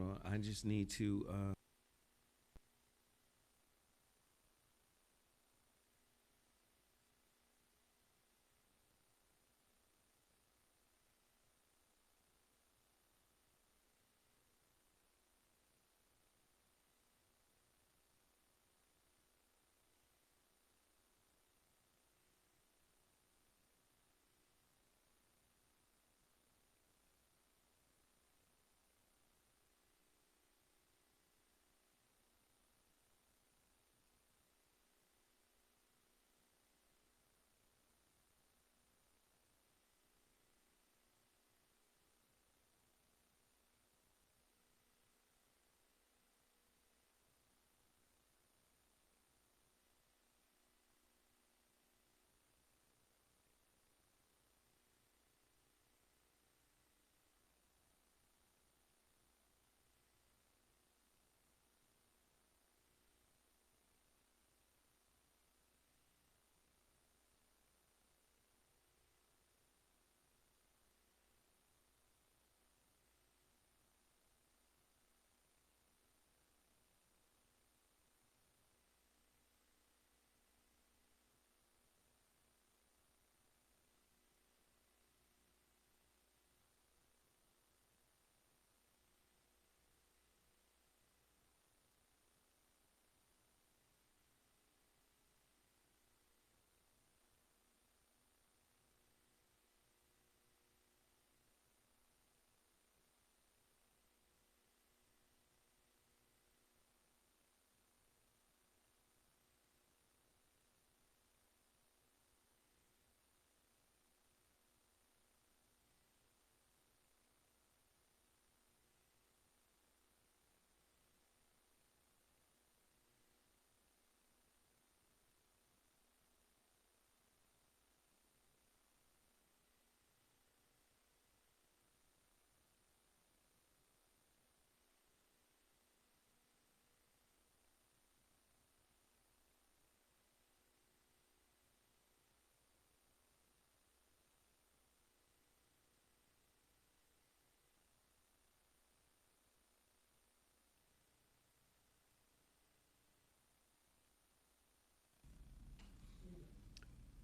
Hold on. I just need to.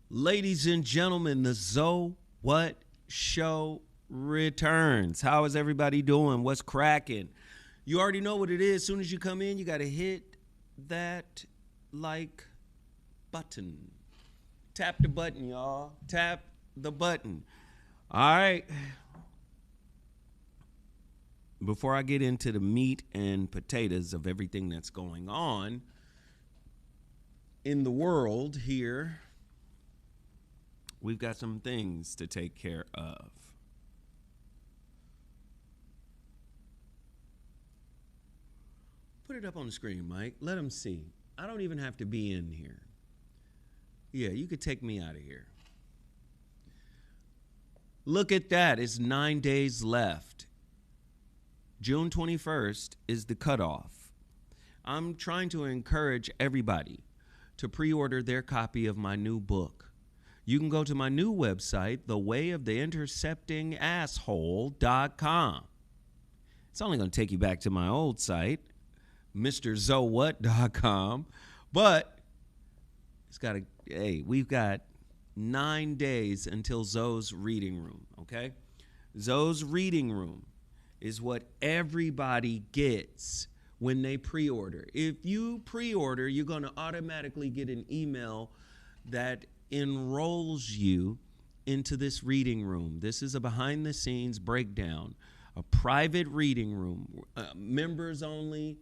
Ladies and gentlemen, the Zoe What Show returns. How is everybody doing? What's cracking? You already know what it is. As soon as you come in, you got to hit that like button. Tap the button, y'all. Tap the button. All right. Before I get into the meat and potatoes of everything that's going on in the world here, we've got some things to take care of. Put it up on the screen, Mike. Let them see. I don't even have to be in here. Yeah, you could take me out of here. Look at that. It's 9 days left. June 21st is the cutoff. I'm trying to encourage everybody to pre-order their copy of my new book. You can go to my new website, thewayoftheinterceptingasshole.com. It's only going to take you back to my old site, MrZoWhat.com, but we've got 9 days until Zoe's reading room, okay? Zoe's reading room is what everybody gets when they pre-order. If you pre-order, you're going to automatically get an email that enrolls you into this reading room. This is a behind-the-scenes breakdown, a private reading room, members only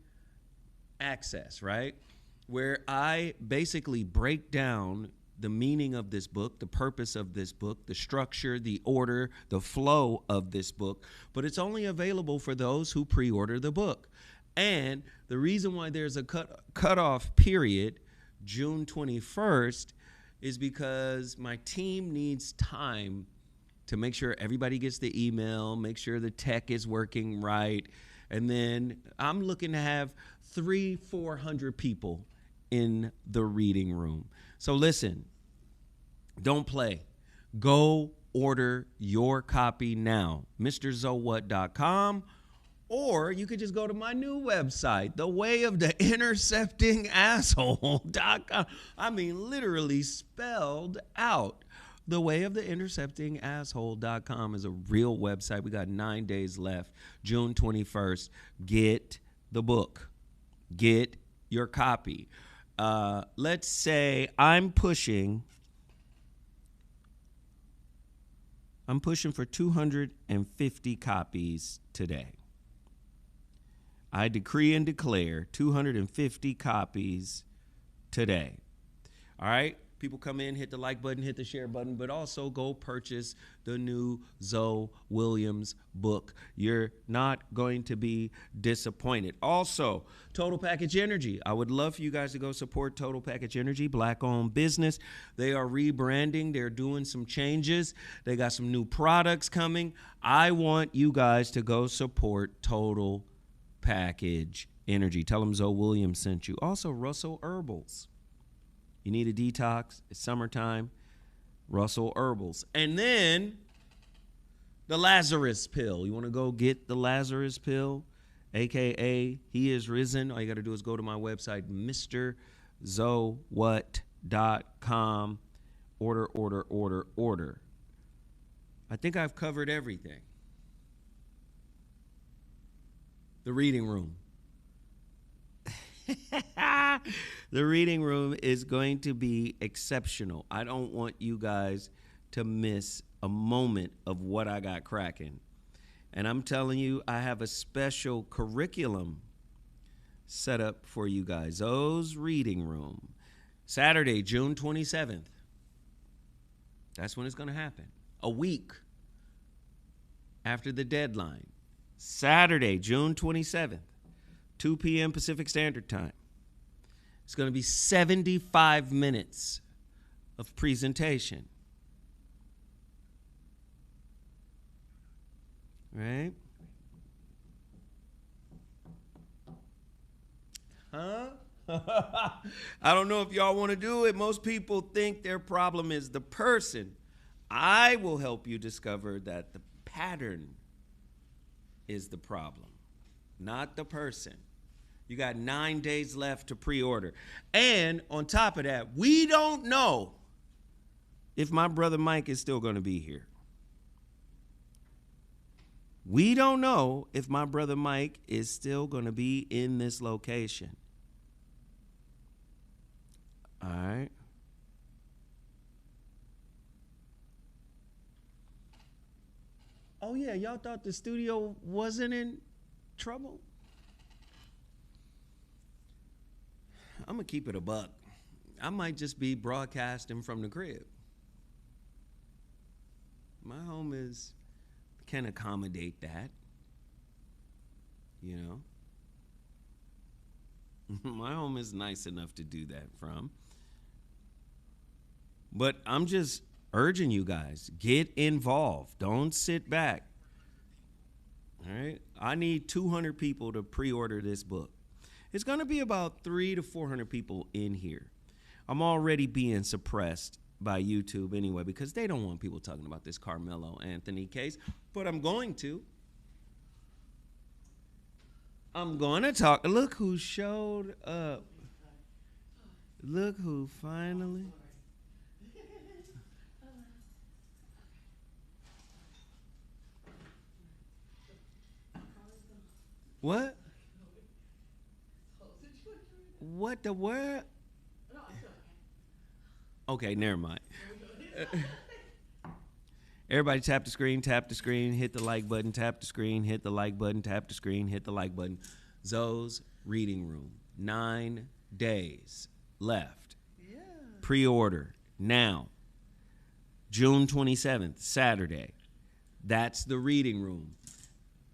access, right? Where I basically break down the meaning of this book, the purpose of this book, the structure, the order, the flow of this book. But it's only available for those who pre-order the book. And the reason why there's a cutoff period, June 21st, is because my team needs time to make sure everybody gets the email, make sure the tech is working right. And then I'm looking to have 300-400 people in the reading room. So listen, don't play. Go order your copy now, MrZoWhat.com, Or you could just go to my new website, thewayoftheinterceptingasshole.com. I mean, literally spelled out. Thewayoftheinterceptingasshole.com is a real website. We got 9 days left. June 21st. Get the book. Get your copy. Let's say I'm pushing for 250 copies today. I decree and declare 250 copies today. All right? People come in, hit the like button, hit the share button, but also go purchase the new Zoe Williams book. You're not going to be disappointed. Also, Total Package Energy. I would love for you guys to go support Total Package Energy, Black-owned business. They are rebranding. They're doing some changes. They got some new products coming. I want you guys to go support Total Package Energy. Tell them Zoe Williams sent you. Also, Russell Herbals. You need a detox. It's summertime. Russell Herbals. And then the Lazarus pill. You want to go get the Lazarus pill, a.k.a. He is risen. All you got to do is go to my website, MrZoeWhat.com. Order. I think I've covered everything. The reading room. The reading room is going to be exceptional. I don't want you guys to miss a moment of what I got cracking. And I'm telling you, I have a special curriculum set up for you guys. Zoe's Reading Room. Saturday, June 27th. That's when it's going to happen. A week after the deadline. Saturday, June 27th. 2 p.m. Pacific Standard Time. It's going to be 75 minutes of presentation. Right? Huh? I don't know if y'all want to do it. Most people think their problem is the person. I will help you discover that the pattern is the problem, not the person. You got 9 days left to pre-order. And on top of that, we don't know if my brother Mike is still going to be here. We don't know if my brother Mike is still going to be in this location. All right. Oh, yeah, y'all thought the studio wasn't in trouble? I'm going to keep it a buck. I might just be broadcasting from the crib. My home can accommodate that, you know. My home is nice enough to do that from. But I'm just urging you guys, get involved. Don't sit back. All right? I need 200 people to pre-order this book. It's going to be about 300 to 400 people in here. I'm already being suppressed by YouTube anyway because they don't want people talking about this Karmelo Anthony case, but I'm going to. I'm going to talk. Look who showed up. Look who finally. What? What the word? Okay, never mind. Everybody tap the screen, hit the like button, tap the screen, hit the like button, tap the screen, hit the like button. Zoe's Reading Room. 9 days left. Yeah. Pre-order now. June 27th, Saturday. That's the Reading Room.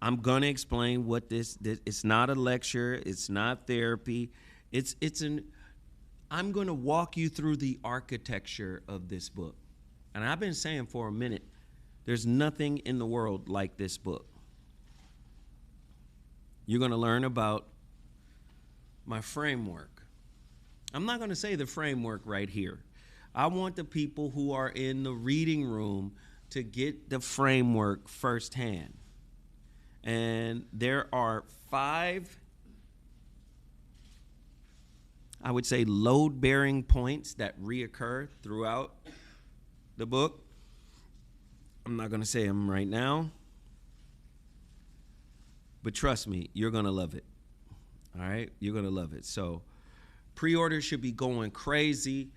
I'm going to explain what this it's not a lecture, it's not therapy. I'm going to walk you through the architecture of this book. And I've been saying for a minute, there's nothing in the world like this book. You're going to learn about my framework. I'm not going to say the framework right here. I want the people who are in the reading room to get the framework firsthand. And there are 5, I would say, load-bearing points that reoccur throughout the book. I'm not going to say them right now, but trust me, you're going to love it. All right? You're going to love it. So pre-order should be going crazy.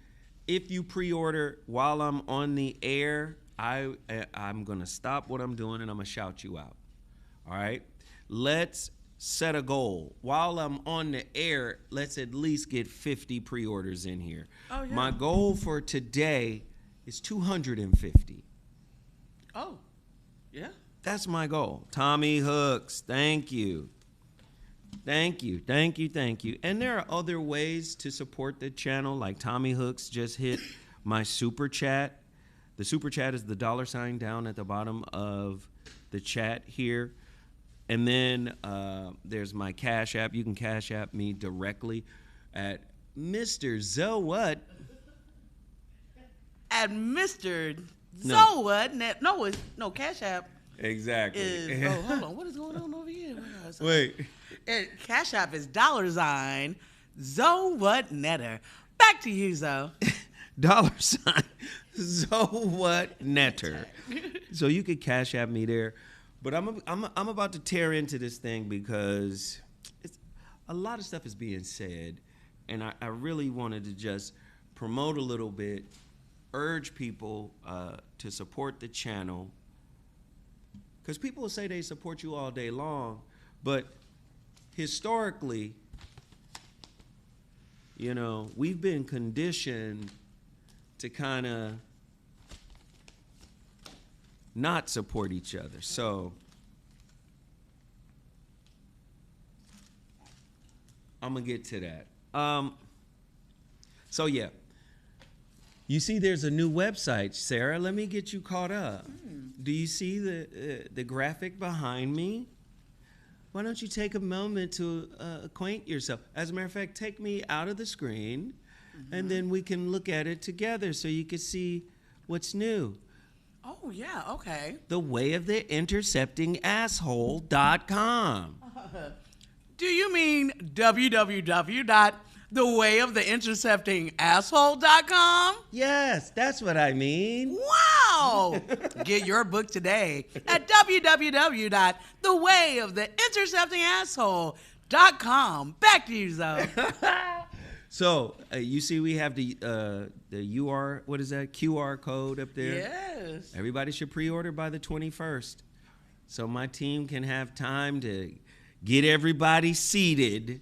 If you pre-order while I'm on the air, I'm going to stop what I'm doing and I'm going to shout you out. All right? Let's set a goal. While I'm on the air, let's at least get 50 pre-orders in here. Oh, yeah. My goal for today is 250. Oh, yeah. That's my goal. Tommy Hooks, thank you. Thank you, thank you, thank you. And there are other ways to support the channel, like Tommy Hooks just hit my super chat. The super chat is the $ down at the bottom of the chat here. And then there's my Cash App. You can Cash App me directly at Mr. Zowat. At Mr. No. Zowat. No, Cash App. Exactly. Is, hold on. What is going on over here? Wait. Cash App is $ Zowat Netter. Back to you, Zo. $ Zowat Netter. So you could Cash App me there. But I'm about to tear into this thing because a lot of stuff is being said, and I really wanted to just promote a little bit, urge people to support the channel, because people will say they support you all day long, but historically, you know, we've been conditioned to kind of not support each other. So I'm gonna get to that. So yeah, you see there's a new website, Sarah. Let me get you caught up. Do you see the graphic behind me? Why don't you take a moment to acquaint yourself? As a matter of fact, take me out of the screen, and then we can look at it together so you can see what's new. Oh, yeah, okay. The way of the intercepting asshole.com. Do you mean www.thewayoftheinterceptingasshole.com? Yes, that's what I mean. Wow! Get your book today at www.thewayoftheinterceptingasshole.com. Back to you, Zoe. So you see, we have the what is that? QR code up there. Yes. Everybody should pre-order by the 21st, so my team can have time to get everybody seated.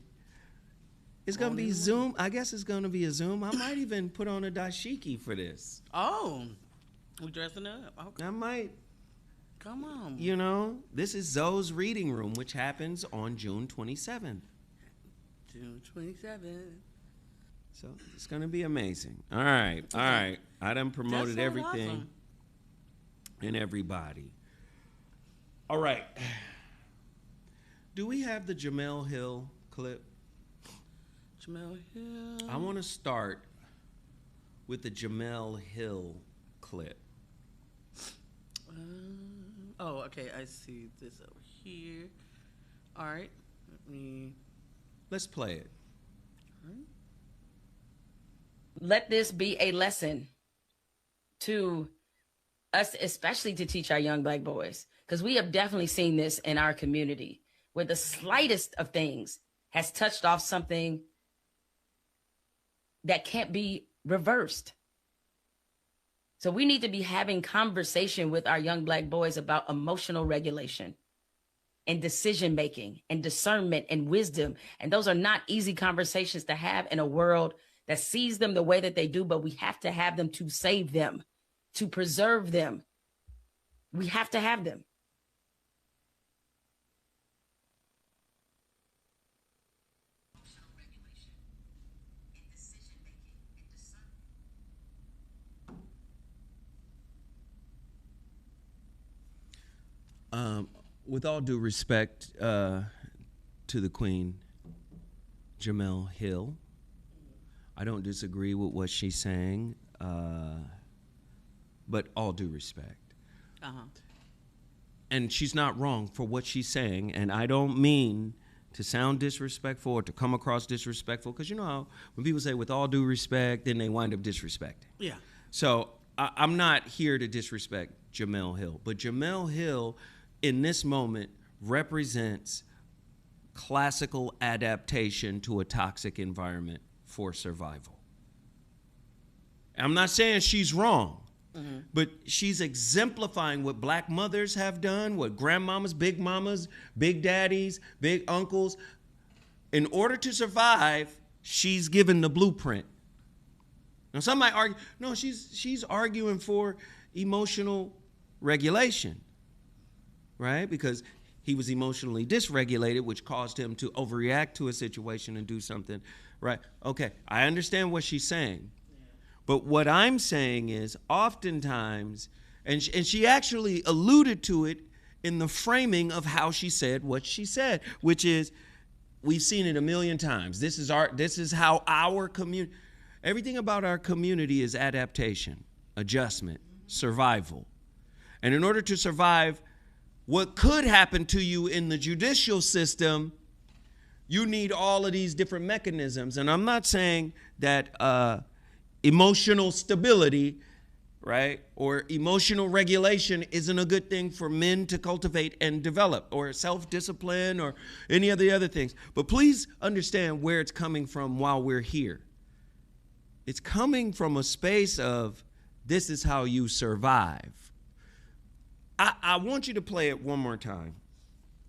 It's gonna be Zoom. I guess it's gonna be a Zoom. I might even put on a dashiki for this. Oh, we dressing up. Okay. I might. Come on. You know, this is Zoe's reading room, which happens on June 27th. June 27th. So it's going to be amazing. All right. All right. I done promoted everything awesome. And everybody. All right. Do we have the Jamel Hill clip? Jamel Hill. I want to start with the Jamel Hill clip. Okay. I see this over here. All right. Let's play it. Let this be a lesson to us, especially to teach our young Black boys, because we have definitely seen this in our community where the slightest of things has touched off something that can't be reversed. So we need to be having conversation with our young Black boys about emotional regulation and decision making and discernment and wisdom. And those are not easy conversations to have in a world that sees them the way that they do, but we have to have them to save them, to preserve them. We have to have them. With all due respect to the Queen, Jamel Hill, I don't disagree with what she's saying, but all due respect. and she's not wrong for what she's saying, and I don't mean to sound disrespectful or to come across disrespectful, because you know how when people say with all due respect, then they wind up disrespecting. Yeah. So I'm not here to disrespect Jemele Hill, but Jemele Hill in this moment represents classical adaptation to a toxic environment for survival. I'm not saying she's wrong, but she's exemplifying what black mothers have done, what grandmamas, big mamas, big daddies, big uncles. In order to survive, she's given the blueprint. Now, some might argue, no, she's arguing for emotional regulation, right? Because he was emotionally dysregulated, which caused him to overreact to a situation and do something, right? Okay, I understand what she's saying. But what I'm saying is oftentimes, and she actually alluded to it in the framing of how she said what she said, which is, we've seen it a million times. This is how our community, everything about our community is adaptation, adjustment, survival. And in order to survive what could happen to you in the judicial system, you need all of these different mechanisms. And I'm not saying that emotional stability, right, or emotional regulation isn't a good thing for men to cultivate and develop, or self-discipline or any of the other things. But please understand where it's coming from while we're here. It's coming from a space of, this is how you survive. I want you to play it one more time,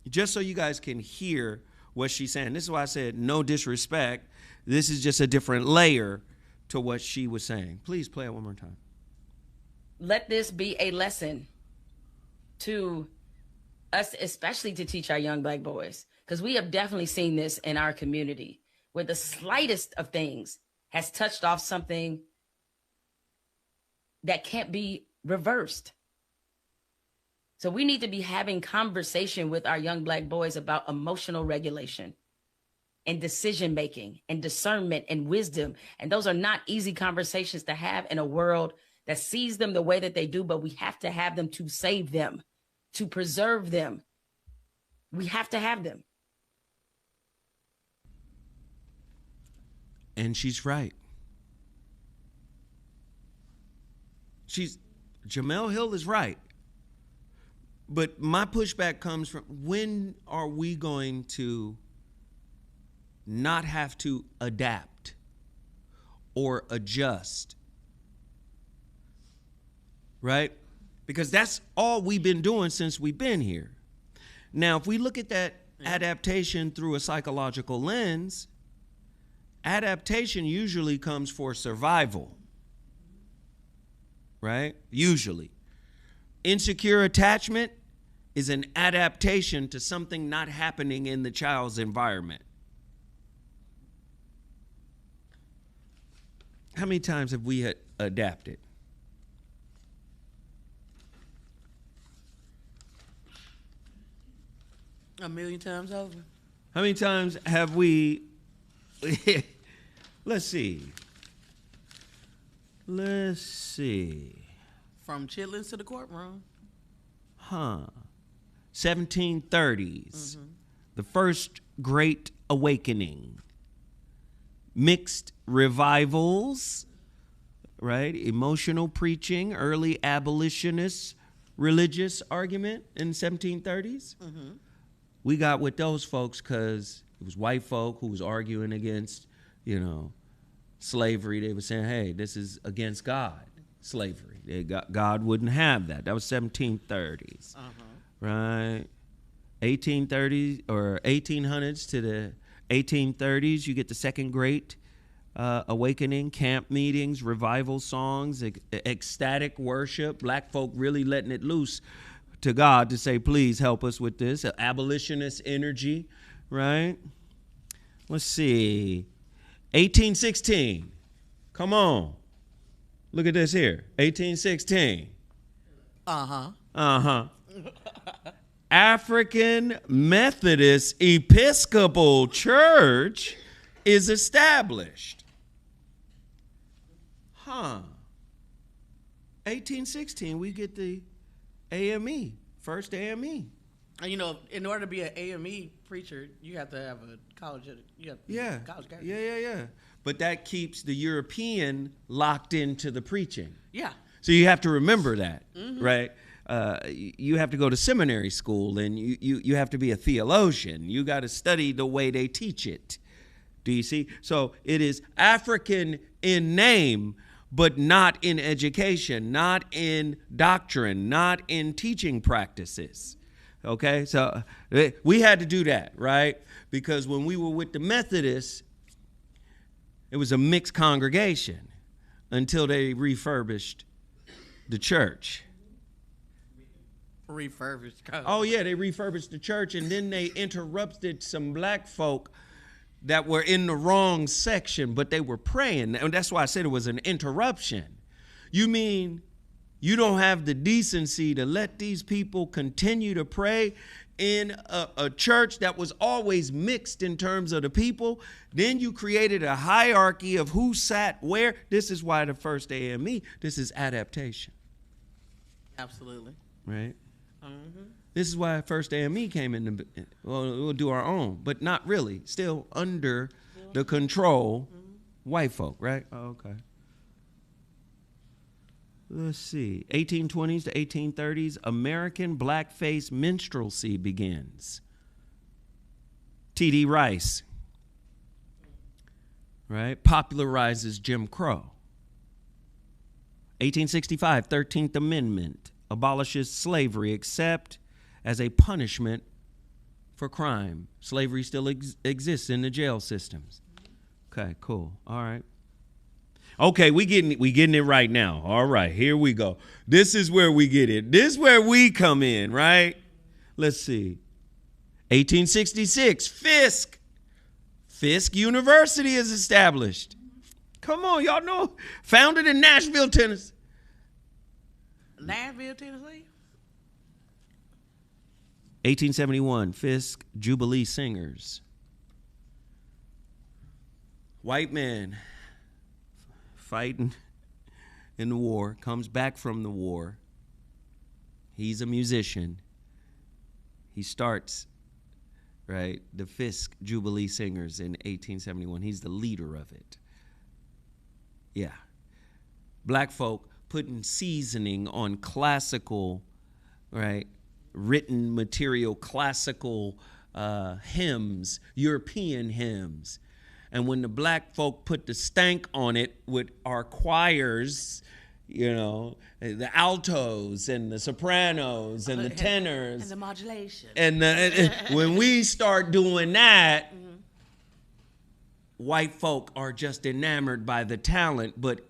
just so you guys can hear what she's saying. This is why I said no disrespect. This is just a different layer to what she was saying. Please play it one more time. Let this be a lesson to us, especially to teach our young black boys, because we have definitely seen this in our community, where the slightest of things has touched off something that can't be reversed. So we need to be having conversation with our young black boys about emotional regulation and decision making and discernment and wisdom. And those are not easy conversations to have in a world that sees them the way that they do, but we have to have them to save them, to preserve them. We have to have them. And she's right. Jemele Hill is right. But my pushback comes from, when are we going to not have to adapt or adjust? Right? Because that's all we've been doing since we've been here. Now, if we look at that adaptation through a psychological lens, adaptation usually comes for survival. Right? Usually. Insecure attachment is an adaptation to something not happening in the child's environment. How many times have we adapted? A million times over. How many times have we, let's see. From chitlins to the courtroom. 1730s, the first Great Awakening, mixed revivals, right? Emotional preaching, early abolitionist religious argument in the 1730s. We got with those folks because it was white folk who was arguing against, slavery. They were saying, hey, this is against God, slavery. God wouldn't have that. That was 1730s. Right? 1830s or 1800s to the 1830s, you get the second Great Awakening, camp meetings, revival songs, ecstatic worship, black folk really letting it loose to God to say, please help us with this. Abolitionist energy, right? Let's see. 1816. Come on. Look at this here. 1816. African Methodist Episcopal Church is established. 1816, we get the AME First AME. And you know, in order to be an AME preacher, you have to have a college. You have to be a college graduate. Yeah. But that keeps the European locked into the preaching. Yeah. So you have to remember that, right? You have to go to seminary school, and you have to be a theologian. You got to study the way they teach it. Do you see? So it is African in name, but not in education, not in doctrine, not in teaching practices. Okay, so we had to do that, right? Because when we were with the Methodists, it was a mixed congregation until they refurbished the church. Refurbished. Oh, yeah, they refurbished the church, and then they interrupted some black folk that were in the wrong section, but they were praying. And that's why I said it was an interruption. You mean you don't have the decency to let these people continue to pray in a church that was always mixed in terms of the people? Then you created a hierarchy of who sat where. This is why the first AME, this is adaptation. Absolutely. Right? This is why first AME came in. Well, we'll do our own, but not really. Still under the control white folk, right? Oh, okay. Let's see. 1820s to 1830s, American blackface minstrelsy begins. T.D. Rice, right, popularizes Jim Crow. 1865, 13th Amendment abolishes slavery except as a punishment for crime. Slavery still exists in the jail systems. Okay, cool. All right. Okay, we getting it right now. All right, here we go. This is where we get it. This is where we come in, right? Let's see. 1866, Fisk. Fisk University is established. Come on, y'all know. Founded in Nashville, Tennessee. Nashville, Tennessee? 1871, Fisk Jubilee Singers. White man fighting in the war, comes back from the war. He's a musician. He starts, right, the Fisk Jubilee Singers in 1871. He's the leader of it. Yeah. Black folk putting seasoning on classical, right, written material, classical hymns, European hymns. And when the black folk put the stank on it with our choirs, you know, the altos and the sopranos and the tenors. And the modulation. And when we start doing that, white folk are just enamored by the talent, but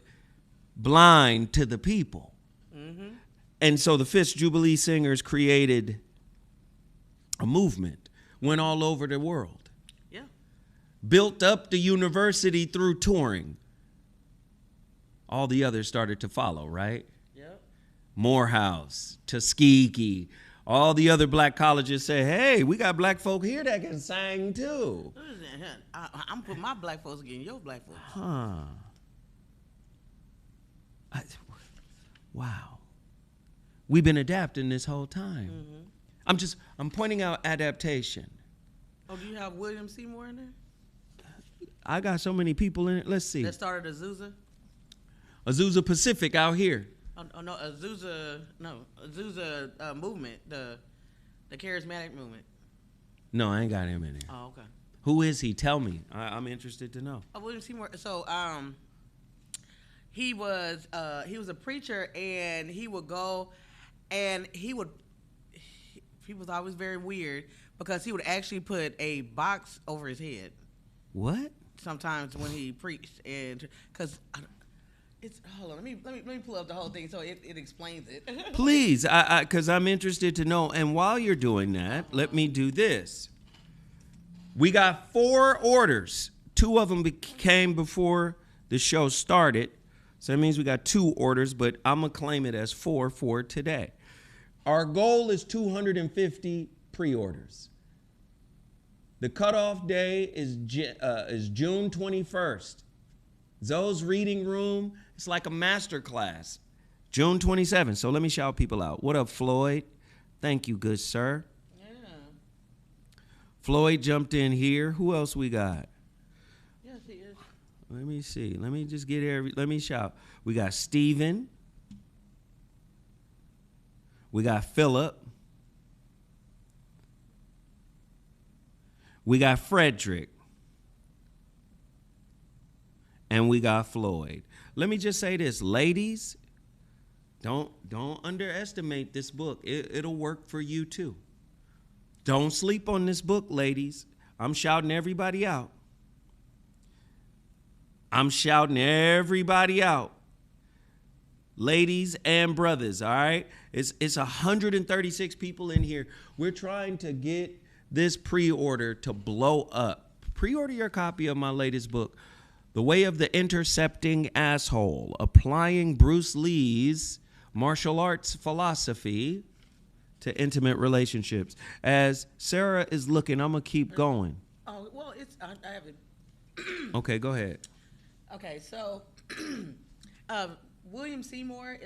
blind to the people. And so the Fisk Jubilee Singers created a movement, went all over the world. Built up the university through touring. All the others started to follow, right? Yep. Morehouse, Tuskegee, all the other black colleges say, hey, we got black folk here that can sing too. I'm putting my black folks against your black folks. Wow. We've been adapting this whole time. I'm pointing out adaptation. Oh, do you have William Seymour in there? I got so many people in it. Let's see. That started Azusa? Azusa Pacific out here. Oh no, Azusa movement, the charismatic movement. No, I ain't got him in there. Oh, okay. Who is he? Tell me. I'm interested to know. Oh, William Seymour. So, he was a preacher, and he would go, and he was always very weird because he would actually put a box over his head. What? Sometimes when he preached, and because it's hold on, let me pull up the whole thing so it explains it. Please, because I'm interested to know. And while you're doing that, let me do this. We got 4 orders. 2 of them came before the show started, so that means we got 2 orders. But I'm gonna claim it as 4 for today. Our goal is 250 pre-orders. The cutoff day is June 21st. Zoe's Reading Room, it's like a master class. June 27th. So let me shout people out. What up, Floyd? Thank you, good sir. Yeah. Floyd jumped in here. Who else we got? Yes, he is. Let me see. Let me just get let me shout. We got Steven. We got Philip. We got Frederick. And we got Floyd. Let me just say this, ladies, don't underestimate this book. It'll work for you too. Don't sleep on this book, ladies. I'm shouting everybody out. I'm shouting everybody out. Ladies and brothers, all right? It's 136 people in here. We're trying to get this pre-order to blow up. Pre-order your copy of my latest book, The Way of the Intercepting Asshole, applying Bruce Lee's martial arts philosophy to intimate relationships. As Sarah is looking, I'm going to keep going. Oh, well, I have it. Okay, go ahead. Okay, so William Seymour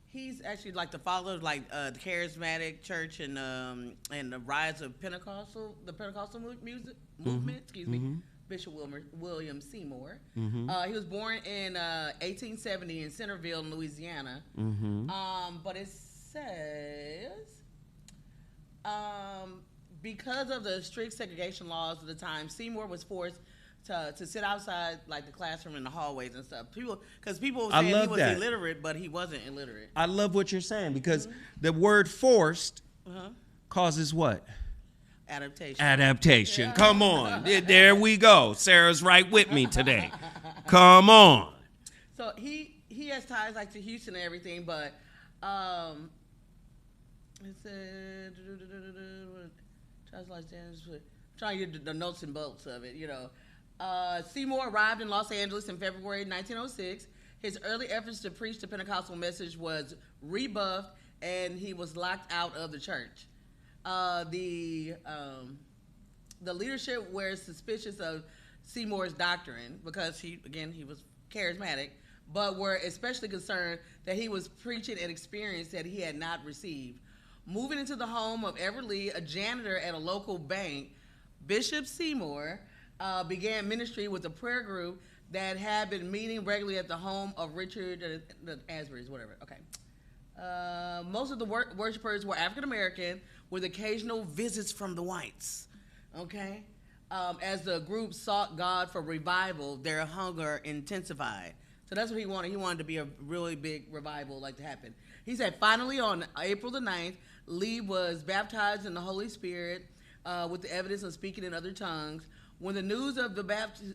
he's actually like the father of like the charismatic church and the rise of the Pentecostal movement. Excuse me, Bishop William Seymour. He was born in 1870 in Centerville, Louisiana. But it says because of the strict segregation laws of the time, Seymour was forced to sit outside like the classroom in the hallways and stuff. Because people were saying he was illiterate, but he wasn't illiterate. I love what you're saying because the word forced causes what? Adaptation. Yeah. Come on. There we go. Sarah's right with me today. Come on. So he has ties like to Houston and everything, but it said trying to get the nuts and bolts of it, you know. Seymour arrived in Los Angeles in February 1906. His early efforts to preach the Pentecostal message was rebuffed, and he was locked out of the church. The leadership were suspicious of Seymour's doctrine because he was charismatic, but were especially concerned that he was preaching an experience that he had not received. Moving into the home of Everett Lee, a janitor at a local bank, Bishop Seymour began ministry with a prayer group that had been meeting regularly at the home of Richard the Asbury's, whatever. Okay. Most of the worshipers were African American, with occasional visits from the whites. Okay. As the group sought God for revival, their hunger intensified. So that's what he wanted. He wanted to be a really big revival like to happen. He said, finally, on April the 9th, Lee was baptized in the Holy Spirit with the evidence of speaking in other tongues. When the news of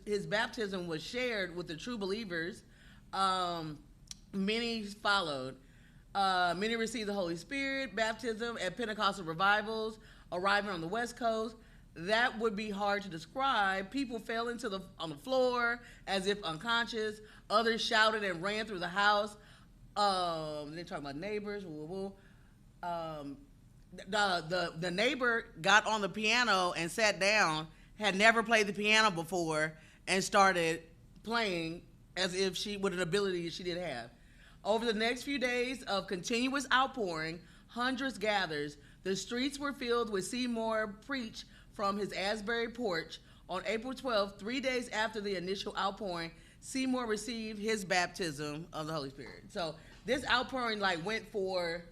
his baptism was shared with the true believers, many followed. Many received the Holy Spirit baptism at Pentecostal revivals, arriving on the West Coast. That would be hard to describe. People fell on the floor as if unconscious. Others shouted and ran through the house. They're talking about neighbors. The neighbor got on the piano and sat down, had never played the piano before, and started playing as if with an ability she didn't have. Over the next few days of continuous outpouring, hundreds gathered. The streets were filled with Seymour preach from his Asbury porch. On April 12th, 3 days after the initial outpouring, Seymour received his baptism of the Holy Spirit. So this outpouring went for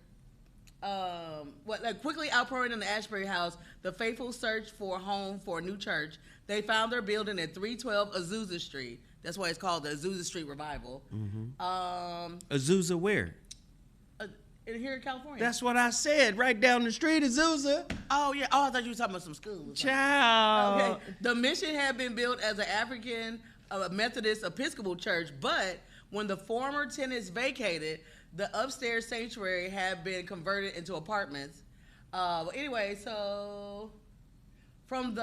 quickly outpouring in the Asbury house. The faithful searched for a home for a new church. They found their building at 312 Azusa Street. That's why it's called the Azusa Street Revival. Azusa where? Here in California. That's what I said. Right down the street, Azusa. Oh, yeah. Oh, I thought you were talking about some schools. Child. Okay. The mission had been built as an African Methodist Episcopal church, but when the former tenants vacated, the upstairs sanctuary had been converted into apartments. Anyway, so from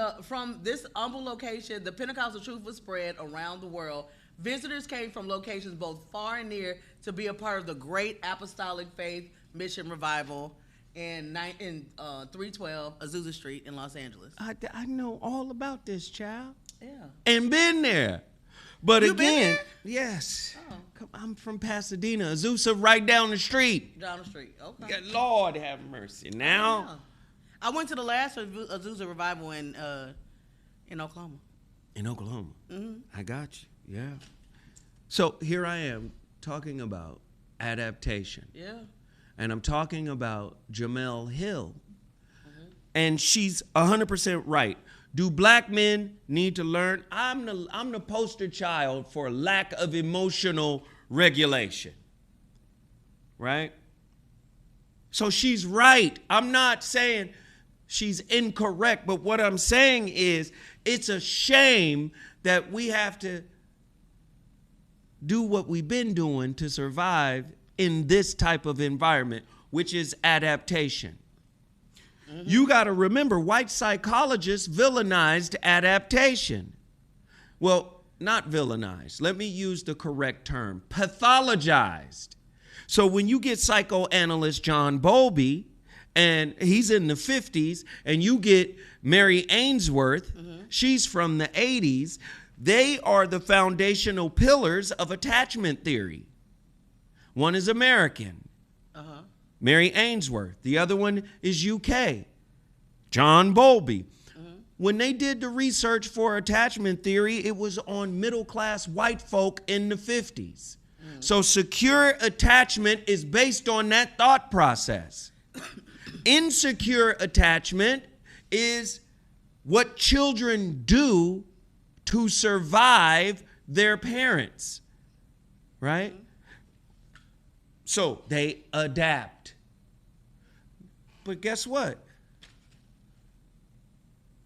this humble location, the Pentecostal truth was spread around the world. Visitors came from locations both far and near to be a part of the great apostolic faith mission revival in 312 Azusa Street in Los Angeles. I know all about this, child. Yeah. And been there. But You been again, there? yes. Oh. I'm from Pasadena. Azusa right down the street. Down the street. Okay. Yeah, Lord have mercy. Now, Yeah. I went to the last Azusa revival in Oklahoma. in Oklahoma. Mm-hmm. I got you. Yeah. So here I am talking about adaptation. Yeah. And I'm talking about Jamel Hill. And she's 100% right. Do black men need to learn? I'm the poster child for lack of emotional regulation. Right? So she's right. I'm not saying she's incorrect, but what I'm saying is it's a shame that we have to do what we've been doing to survive in this type of environment, which is adaptation. You got to remember, white psychologists villainized adaptation. Well, not villainized. Let me use the correct term. Pathologized. So when you get psychoanalyst John Bowlby, and he's in the 50s, and you get Mary Ainsworth, she's from the 80s, they are the foundational pillars of attachment theory. One is American. Mary Ainsworth. The other one is UK. John Bowlby. When they did the research for attachment theory, it was on middle-class white folk in the 50s. So secure attachment is based on that thought process. Insecure attachment is what children do to survive their parents, right? So they adapt. But guess what?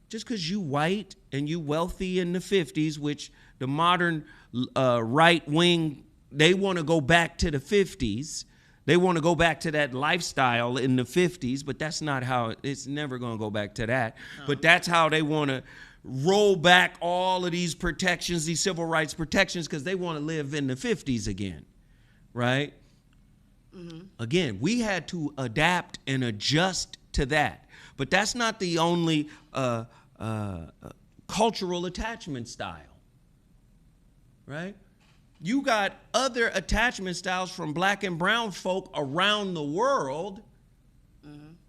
Just because you white and you wealthy in the 50s, which the modern right wing, they want to go back to the 50s. They want to go back to that lifestyle in the 50s, but that's not how, it's never going to go back to that. But that's how they want to roll back all of these protections, these civil rights protections, because they want to live in the 50s again, right? Again, we had to adapt and adjust to that. But that's not the only cultural attachment style, right? You got other attachment styles from black and brown folk around the world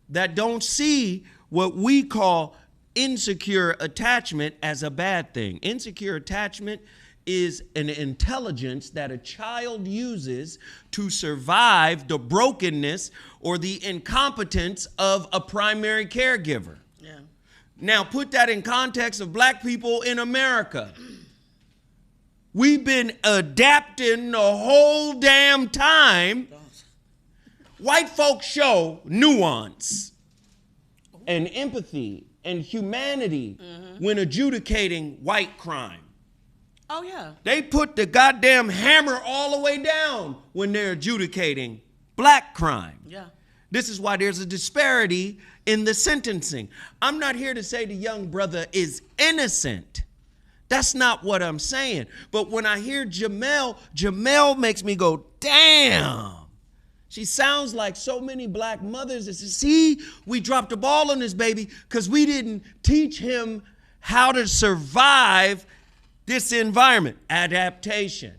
that don't see what we call insecure attachment as a bad thing. Insecure attachment is an intelligence that a child uses to survive the brokenness or the incompetence of a primary caregiver. Yeah. Now put that in context of black people in America. We've been adapting the whole damn time. White folks show nuance and empathy and humanity when adjudicating white crime. Oh, yeah. They put the goddamn hammer all the way down when they're adjudicating black crime. Yeah. This is why there's a disparity in the sentencing. I'm not here to say the young brother is innocent. That's not what I'm saying. But when I hear Jamel makes me go, damn. She sounds like so many black mothers that say, see, we dropped the ball on this baby because we didn't teach him how to survive this environment. Adaptation.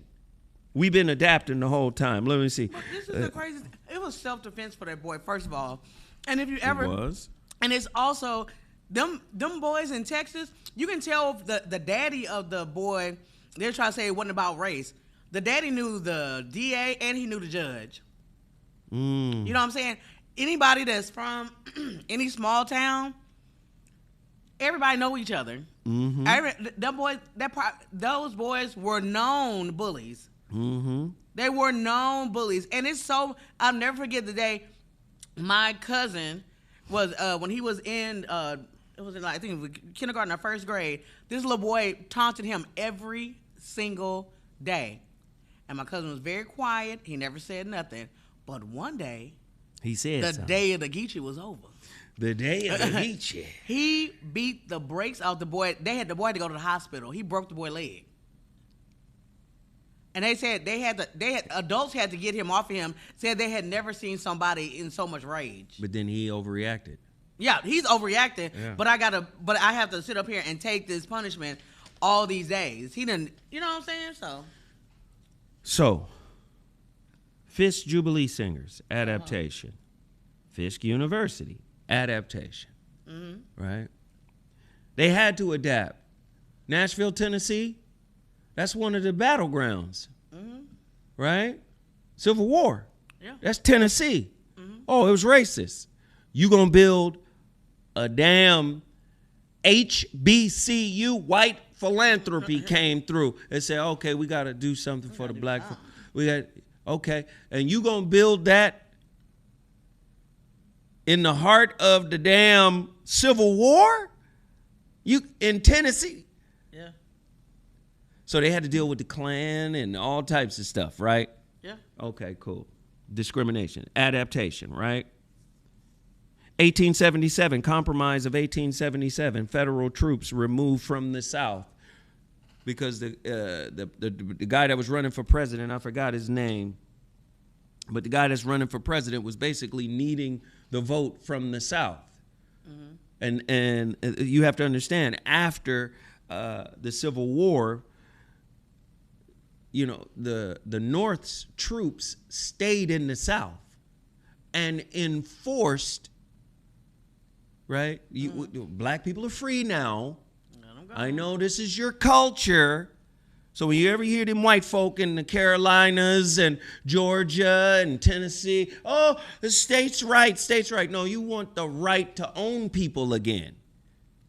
We've been adapting the whole time. Let me see. But this is the crazy. It was self-defense for that boy, first of all. And if you ever, It was. and it's also them boys in Texas. You can tell the daddy of the boy. They're trying to say it wasn't about race. The daddy knew the DA and he knew the judge. You know what I'm saying? Anybody that's from any small town, everybody know each other. Those boys were known bullies. They were known bullies, and it's so. I'll never forget the day my cousin was when he was in. It was in, like, I think it was kindergarten or first grade. This little boy taunted him every single day, and my cousin was very quiet. He never said nothing. But one day, He said the something. day of the Geechee was over. The day of the Geechee. He beat the brakes off the boy. They had the boy to go to the hospital. He broke the boy's leg. And they said adults had to get him off of him. Said they had never seen somebody in so much rage. But then he overreacted. Yeah, he's overreacting. Yeah. But I have to sit up here and take this punishment. all these days. He didn't, you know what I'm saying? So, Fisk Jubilee Singers, adaptation. Fisk University, adaptation. Right? They had to adapt. Nashville, Tennessee, that's one of the battlegrounds. Right? Civil War. Yeah. That's Tennessee. Oh, it was racist. You gonna build a damn HBCU, white philanthropy came through and said, okay, we got to do something for the black folks. Okay. And you going to build that in the heart of the damn Civil War? You in Tennessee? Yeah. So they had to deal with the Klan and all types of stuff, right? Yeah. Okay, cool. Discrimination, adaptation, right? 1877, Compromise of 1877, federal troops removed from the South because the guy that was running for president, I forgot his name, but the guy that's running for president was basically needing the vote from the South. And you have to understand, after the Civil War, you know, the North's troops stayed in the South and enforced. Right? Black people are free now. I know this is your culture. So when you ever hear them white folk in the Carolinas and Georgia and Tennessee, oh, the states' right. No, you want the right to own people again.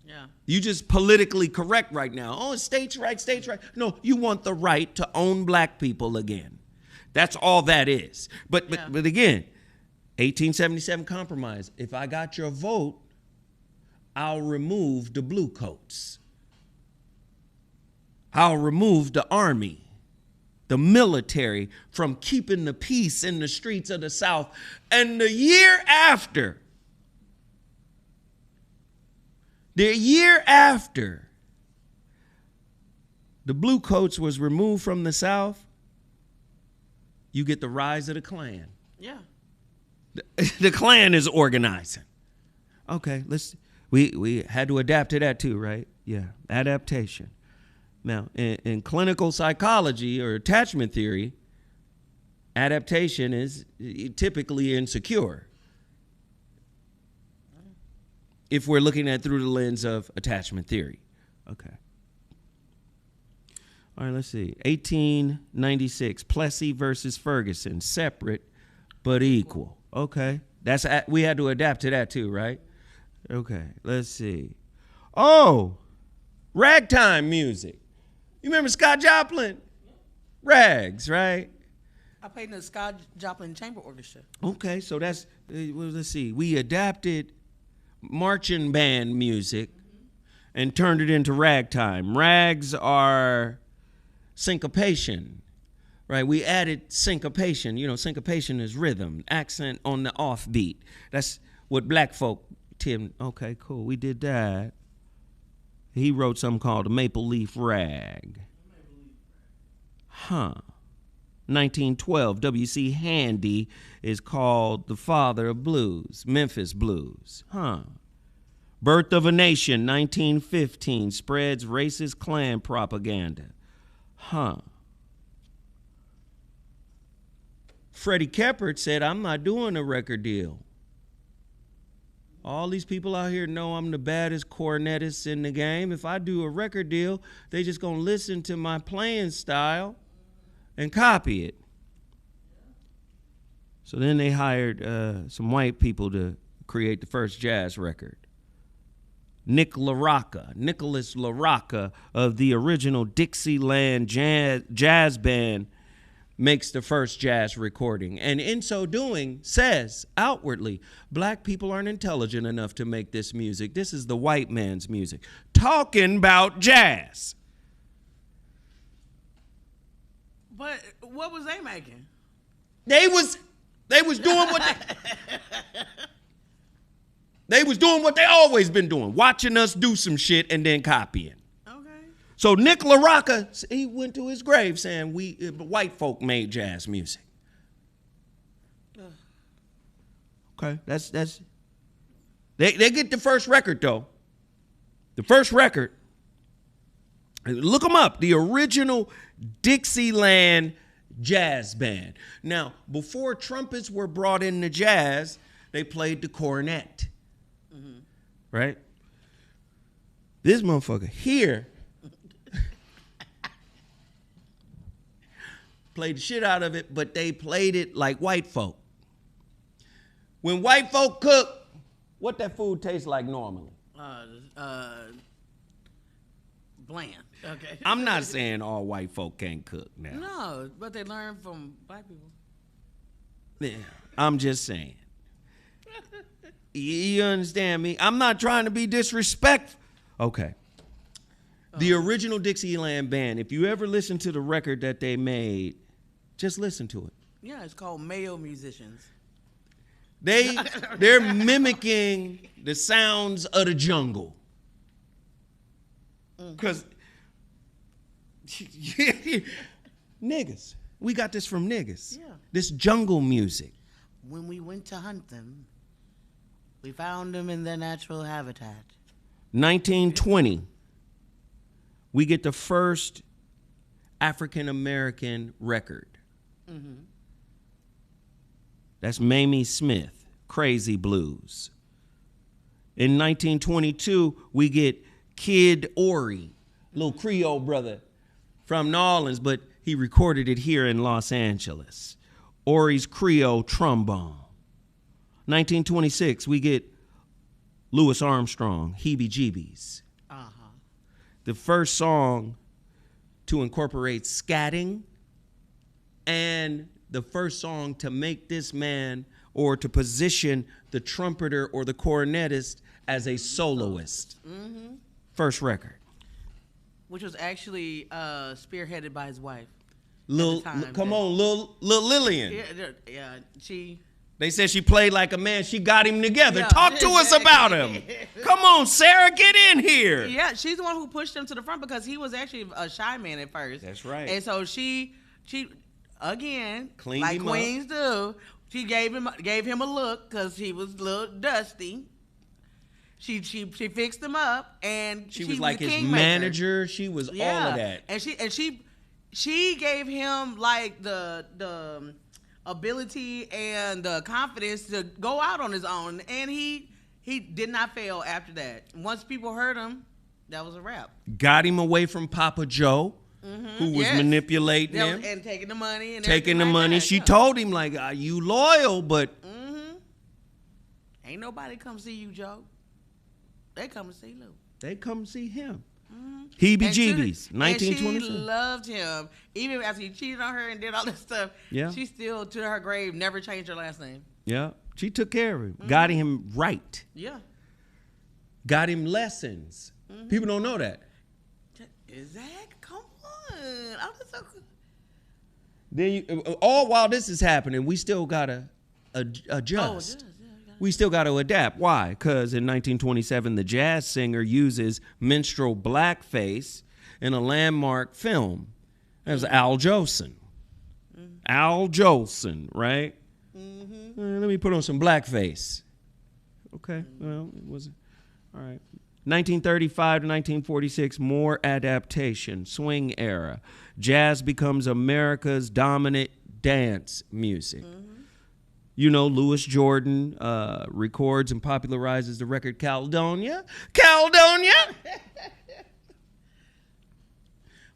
Yeah. You just politically correct right now. Oh, states' right. No, you want the right to own black people again. That's all that is. But again, 1877 Compromise. If I got your vote, I'll remove the blue coats. I'll remove the army, the military from keeping the peace in the streets of the South. And the year after, the blue coats was removed from the South, you get the rise of the Klan. Yeah. The Klan is organizing. Okay, we had to adapt to that too, right? Yeah, adaptation. Now, in clinical psychology or attachment theory, adaptation is typically insecure. If we're looking at it through the lens of attachment theory. Okay. All right, let's see. 1896, Plessy versus Ferguson, separate but equal. Okay. We had to adapt to that too, right? Okay, let's see. Oh, ragtime music. You remember Scott Joplin? Rags, right? I played in the Scott Joplin Chamber Orchestra. Okay, so that's, let's see. We adapted marching band music and turned it into ragtime. Rags are syncopation, right? We added syncopation. You know, syncopation is rhythm, accent on the offbeat. That's what black folk, Tim, okay, cool. We did that. He wrote something called a Maple Leaf Rag. 1912, W.C. Handy is called the father of blues, Memphis Blues. Birth of a Nation, 1915, spreads racist Klan propaganda. Freddie Keppert said, I'm not doing a record deal. All these people out here know I'm the baddest cornetist in the game. If I do a record deal, they just gonna listen to my playing style and copy it. So then they hired some white people to create the first jazz record. Nicholas LaRocca of the original Dixieland jazz band makes the first jazz recording, and in so doing says outwardly, black people aren't intelligent enough to make this music. This is the white man's music. Talking about jazz. But what was they making? They was doing what they was doing what they always been doing, watching us do some shit and then copying. So Nick LaRocca, he went to his grave saying white folk made jazz music. Okay, that's they get the first record though. The first record Look them up. The original Dixieland jazz band. Now, before trumpets were brought into jazz, they played the cornet. Mm-hmm. Right? This motherfucker here played the shit out of it, but they played it like white folk. When white folk cook, what that food tastes like normally? Bland. Okay. I'm not saying all white folk can't cook now. No, but they learn from black people. Yeah, I'm just saying. You understand me? I'm not trying to be disrespectful. Okay. The original Dixieland band, if you ever listen to the record that they made, just listen to it. Yeah, it's called Mayo Musicians. They're mimicking the sounds of the jungle. Because niggas, we got this from niggas. Yeah. This jungle music. When we went to hunt them, we found them in their natural habitat. 1920, we get the first African-American record. Mm-hmm. That's Mamie Smith, Crazy Blues. In 1922, we get Kid Ory, little Creole brother from New Orleans, but he recorded it here in Los Angeles. Ory's Creole Trombone. 1926, we get Louis Armstrong, Heebie Jeebies. Uh-huh. The first song to incorporate scatting, and the first song to make this man or to position the trumpeter or the cornetist as a soloist. Mm-hmm. First record. Which was actually spearheaded by his wife. Lil Lillian. Yeah, she... They said she played like a man. She got him together. Yeah. Talk to us about him. Come on, Sarah, get in here. Yeah, she's the one who pushed him to the front because he was actually a shy man at first. That's right. And so she again, cleaned like him queens do, she gave him a look because he was a little dusty. She fixed him up, and she was like his manager. She was all of that. And she gave him like the ability and the confidence to go out on his own, and he did not fail after that. Once people heard him, that was a wrap. Got him away from Papa Joe, who was manipulating him and taking the money and taking the money. She told him like, "You loyal, but ain't nobody come see you, Joe. They come to see Lou. They come see him." Heebie Jeebies, 1927. And she loved him. Even after he cheated on her and did all this stuff, she still, to her grave, never changed her last name. Yeah, she took care of him. Got him right. Yeah. Got him lessons. People don't know that. Exactly. Come on. I'm just so cool. Then all while this is happening, we still got to adjust. We still got to adapt. Why? Because in 1927, the jazz singer uses minstrel blackface in a landmark film. That was Al Jolson. Al Jolson, right? Let me put on some blackface. Okay, well, it wasn't. All right. 1935 to 1946, more adaptation, swing era. Jazz becomes America's dominant dance music. You know, Louis Jordan records and popularizes the record Caledonia. Caledonia!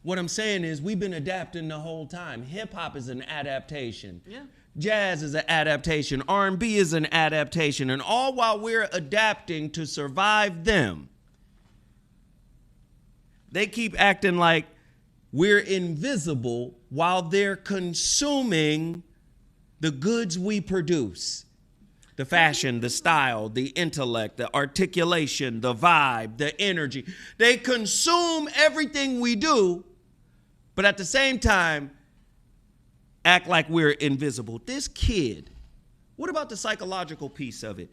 What I'm saying is we've been adapting the whole time. Hip-hop is an adaptation. Yeah. Jazz is an adaptation. R&B is an adaptation. And all while we're adapting to survive them, they keep acting like we're invisible while they're consuming the goods we produce. The fashion, the style, the intellect, the articulation, the vibe, the energy. They consume everything we do, but at the same time, act like we're invisible. This kid, what about the psychological piece of it?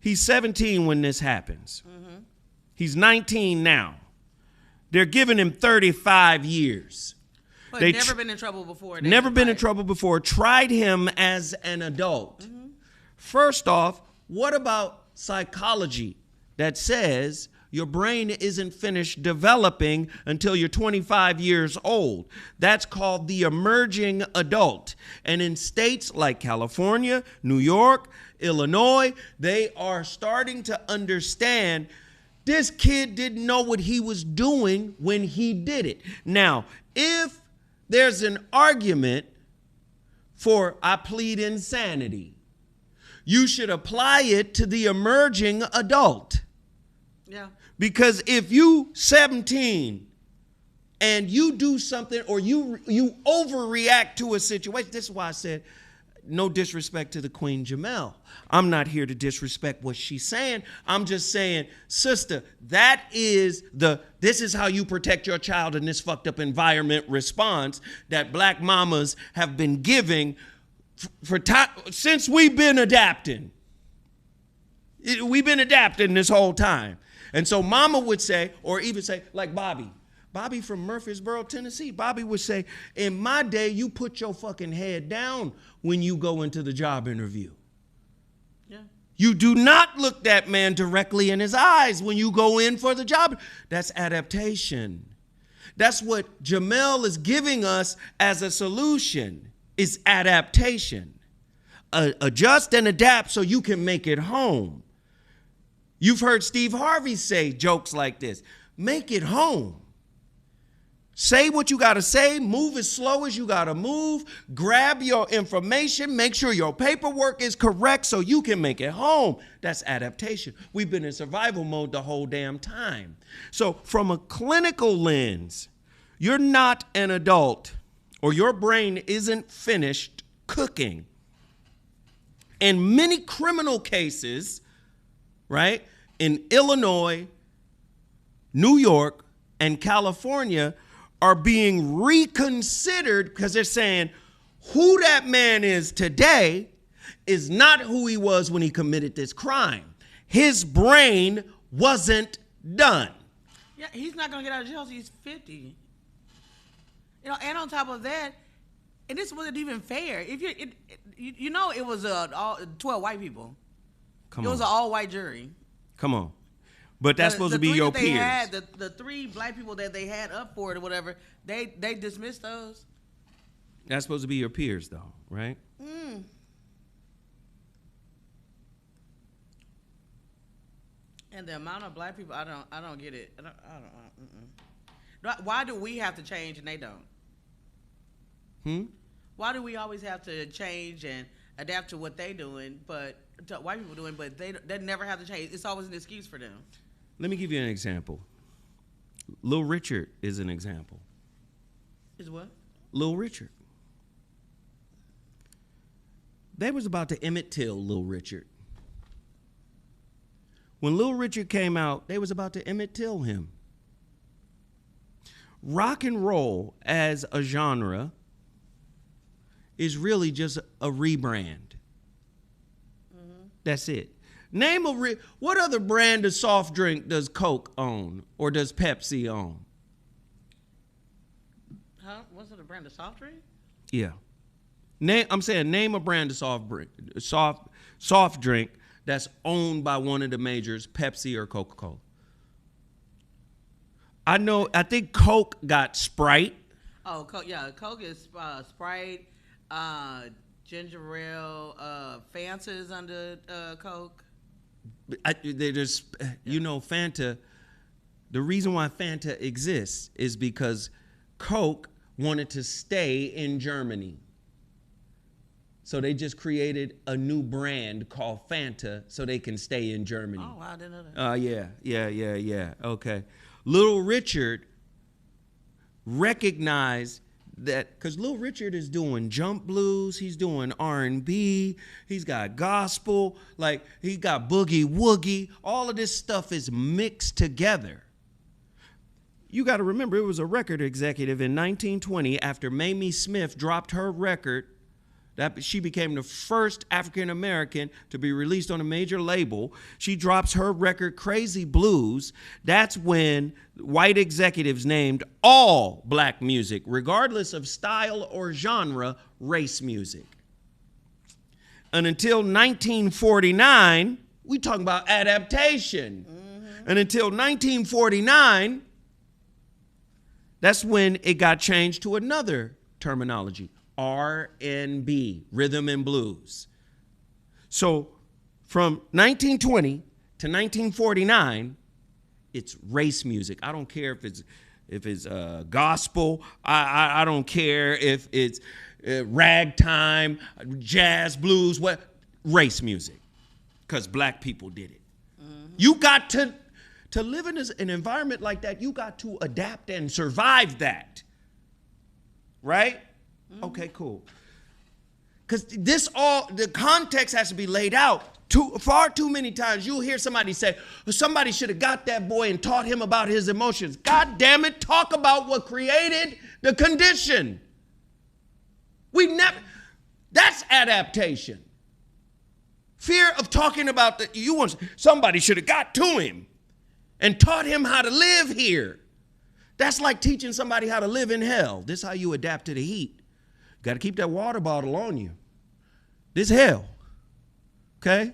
He's 17 when this happens. He's 19 now. They're giving him 35 years. But never been in trouble before. Never been in trouble before. Tried him as an adult. First off, what about psychology that says Your brain isn't finished developing until you're 25 years old. That's called the emerging adult. And in states like California, New York, Illinois, they are starting to understand this kid didn't know what he was doing when he did it. Now, if there's an argument for I plead insanity, you should apply it to the emerging adult. Yeah. Because if you 17 and you do something or you overreact to a situation, this is why I said no disrespect to the Queen Jamel. I'm not here to disrespect what she's saying. I'm just saying, sister, this is how you protect your child in this fucked up environment response that black mamas have been giving since we've been adapting. We've been adapting this whole time. And so mama would say, or even say, like Bobby from Murfreesboro, Tennessee, Bobby would say, in my day, you put your fucking head down when you go into the job interview. Yeah. You do not look that man directly in his eyes when you go in for the job. That's adaptation. That's what Jamel is giving us as a solution, is adaptation. Adjust and adapt so you can make it home. You've heard Steve Harvey say jokes like this. Make it home. Say what you got to say, move as slow as you got to move, grab your information, make sure your paperwork is correct so you can make it home. That's adaptation. We've been in survival mode the whole damn time. So from a clinical lens, you're not an adult or your brain isn't finished cooking. In many criminal cases, right, in Illinois, New York, and California, are being reconsidered because they're saying who that man is today is not who he was when he committed this crime. His brain wasn't done. Yeah, he's not going to get out of jail until he's 50. You know, and on top of that, and this wasn't even fair. If it was all 12 white people. It was an all-white jury. Come on. But that's supposed to be your peers. The three black people that they had up for it or whatever, they dismissed those. That's supposed to be your peers, though, right? Mm. And the amount of black people, I don't get it. Why do we have to change and they don't? Why do we always have to change and adapt to what they doing, but to white people doing, but they never have to change? It's always an excuse for them. Let me give you an example. Lil Richard is an example. Is what? Lil Richard. They was about to Emmett Till Lil Richard. When Lil Richard came out, they was about to Emmett Till him. Rock and roll as a genre is really just a rebrand. Mm-hmm. That's it. Name what other brand of soft drink does Coke own or does Pepsi own? Huh? Was it a brand of soft drink? Yeah. I'm saying name a brand of soft drink that's owned by one of the majors, Pepsi or Coca-Cola. I think Coke got Sprite. Oh, Coke, yeah. Coke is Sprite, ginger ale, Fanta is under Coke. Fanta, the reason why Fanta exists is because Coke wanted to stay in Germany. So they just created a new brand called Fanta so they can stay in Germany. Oh, wow, I didn't know that. Yeah. Okay. Little Richard recognized that because Little Richard is doing jump blues, he's doing R&B, he's got gospel, like he got boogie woogie. All of this stuff is mixed together. You got to remember, it was a record executive in 1920 after Mamie Smith dropped her record. That she became the first African American to be released on a major label. She drops her record Crazy Blues. That's when white executives named all black music, regardless of style or genre, race music. And until 1949, we talking about adaptation. Mm-hmm. And until 1949, that's when it got changed to another terminology, R&B, rhythm and blues. So from 1920 to 1949, it's race music. I don't care if it's gospel. I don't care if it's ragtime, jazz, blues, what race music, because black people did it. Mm-hmm. You got to live in an environment like that. You got to adapt and survive that, right? Mm-hmm. Okay, cool. Because the context has to be laid out. Far too many times you'll hear somebody say, somebody should have got that boy and taught him about his emotions. God damn it, talk about what created the condition. That's adaptation. Fear of talking about somebody should have got to him and taught him how to live here. That's like teaching somebody how to live in hell. This is how you adapt to the heat. Got to keep that water bottle on you. This hell. Okay?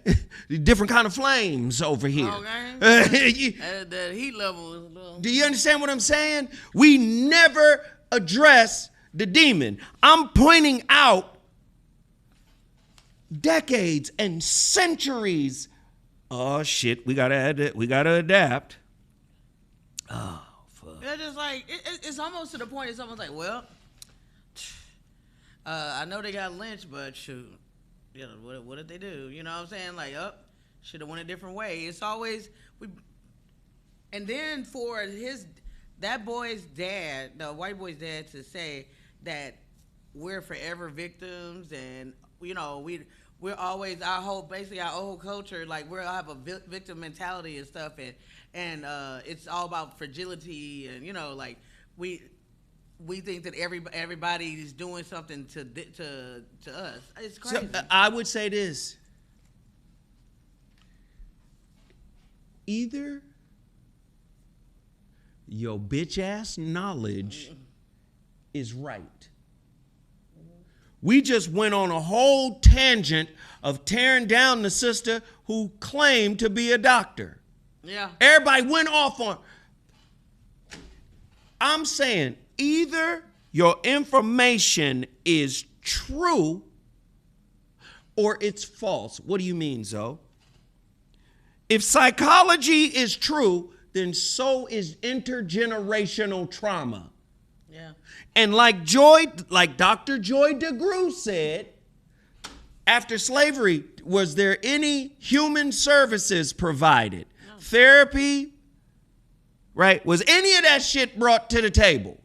Different kind of flames over here. Okay. That heat level is a little... Do you understand what I'm saying? We never address the demon. I'm pointing out decades and centuries. Oh, shit. We got to adapt. Oh, fuck. It's just like, it's almost to the point, it's almost like, well... I know they got lynched, but shoot, you know, what did they do? You know what I'm saying? Like, should have went a different way. It's always and then for that boy's dad, the white boy's dad, to say that we're forever victims, and you know we're always our whole culture, like we'll have a victim mentality and stuff, and it's all about fragility, and you know, like we think that everybody's doing something to us. It's crazy. So, I would say this. Either your bitch ass knowledge is right. We just went on a whole tangent of tearing down the sister who claimed to be a doctor. Yeah. Everybody went off on. I'm saying, either your information is true or it's false. What do you mean, Zoe? If psychology is true, then so is intergenerational trauma. Yeah. And like Dr. Joy DeGruy said, after slavery, was there any human services provided? No. Therapy, right? Was any of that shit brought to the table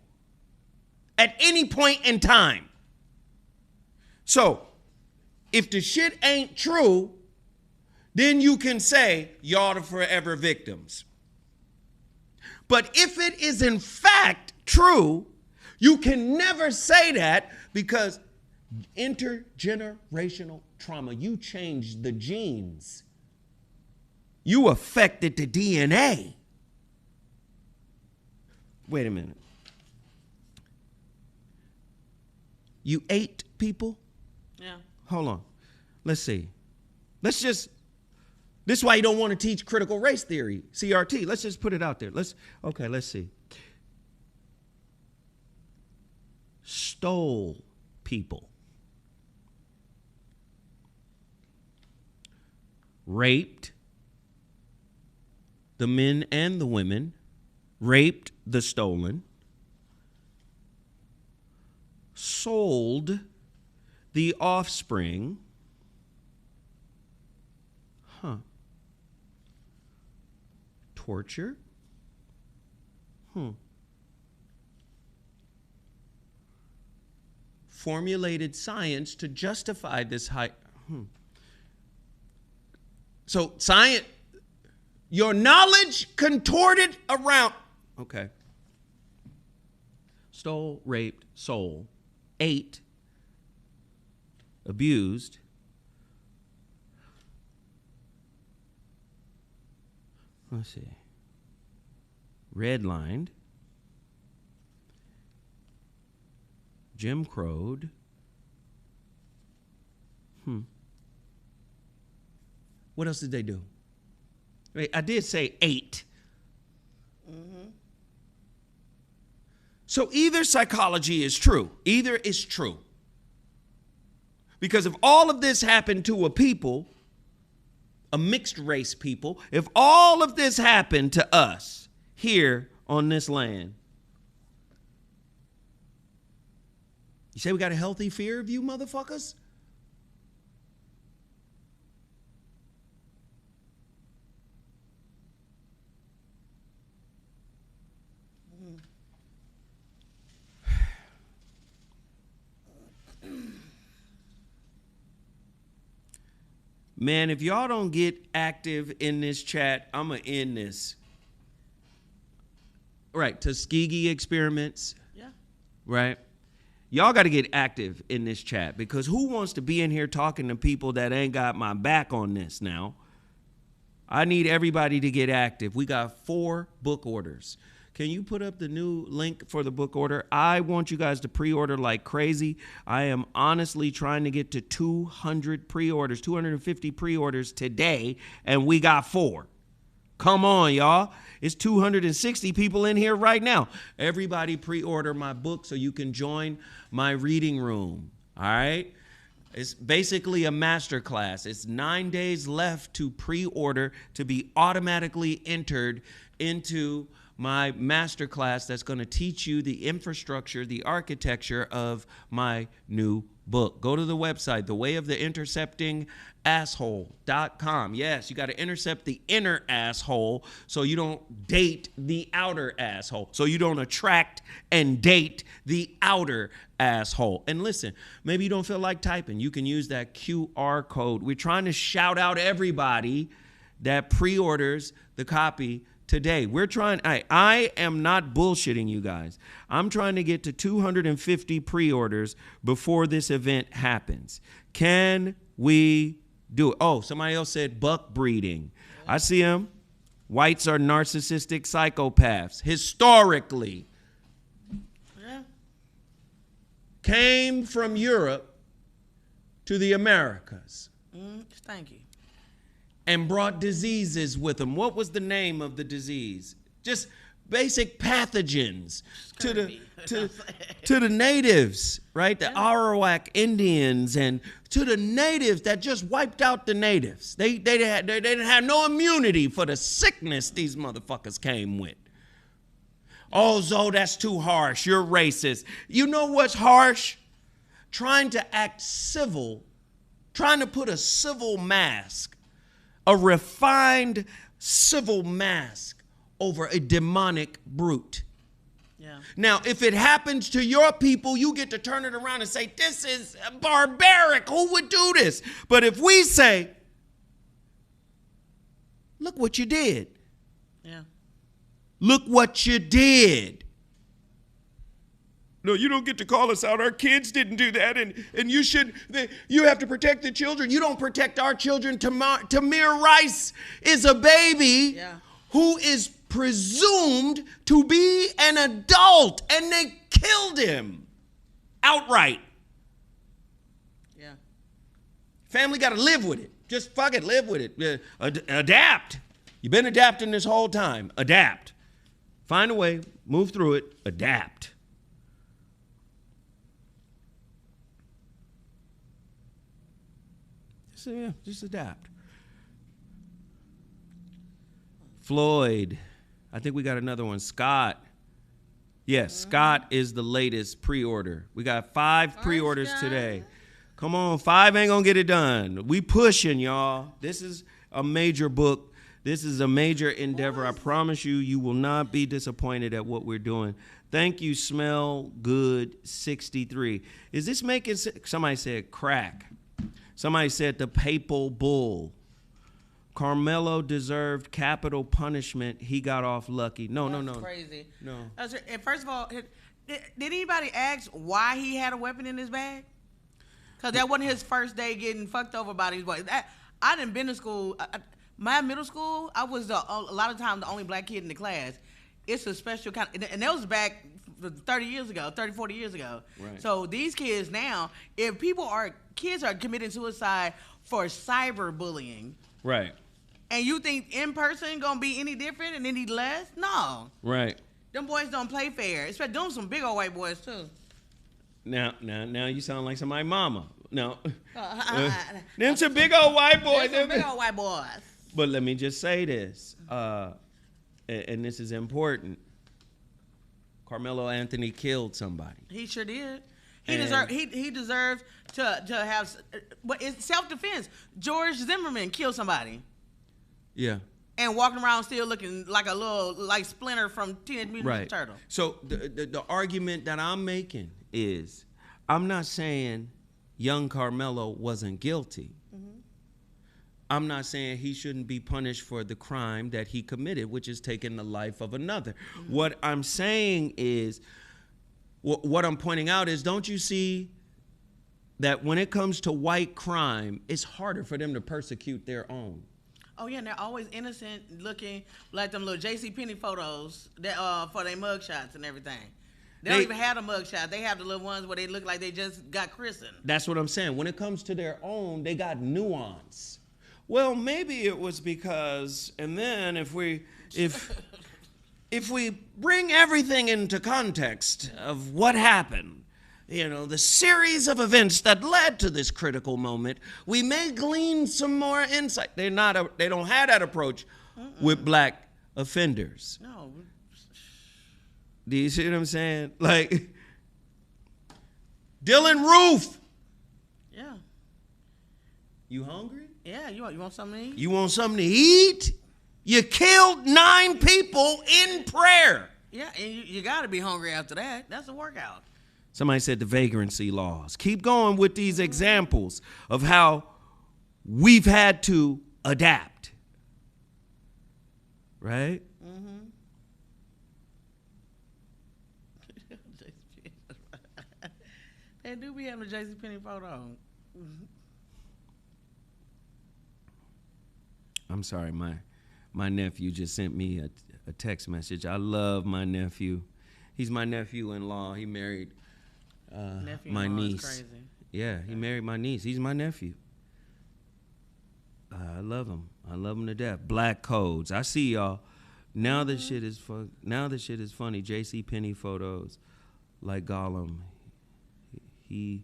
at any point in time? So, if the shit ain't true, then you can say y'all are forever victims. But if it is in fact true, you can never say that, because intergenerational trauma, you changed the genes. You affected the DNA. Wait a minute. You ate people? Yeah. Hold on. Let's see. This is why you don't want to teach critical race theory, CRT. Let's just put it out there. Let's see. Stole people. Raped the men and the women. Raped the stolen. Sold the offspring. Torture. Formulated science to justify this high. So science, your knowledge contorted around. Okay. Stole, raped, sold, ate, abused. Let's see. Redlined. Jim Crowed. What else did they do? I did say 8. So either psychology is true, either is true. Because if all of this happened to a people, a mixed race people, if all of this happened to us here on this land, you say we got a healthy fear of you motherfuckers? Man, if y'all don't get active in this chat, I'm going to end this. Right, Tuskegee experiments. Yeah. Right? Y'all got to get active in this chat, because who wants to be in here talking to people that ain't got my back on this now? I need everybody to get active. We got 4 book orders. Can you put up the new link for the book order? I want you guys to pre-order like crazy. I am honestly trying to get to 200 pre-orders, 250 pre-orders today, and we got 4. Come on, y'all. It's 260 people in here right now. Everybody pre-order my book so you can join my reading room, all right? It's basically a masterclass. It's 9 days left to pre-order to be automatically entered into my masterclass that's going to teach you the infrastructure, the architecture of my new book. Go to the website, thewayoftheinterceptingasshole.com. Yes, you got to intercept the inner asshole so you don't date the outer asshole, so you don't attract and date the outer asshole. And listen, maybe you don't feel like typing. You can use that QR code. We're trying to shout out everybody that pre-orders the copy today. We're trying, I am not bullshitting you guys. I'm trying to get to 250 pre-orders before this event happens. Can we do it? Oh, somebody else said buck breeding. I see them. Whites are narcissistic psychopaths. Historically. Yeah. Came from Europe to the Americas. Thank you. And brought diseases with them. What was the name of the disease? Just basic pathogens to the natives, right? The Arawak Indians, and to the natives that just wiped out the natives. They didn't have no immunity for the sickness these motherfuckers came with. Oh, Zoe, that's too harsh. You're racist. You know what's harsh? Trying to act civil, trying to put a civil mask, a refined civil mask over a demonic brute. Yeah. Now, if it happens to your people, you get to turn it around and say, this is barbaric. Who would do this? But if we say, look what you did. Yeah. Look what you did. No, you don't get to call us out. Our kids didn't do that, and you have to protect the children. You don't protect our children. Tamir Rice is a baby who is presumed to be an adult, and they killed him outright. Yeah. Family got to live with it. Just fuck it, live with it. Adapt. You've been adapting this whole time. Adapt. Find a way, move through it, adapt. So yeah, just adapt. Floyd. I think we got another one. Scott. Yes, Scott is the latest pre-order. We got 5 pre-orders today. Come on, 5 ain't gonna get it done. We pushing, y'all. This is a major book. This is a major endeavor. I promise you, you will not be disappointed at what we're doing. Thank you, Smell Good 63. Is this making sense? Somebody said crack. Somebody said the papal bull. Karmelo deserved capital punishment. He got off lucky. No. Crazy. No. And first of all, did anybody ask why he had a weapon in his bag? Because that wasn't his first day getting fucked over by these boys. I done been to school. My middle school, I was a lot of times the only black kid in the class. It's a special kind of, and that was back 30 years ago, 30, 40 years ago. Right. So these kids now, if kids are committing suicide for cyberbullying. Right. And you think in person gonna be any different and any less? No. Right. Them boys don't play fair. Especially them some big old white boys too. Now you sound like somebody's mama. No. Them some big old white boys. Them big old white boys. But let me just say this, and this is important. Carmelo Anthony killed somebody. He sure did. He deserved to have, but it's self-defense. George Zimmerman killed somebody. Yeah. And walking around still looking like a little, like Splinter from Teenage Mutant Ninja Turtle. So the argument that I'm making is, I'm not saying young Carmelo wasn't guilty. I'm not saying he shouldn't be punished for the crime that he committed, which is taking the life of another. What I'm saying is, what I'm pointing out is, don't you see that when it comes to white crime, it's harder for them to persecute their own? Oh yeah, and they're always innocent looking, like them little JCPenney photos that for their mugshots and everything. They don't even have a mugshot. They have the little ones where they look like they just got christened. That's what I'm saying. When it comes to their own, they got nuance. Well, maybe it was because, and then if we bring everything into context of what happened, the series of events that led to this critical moment, we may glean some more insight. They don't have that approach with black offenders. No. Do you see what I'm saying? Like Dylan Roof. Yeah. You hungry? Yeah, you want something to eat? You want something to eat? You killed 9 people in prayer. Yeah, and you got to be hungry after that. That's a workout. Somebody said the vagrancy laws. Keep going with these examples of how we've had to adapt. Right? They do be having a JCPenney photo. I'm sorry, my nephew just sent me a text message. I love my nephew. He's my nephew-in-law. He married my niece. Crazy. Yeah, he married my niece. He's my nephew. I love him. I love him to death. Black codes. I see y'all. Now this shit is fun. Now this shit is funny. JCPenney photos, like Gollum. He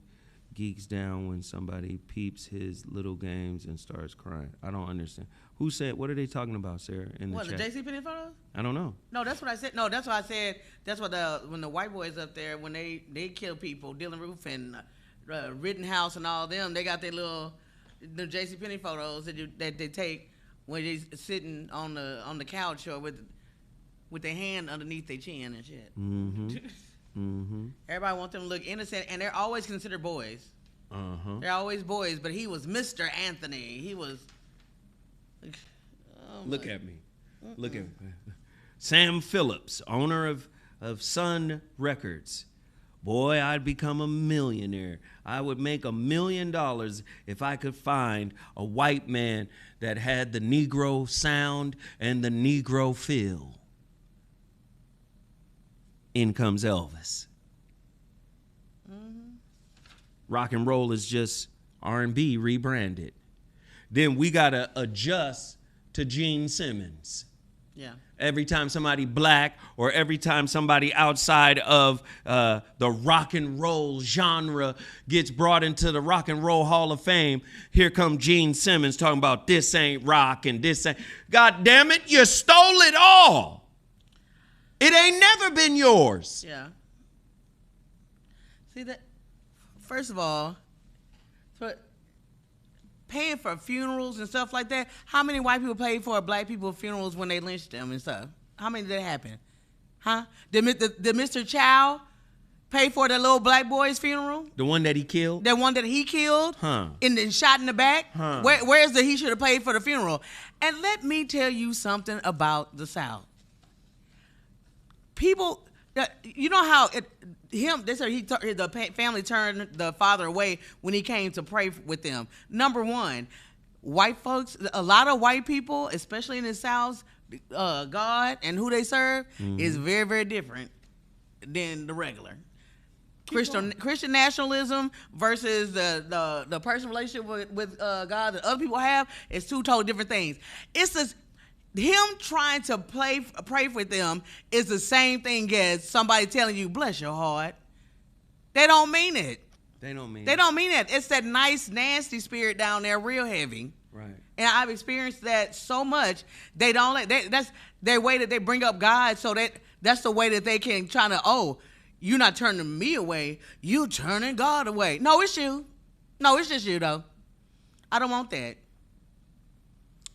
geeks down when somebody peeps his little games and starts crying. I don't understand. Who said? What are they talking about, Sarah? In the chat? The JCPenney photos? I don't know. No, that's what I said. No, that's what I said. That's what when the white boys up there, when they kill people, Dylan Roof and Rittenhouse and all them, they got their little the JCPenney photos that they take when they sitting on the couch or with their hand underneath their chin and shit. Everybody wants them to look innocent, and they're always considered boys. They're always boys, but he was Mr. Anthony. He was. Look at me. Look at me. Sam Phillips, owner of Sun Records. Boy, I'd become a millionaire. I would make $1 million if I could find a white man that had the Negro sound and the Negro feel. In comes Elvis. Rock and roll is just R&B rebranded. Then we got to adjust to Gene Simmons. Yeah. Every time somebody black or every time somebody outside of the rock and roll genre gets brought into the Rock and Roll Hall of Fame, here come Gene Simmons talking about this ain't rock and this ain't. God damn it, you stole it all. It ain't never been yours. Yeah. See that? First of all, paying for funerals and stuff like that. How many white people paid for black people's funerals when they lynched them and stuff? How many did that happen? Huh? Did Mr. Chow pay for the little black boy's funeral? The one that he killed? The one that he killed? Huh. And then shot in the back? Huh. Where's the he should have paid for the funeral? And let me tell you something about the South. People, you know how the family turned the father away when he came to pray with them. Number one, white folks, a lot of white people, especially in the South, God and who they serve is very, very different than the regular. Christian nationalism versus the personal relationship with God that other people have is two totally different things. him trying to pray for them is the same thing as somebody telling you, bless your heart. They don't mean it. They don't mean it. It's that nice, nasty spirit down there, real heavy. Right. And I've experienced that so much. They don't that's their way that they bring up God, so that's the way that they can try to, oh, you're not turning me away, you turning God away. No, it's you. No, it's just you, though. I don't want that.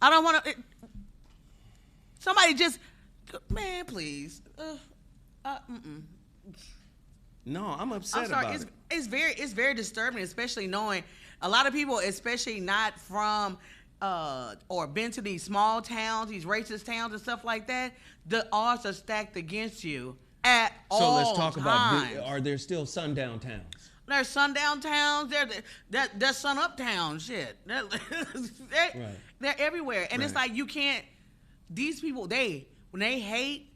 I don't want to. Somebody just, man, please. No, I'm upset about it. It's very disturbing, especially knowing a lot of people, especially not from or been to these small towns, these racist towns and stuff like that. The odds are stacked against you at all times. So let's talk about, are there still sundown towns? There's sundown towns. There's sun-up towns. Shit. They're everywhere. And it's like you can't, these people, when they hate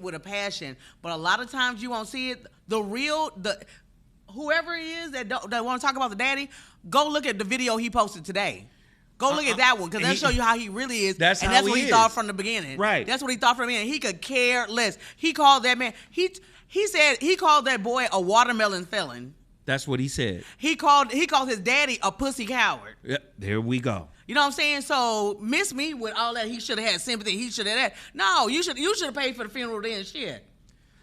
with a passion. But a lot of times you won't see it. Whoever it is that want to talk about the daddy, go look at the video he posted today. Go look at that one, because that'll show you how he really is. That's what he thought from the beginning. Right. That's what he thought from the beginning. He could care less. He called that man, he said he called that boy a watermelon felon. That's what he said. He called his daddy a pussy coward. Yep, there we go. You know what I'm saying? So miss me with all that. He should have had sympathy. He should have that. No, you should have paid for the funeral then. Shit.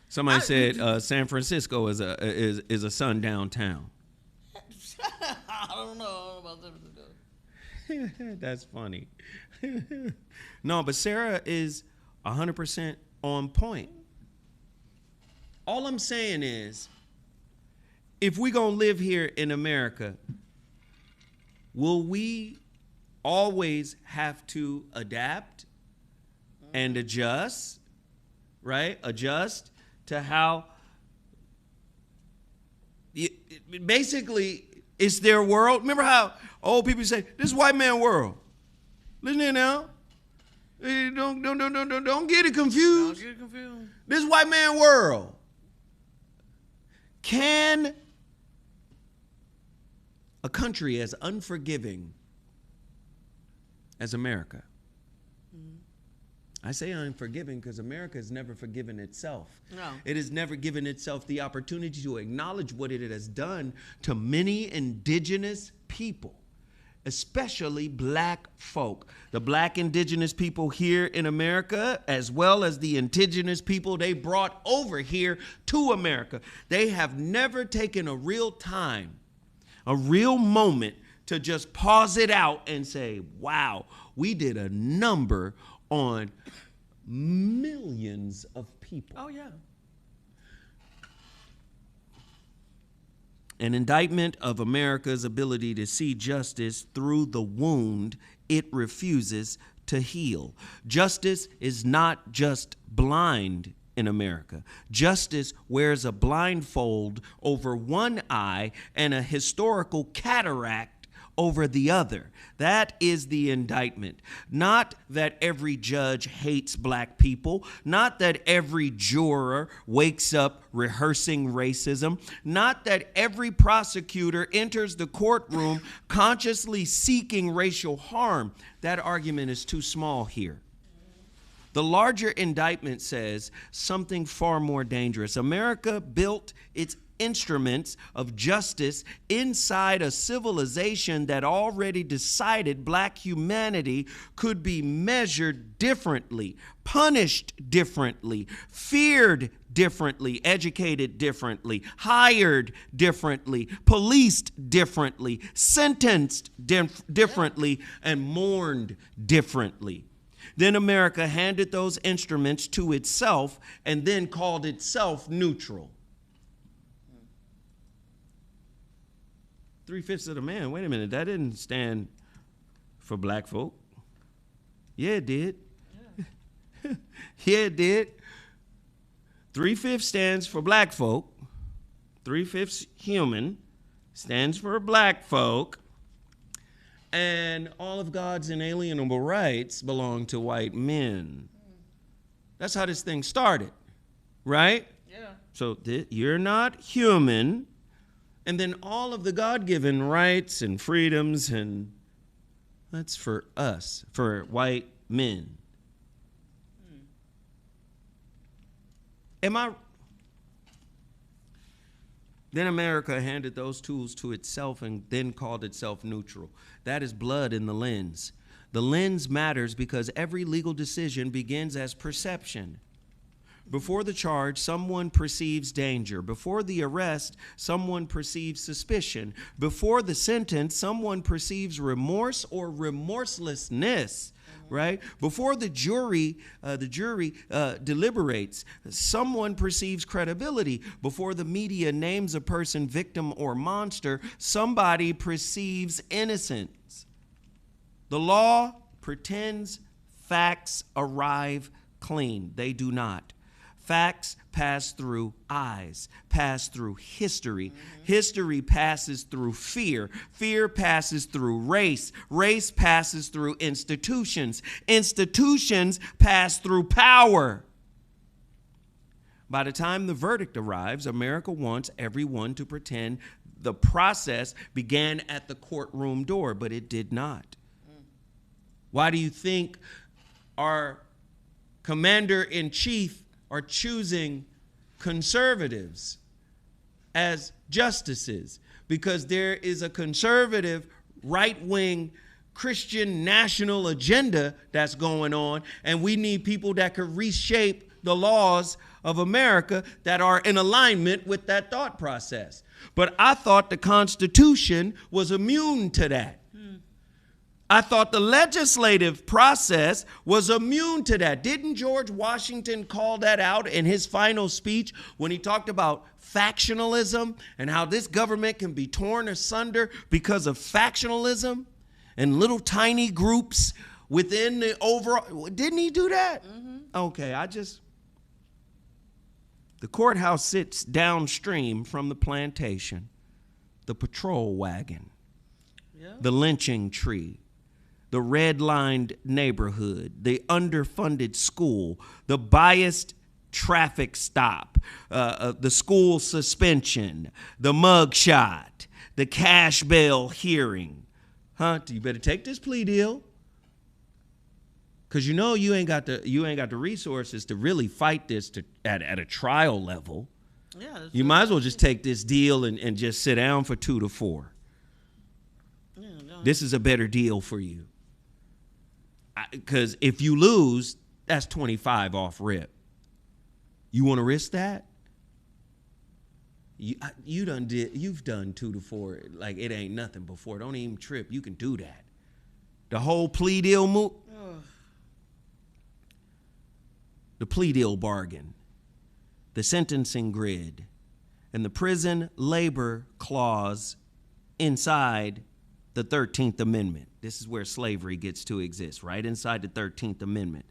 Somebody said San Francisco is a sundown town. I don't know about San Francisco. That's funny. No, but Sarah is 100% on point. All I'm saying is, if we gonna live here in America, will we always have to adapt and adjust, right? Adjust to how, basically, it's their world. Remember how old people say, this is white man world. Listen here now. Don't get it confused. Don't get it confused. This is white man world. Can a country as unforgiving as America, I say unforgiving because America has never forgiven itself. No. It has never given itself the opportunity to acknowledge what it has done to many indigenous people, especially black folk. The black indigenous people here in America, as well as the indigenous people they brought over here to America. They have never taken a real time, a real moment to just pause it out and say, wow, we did a number on millions of people. Oh, yeah. An indictment of America's ability to see justice through the wound it refuses to heal. Justice is not just blind in America. Justice wears a blindfold over one eye and a historical cataract over the other. That is the indictment. Not that every judge hates black people, not that every juror wakes up rehearsing racism, not that every prosecutor enters the courtroom consciously seeking racial harm. That argument is too small here. The larger indictment says something far more dangerous. America built its instruments of justice inside a civilization that already decided black humanity could be measured differently, punished differently, feared differently, educated differently, hired differently, policed differently, sentenced differently, and mourned differently. Then America handed those instruments to itself and then called itself neutral. 3/5 of the man, wait a minute, that didn't stand for black folk. Yeah, it did. Yeah, yeah it did. 3/5 stands for black folk. 3/5 human stands for black folk. And all of God's inalienable rights belong to white men. That's how this thing started, right? Yeah. So you're not human. And then all of the God-given rights and freedoms, and that's for us, for white men. Then America handed those tools to itself and then called itself neutral. That is blood in the lens. The lens matters because every legal decision begins as perception. Before the charge, someone perceives danger. Before the arrest, someone perceives suspicion. Before the sentence, someone perceives remorse or remorselessness. Right? Before the jury deliberates, someone perceives credibility. Before the media names a person victim or monster, somebody perceives innocence. The law pretends facts arrive clean. They do not. Facts pass through eyes, pass through history. History passes through fear. Fear passes through race. Race passes through institutions. Institutions pass through power. By the time the verdict arrives, America wants everyone to pretend the process began at the courtroom door, but it did not. Why do you think our commander-in-chief are choosing conservatives as justices? Because there is a conservative right-wing Christian national agenda that's going on, and we need people that could reshape the laws of America that are in alignment with that thought process. But I thought the Constitution was immune to that. I thought the legislative process was immune to that. Didn't George Washington call that out in his final speech when he talked about factionalism and how this government can be torn asunder because of factionalism and little tiny groups within the overall? Didn't he do that? Okay, the courthouse sits downstream from the plantation, the patrol wagon, the lynching tree, the red-lined neighborhood, the underfunded school, the biased traffic stop, the school suspension, the mug shot, the cash bail hearing. You better take this plea deal, because you know you ain't got the resources to really fight this at a trial level. Yeah, you might as well just take this deal and just sit down for 2 to 4. Yeah, this is a better deal for you. Because if you lose, that's 25 off rip. You want to risk that? You've done 2 to 4 like it ain't nothing before. Don't even trip. You can do that. The whole plea deal move. The plea deal bargain, the sentencing grid, and the prison labor clause inside the 13th Amendment. This is where slavery gets to exist, right inside the 13th Amendment.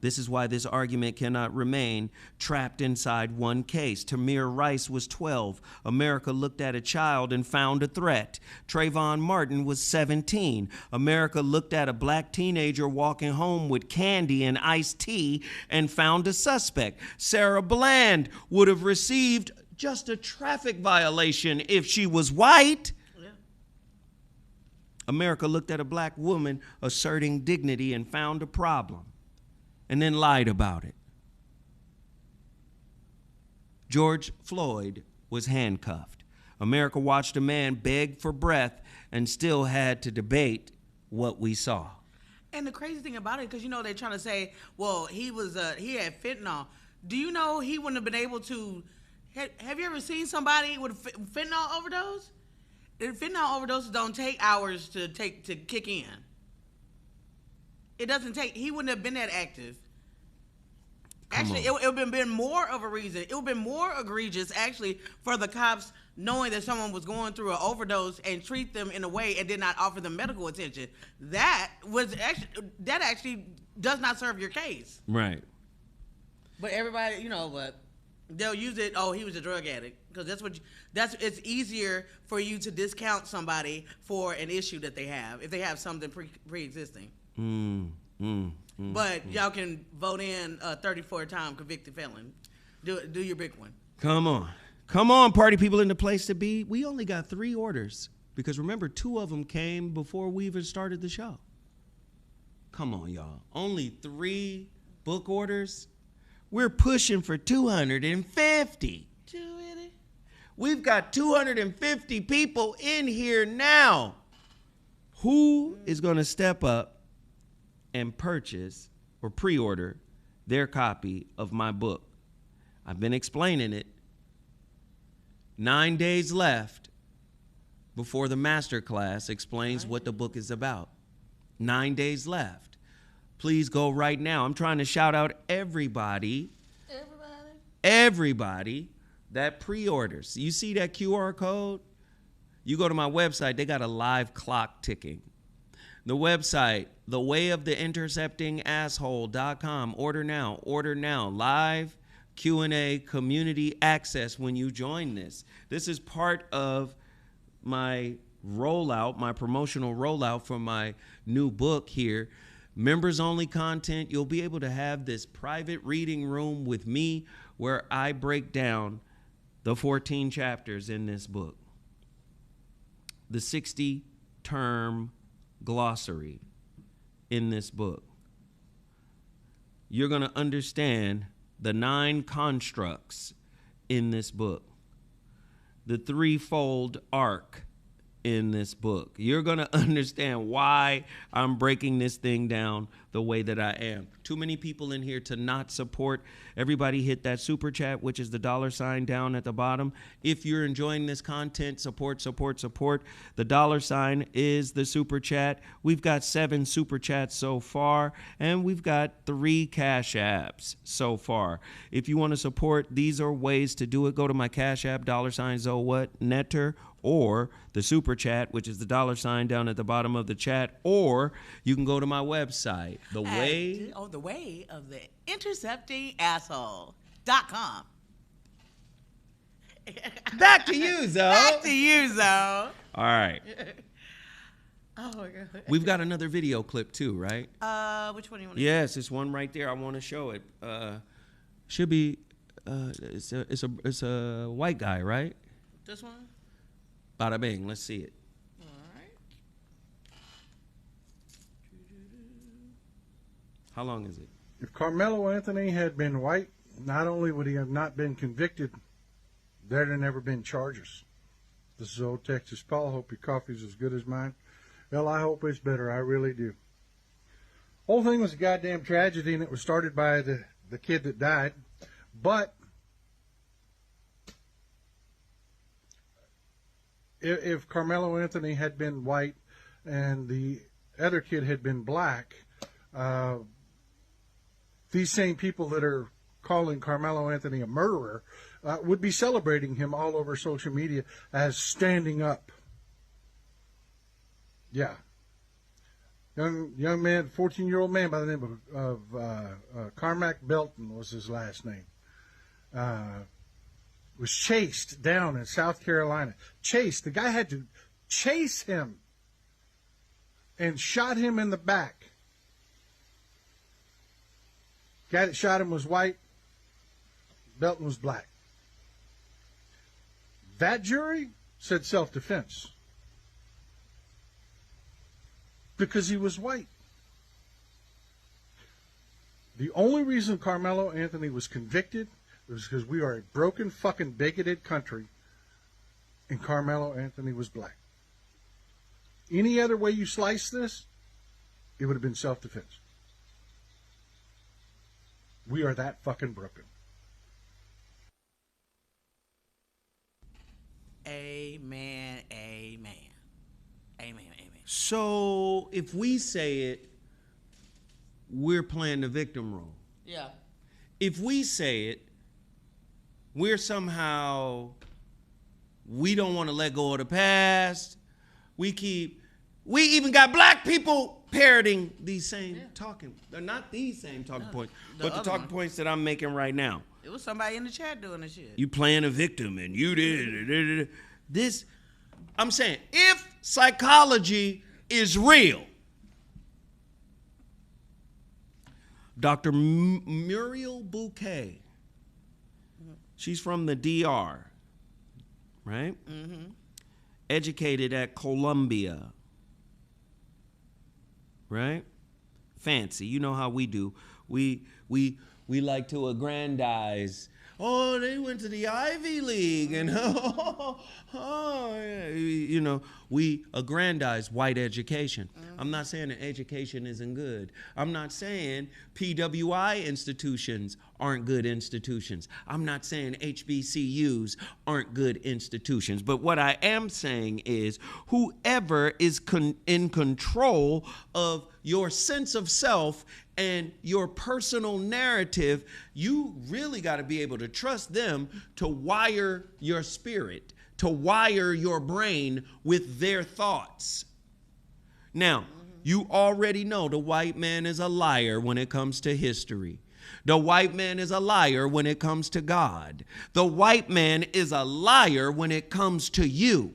This is why this argument cannot remain trapped inside one case. Tamir Rice was 12. America looked at a child and found a threat. Trayvon Martin was 17. America looked at a black teenager walking home with candy and iced tea and found a suspect. Sarah Bland would have received just a traffic violation if she was white. America looked at a black woman asserting dignity and found a problem, and then lied about it. George Floyd was handcuffed. America watched a man beg for breath and still had to debate what we saw. And the crazy thing about it, because you know they're trying to say, well, he had fentanyl. Do you know he wouldn't have been able to? Have you ever seen somebody with a fentanyl overdose? Fentanyl overdoses don't take hours to kick in. It doesn't take. He wouldn't have been that active. Actually, it would have been more of a reason. It would have been more egregious, actually, for the cops knowing that someone was going through an overdose and treat them in a way and did not offer them medical attention. That actually does not serve your case. Right. But everybody, but they'll use it. Oh, he was a drug addict, because it's easier for you to discount somebody for an issue that they have if they have something pre-existing. But y'all can vote in a 34-time convicted felon. Do your big one. Come on, party people in the place to be. We only got 3 orders because remember, 2 of them came before we even started the show. Come on, y'all. Only 3 book orders? We're pushing for 250. We've got 250 people in here now. Who is going to step up and purchase or pre-order their copy of my book? I've been explaining it. 9 days left before the masterclass explains what the book is about. 9 days left. Please go right now. I'm trying to shout out everybody that pre-orders. You see that QR code? You go to my website, they got a live clock ticking. The website, thewayoftheinterceptingasshole.com. Order now. Live Q&A community access when you join this. This is part of my rollout, my promotional rollout for my new book here. Members only content. You'll be able to have this private reading room with me where I break down the 14 chapters in this book. The 60-term glossary in this book. You're going to understand the 9 constructs in this book. The 3-fold arc in this book. You're going to understand why I'm breaking this thing down the way that I am. Too many people in here to not support. Everybody hit that super chat, which is the $ down at the bottom. If you're enjoying this content, support. The $ is the super chat. We've got 7 super chats so far, and we've got 3 cash apps so far. If you want to support, these are ways to do it. Go to my cash app, $Netter, or the super chat, which is the $ down at the bottom of the chat, or you can go to my website, the way of the interceptingasshole.com. Back to you, Zoe. All right. Oh my God. We've got another video clip too, right? Which one do you want to Yes, it's one right there. I want to show it. Should be it's a white guy, right? This one? Bada bing, let's see it. All right. How long is it? If Karmelo Anthony had been white, not only would he have not been convicted, there'd have never been charges. This is Old Texas Paul. Hope your coffee's as good as mine. Well, I hope it's better. I really do. Whole thing was a goddamn tragedy, and it was started by the kid that died. But if Karmelo Anthony had been white and the other kid had been black, these same people that are calling Karmelo Anthony a murderer would be celebrating him all over social media as standing up. Yeah. Young man, 14-year-old man by the name of Carmack Belton was his last name. Was chased down in South Carolina. Chased. The guy had to chase him and shot him in the back. Guy that shot him was white. Belton was black. That jury said self-defense because he was white. The only reason Karmelo Anthony was convicted was because we are a broken, fucking, bigoted country, and Karmelo Anthony was black. Any other way you slice this, it would have been self-defense. We are that fucking broken. Amen. So if we say it, we're playing the victim role. Yeah. If we say it, we're somehow, we don't want to let go of the past. We even got black people parroting these same talking. They're not these same talking points, but the talking points that I'm making right now. It was somebody in the chat doing this shit. You playing a victim and you did this. I'm saying, if psychology is real, Dr. Muriel Bouquet, she's from the DR, right? Mm-hmm. Educated at Columbia, right? fancy. You know how we do. We like to aggrandize. Oh, they went to the Ivy League, and you know, we aggrandize white education. I'm not saying that education isn't good. I'm not saying PWI institutions aren't good institutions. I'm not saying HBCUs aren't good institutions. But what I am saying is whoever is in control of your sense of self and your personal narrative, you really got to be able to trust them to wire your spirit, to wire your brain with their thoughts. Now, you already know the white man is a liar when it comes to history. The white man is a liar when it comes to God. The white man is a liar when it comes to you.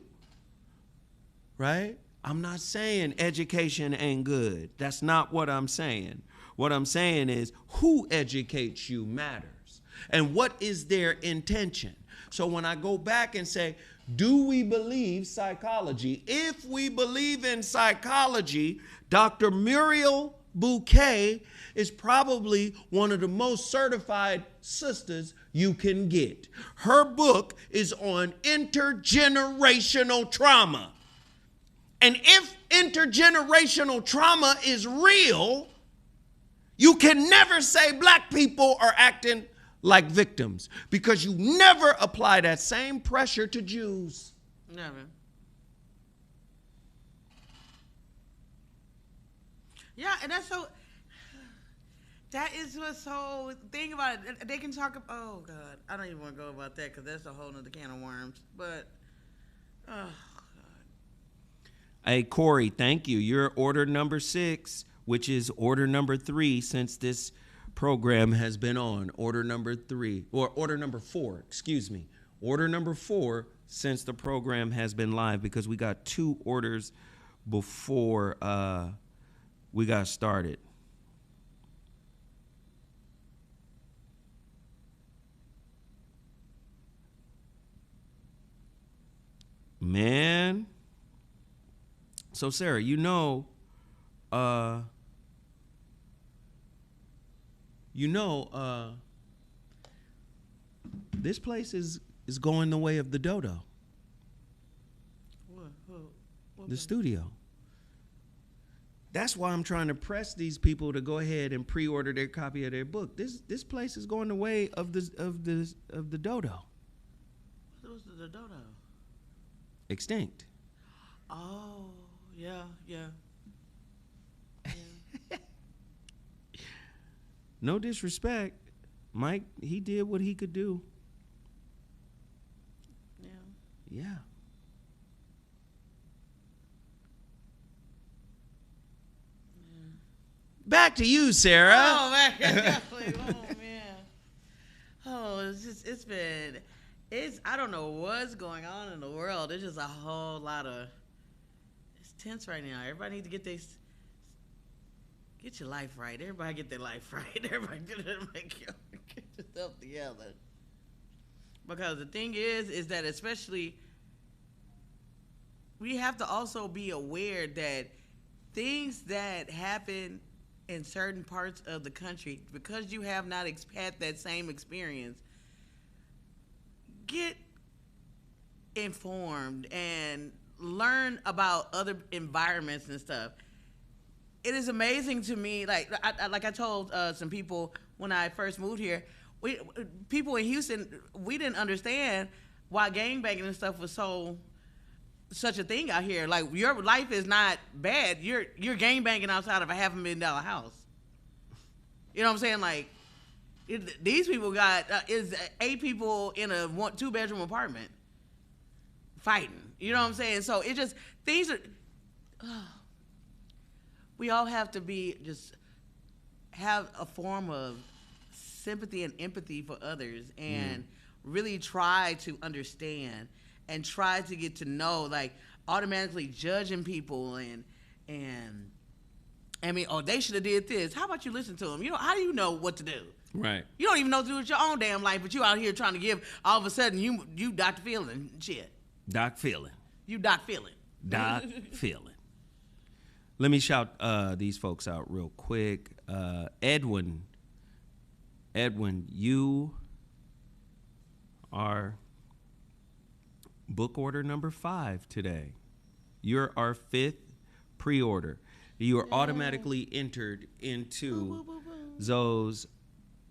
Right? I'm not saying education ain't good. That's not what I'm saying. What I'm saying is who educates you matters. And what is their intention? So when I go back and say, do we believe psychology? If we believe in psychology, Dr. Muriel Bouquet is probably one of the most certified sisters you can get. Her book is on intergenerational trauma. And if intergenerational trauma is real, you can never say black people are acting like victims because you never apply that same pressure to Jews. Never. Yeah, and that's so. That is what's so thing about it. They can talk about. Oh God, I don't even want to go about that because that's a whole nother can of worms. But oh God. Hey Corey, thank you. You're order number 6, which is order number 3 since this program has been on. Order number 3 or order number 4. Excuse me. Order number 4 since the program has been live because we got 2 orders before we got started. Man. So Sarah, this place is going the way of the dodo. What the studio. That's why I'm trying to press these people to go ahead and pre-order their copy of their book. This place is going the way of the dodo. What was the dodo? Extinct. Oh, yeah. No disrespect. Mike, he did what he could do. Yeah. Back to you, Sarah. Oh, man. Oh, it's I don't know what's going on in the world. It's just a whole lot of, it's tense right now. Everybody needs to get your life right. Everybody get their life right. Everybody get yourself together. Because the thing is that especially, we have to also be aware that things that happen in certain parts of the country, because you have not had that same experience, get informed and learn about other environments and stuff. It is amazing to me, like I told some people when I first moved here, people in Houston, we didn't understand why gangbanging and stuff was such a thing out here. Like, your life is not bad. You're gangbanging outside of a $500,000 house. You know what I'm saying? Like, these people got is 8 people in a 2-bedroom apartment fighting. You know what I'm saying? So it just, things are. We all have to have a form of sympathy and empathy for others, and really try to understand and try to get to know, like, automatically judging people and I mean, oh, they should have did this. How about you listen to them? You know, how do you know what to do? Right. You don't even know what to do with your own damn life, but you out here trying to give, all of a sudden, you Dr. Feeling shit. Doc Feeling. You Doc Feeling. Doc Feeling. Let me shout these folks out real quick. Edwin, you are book order number 5 today. You're our 5th pre-order. You are automatically entered into Zoe's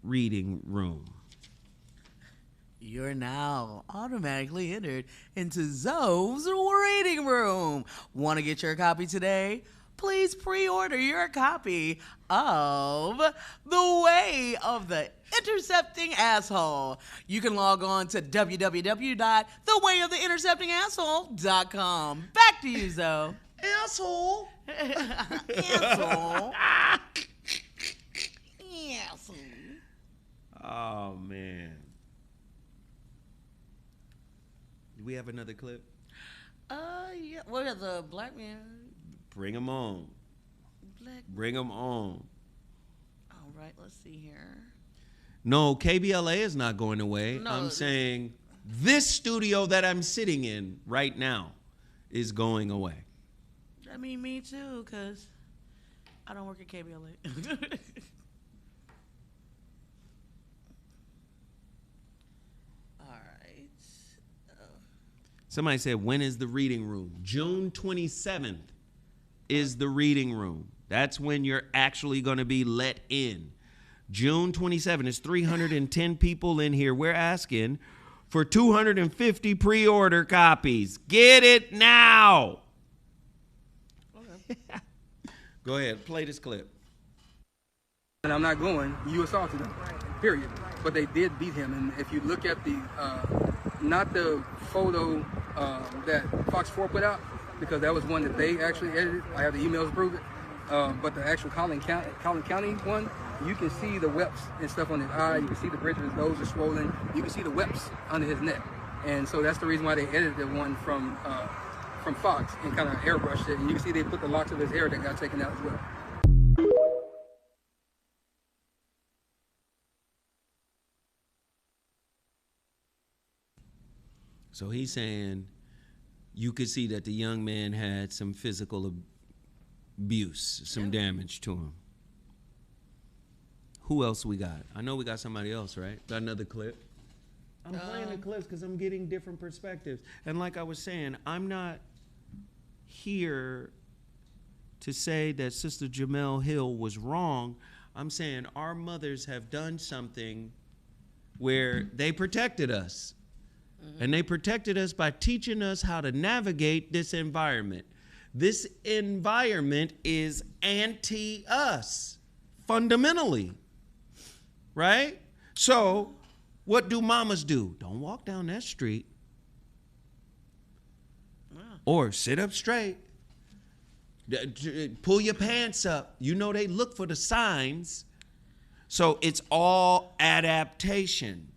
reading room. You're now automatically entered into Zoe's reading room. Want to get your copy today? Please pre-order your copy of The Way of the Intercepting Asshole. You can log on to www.thewayoftheinterceptingasshole.com. Back to you, Zoe. Asshole. Asshole. Asshole. Oh, man. Do we have another clip? Yeah. What is the black man? Bring them on. Bring them on. All right, let's see here. No, KBLA is not going away. No. I'm saying this studio that I'm sitting in right now is going away. I mean, me too, because I don't work at KBLA. All right. Somebody said, when is the reading room? June 27th is the reading room. That's when you're actually going to be let in. June 27th. It's 310 people in here. We're asking for 250 pre-order copies. Get it now. Okay. Go ahead. Play this clip. And I'm not going, you assaulted him, period. But they did beat him. And if you look at the, not the photo that Fox 4 put out, because that was one that they actually edited. I have the emails to prove it. But the actual Collin County one, you can see the webs and stuff on his eye. You can see the bridge of his nose is swollen. You can see the webs under his neck. And so that's the reason why they edited the one from Fox and kind of airbrushed it. And you can see they put the locks of his hair that got taken out as well. So he's saying you could see that the young man had some physical abuse, some damage to him. Who else we got? I know we got somebody else, right? Got another clip? I'm playing the clips because I'm getting different perspectives. And like I was saying, I'm not here to say that Sister Jamel Hill was wrong. I'm saying our mothers have done something where they protected us. And they protected us by teaching us how to navigate this environment. This environment is anti-us, fundamentally, right? So what do mamas do? Don't walk down that street. Or sit up straight. Pull your pants up. You know they look for the signs. So it's all adaptation.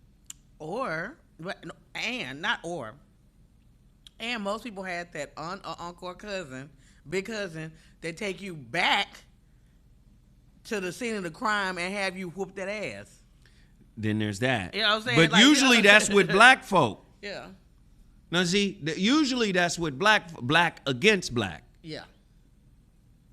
And most people had that aunt or uncle or cousin, big cousin, that take you back to the scene of the crime and have you whoop that ass. Then there's that. You know what I'm saying? But like, usually that's with black folk. Yeah. Now see, usually that's with black against black. Yeah.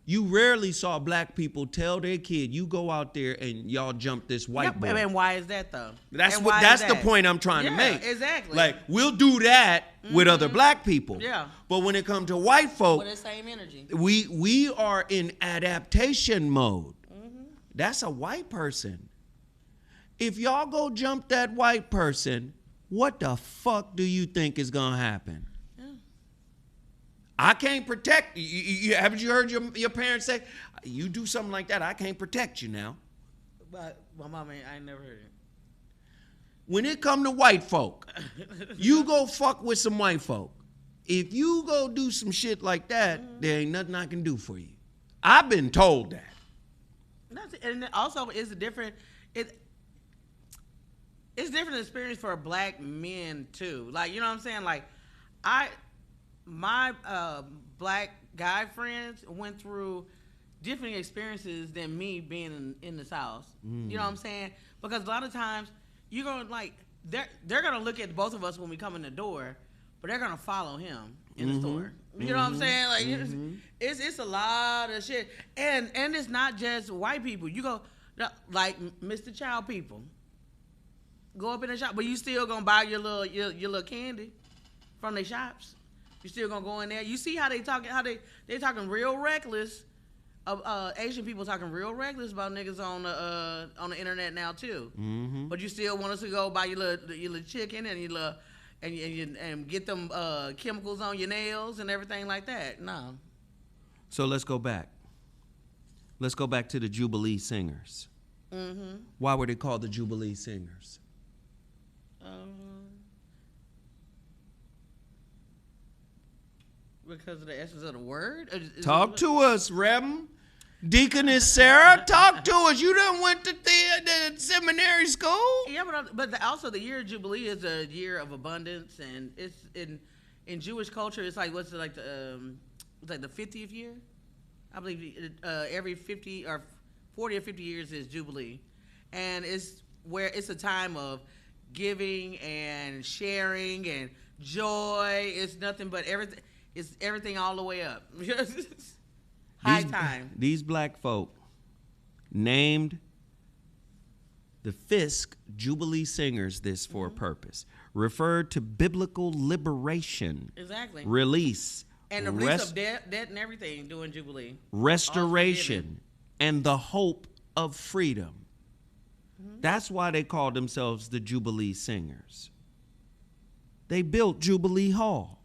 You rarely saw black people tell their kid, you go out there and y'all jump this white boy. And why is that though? That's the point I'm trying to make. Exactly. Like, we'll do that with other black people. Yeah. But when it comes to white folk, with the same energy. We are in adaptation mode. That's a white person. If y'all go jump that white person, what the fuck do you think is gonna happen? I can't protect you. Haven't you heard your parents say, you do something like that, I can't protect you now? But my mama, I ain't never heard it. When it come to white folk, you go fuck with some white folk. If you go do some shit like that, there ain't nothing I can do for you. I've been told that. And also, it's a different, it's different experience for black men too. Like, you know what I'm saying? Like, my black guy friends went through different experiences than me being in the South. You know what I'm saying? Because a lot of times you're gonna they're gonna look at both of us when we come in the door, but they're gonna follow him. in the store. You know what I'm saying? Like it's a lot of shit, and it's not just white people. You go like Mr. Child people, go up in the shop, but you still gonna buy your little candy from their shops. You still gonna go in there. You see how they talking? How they talking real reckless. Asian people talking real reckless about niggas on the internet now too. But you still want us to go buy your little chicken and your little. And get them chemicals on your nails and everything like that. No. So let's go back. Let's go back to the Jubilee Singers. Why were they called the Jubilee Singers? Because of the essence of the word? Talk to us, Rem. Deaconess Sarah, talk to us. You done went to the seminary school? Yeah, but also the year of Jubilee is a year of abundance, and it's in Jewish culture. It's like it's like the 50th year, I believe. Every 50 or 40 or 50 years is Jubilee, and it's where it's a time of giving and sharing and joy. It's nothing but everything. It's everything all the way up. High time. These black folk named the Fisk Jubilee Singers this for a purpose. Referred to biblical liberation. Exactly. Release. And the release of debt and everything during Jubilee. Restoration. And the hope of freedom. That's why they call themselves the Jubilee Singers. They built Jubilee Hall.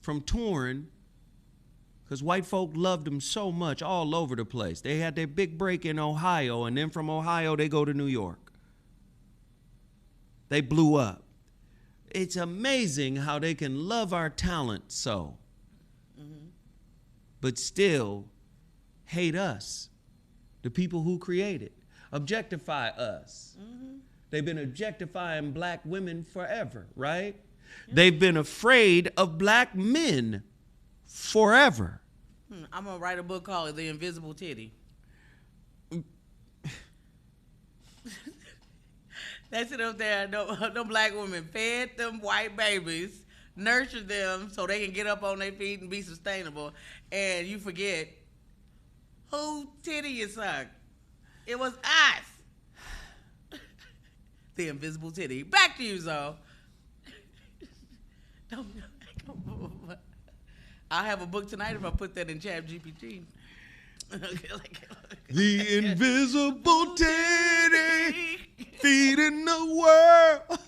From touring, because white folk loved them so much all over the place. They had their big break in Ohio, and then from Ohio, they go to New York. They blew up. It's amazing how they can love our talent so, but still hate us, the people who created, objectify us. They've been objectifying black women forever, right? They've been afraid of black men forever. I'm going to write a book called The Invisible Titty. That's it up there. No black women fed them white babies, nurtured them so they can get up on their feet and be sustainable. And you forget who titty you sucked. It was us. The invisible titty. Back to you, Zoe. I'll have a book tonight if I put that in ChatGPT. The invisible titty feeding the world,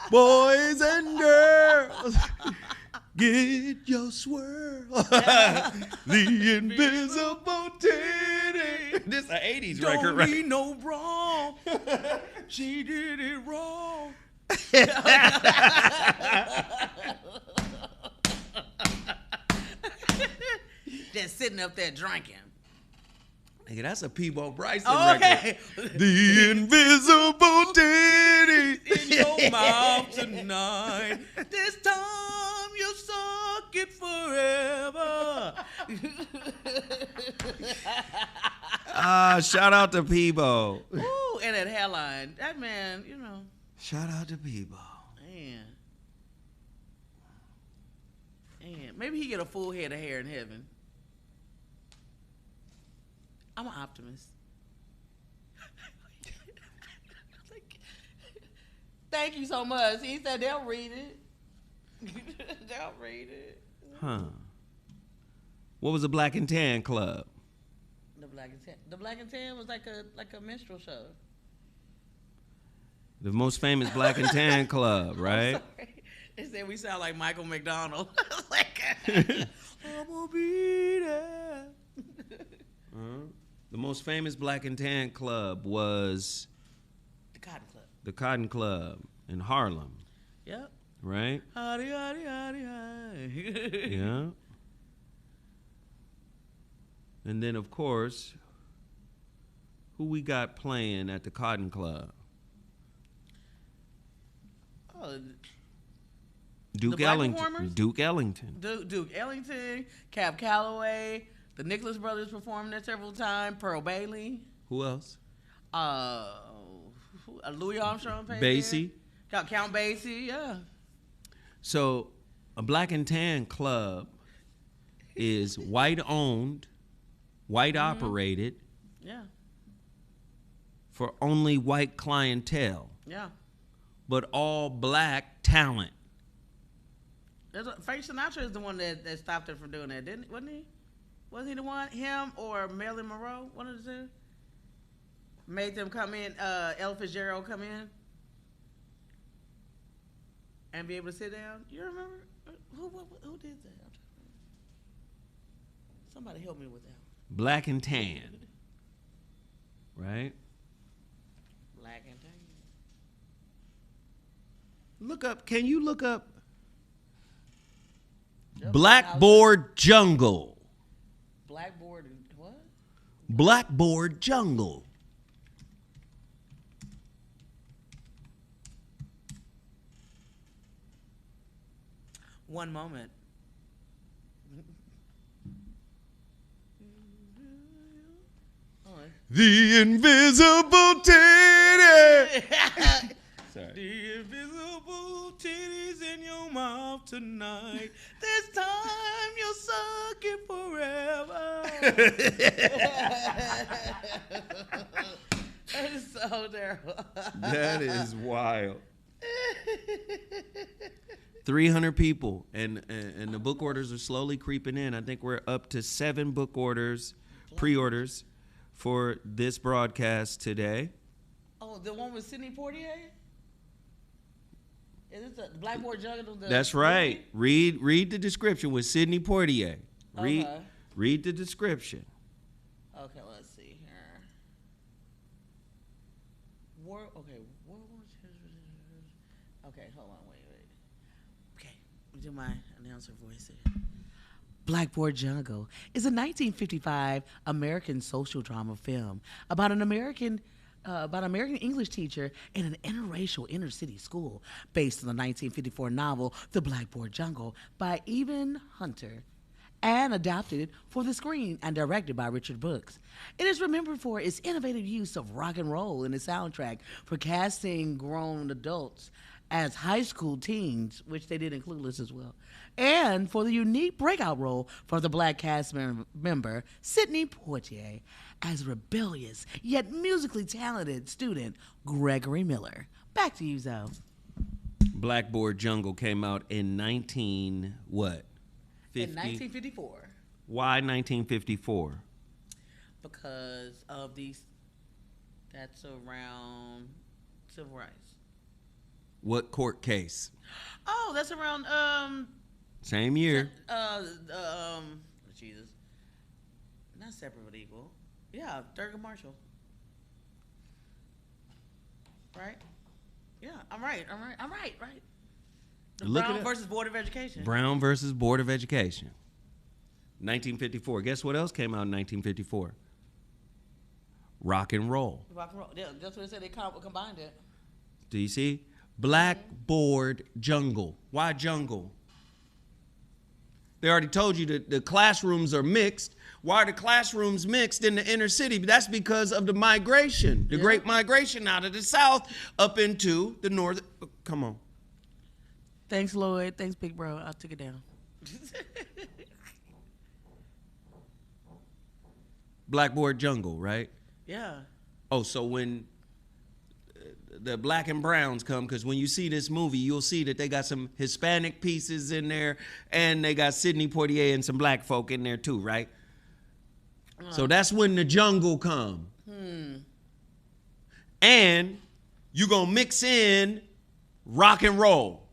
boys and girls, get your swirl. The invisible titty. This is an 80s record, right? Don't be no wrong. She did it wrong. Just sitting up there drinking. Nigga, that's a Peebo Bryson record. The invisible titty in your mouth tonight. This time you suck it forever. Shout out to Peebo. Ooh, and that hairline. That man, you know. Shout out to Peebo. Man. Maybe he get a full head of hair in heaven. I'm an optimist. Thank you so much. He said they'll read it. They'll read it. Huh. What was the Black and Tan Club? The Black and Tan was like a minstrel show. The most famous Black and Tan Club, right? They said we sound like Michael McDonald. I'm gonna be there. The most famous Black and Tan Club was the Cotton Club. The Cotton Club in Harlem. Yep. Right? Howdy, howdy, howdy, howdy. Yeah. And then, of course, who we got playing at the Cotton Club? Oh, Duke Ellington. Duke Ellington. Duke Ellington, Cab Calloway, the Nicholas brothers performed there several times. Pearl Bailey. Who else? Louis Armstrong. Basie. Count Basie, yeah. So A black and tan club is white owned, white operated, Yeah. for only white clientele, Yeah. but all black talent. Frank Sinatra is the one that stopped her from doing that, wasn't he? Was he the one? Him or Marilyn Monroe? One of the two? Made them come in, Ella Fitzgerald come in and be able to sit down. You remember? Who did that? Somebody help me with that. Black and tan, right? Black and tan. Can you look up Yep. Blackboard Jungle? Blackboard and what? Blackboard Jungle. One moment. The invisible titty. Sorry. The invisible titties in your mouth tonight. This time you'll suck it forever. That is so terrible. That is wild. 300 people, and the book orders are slowly creeping in. I think we're up to 7 book orders, pre-orders, for this broadcast today. Oh, the one with Sidney Poitier? Is this the Blackboard Jungle? That's right. Read the description with Sidney Poitier. Okay. Read the description. Okay, let's see here. Okay, hold on, wait. Okay, let me do my announcer voice here. Blackboard Jungle is a 1955 American social drama film about an American English teacher in an interracial inner city school, based on the 1954 novel The Blackboard Jungle by Evan Hunter, and adapted for the screen and directed by Richard Brooks. It is remembered for its innovative use of rock and roll in the soundtrack, for casting grown adults as high school teens, which they did in Clueless as well, and for the unique breakout role for the black cast member Sidney Poitier as rebellious yet musically talented student Gregory Miller. Back to you, Zoe. Blackboard Jungle came out in 1954. Why 1954? Because of that's around civil rights. What court case? Oh, that's around Same year. Jesus. Not separate but equal. Yeah, Thurgood Marshall. Right? Yeah, I'm right. The Brown versus Board of Education. Brown versus Board of Education. 1954. Guess what else came out in 1954? Rock and roll. Rock and roll. Yeah, that's what they said. They combined it. Do you see? Blackboard Jungle. Why jungle? They already told you that the classrooms are mixed. Why are the classrooms mixed in the inner city? That's because of the migration, the great migration out of the South up into the North. Come on. Thanks, Lloyd. Thanks, Big Bro. I took it down. Blackboard Jungle, right? Yeah. Oh, so when the black and browns come, because when you see this movie, you'll see that they got some Hispanic pieces in there, and they got Sidney Poitier and some black folk in there too, right? So that's when the jungle come. And you're going to mix in rock and roll,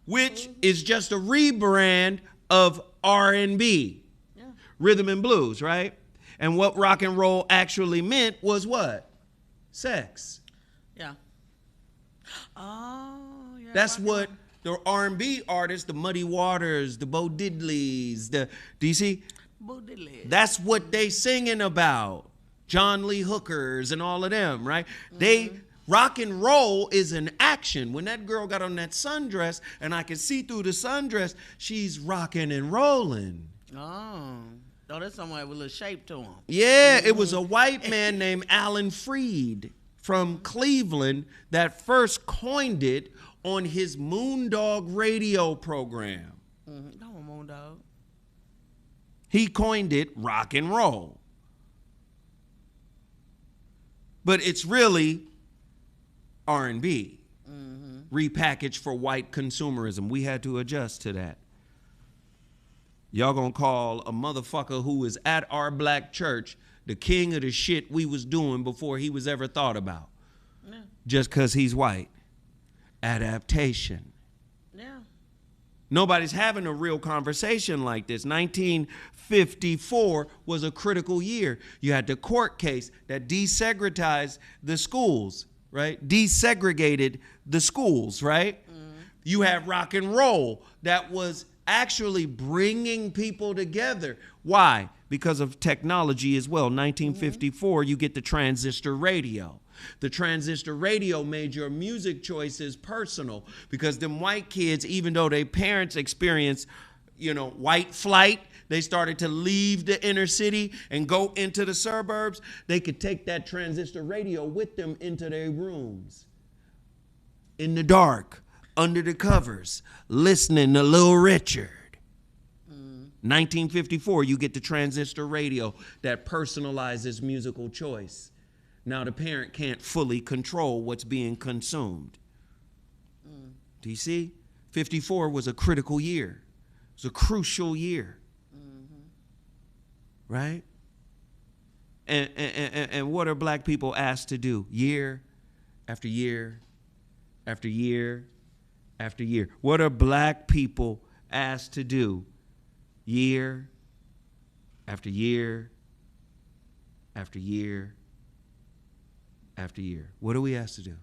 which is just a rebrand of R&B, rhythm and blues, right? And what rock and roll actually meant was what? Sex. Yeah. Oh, yeah. That's what the R&B artists, the Muddy Waters, the Bo Diddleys, do you see? Bo Diddley. That's what they singing about. John Lee Hookers and all of them, right? They rock and roll is an action. When that girl got on that sundress and I could see through the sundress, she's rocking and rolling. Oh, that's somewhere with a little shape to him. Yeah, it was a white man named Alan Freed from Cleveland that first coined it on his Moondog radio program. Mm-hmm. No, Moon Dog. He coined it rock and roll. But it's really R&B, repackaged for white consumerism. We had to adjust to that. Y'all gonna call a motherfucker who was at our black church the king of the shit we was doing before he was ever thought about. Yeah. Just because he's white. Adaptation. Yeah. Nobody's having a real conversation like this. 1954 was a critical year. You had the court case that desegregated the schools, right? Desegregated the schools, right? You had rock and roll that was actually bringing people together. Why? Because of technology as well. 1954, you get the transistor radio. The transistor radio made your music choices personal because them white kids, even though their parents experienced, white flight, they started to leave the inner city and go into the suburbs, they could take that transistor radio with them into their rooms. In the dark, under the covers, listening to Little Richard. 1954, you get the transistor radio that personalizes musical choice. Now the parent can't fully control what's being consumed. Do you see? 54 was a critical year. It was a crucial year. Right? And what are black people asked to do? Year after year after year after year. What are black people asked to do? Year after year after year after year. What are we asked to do?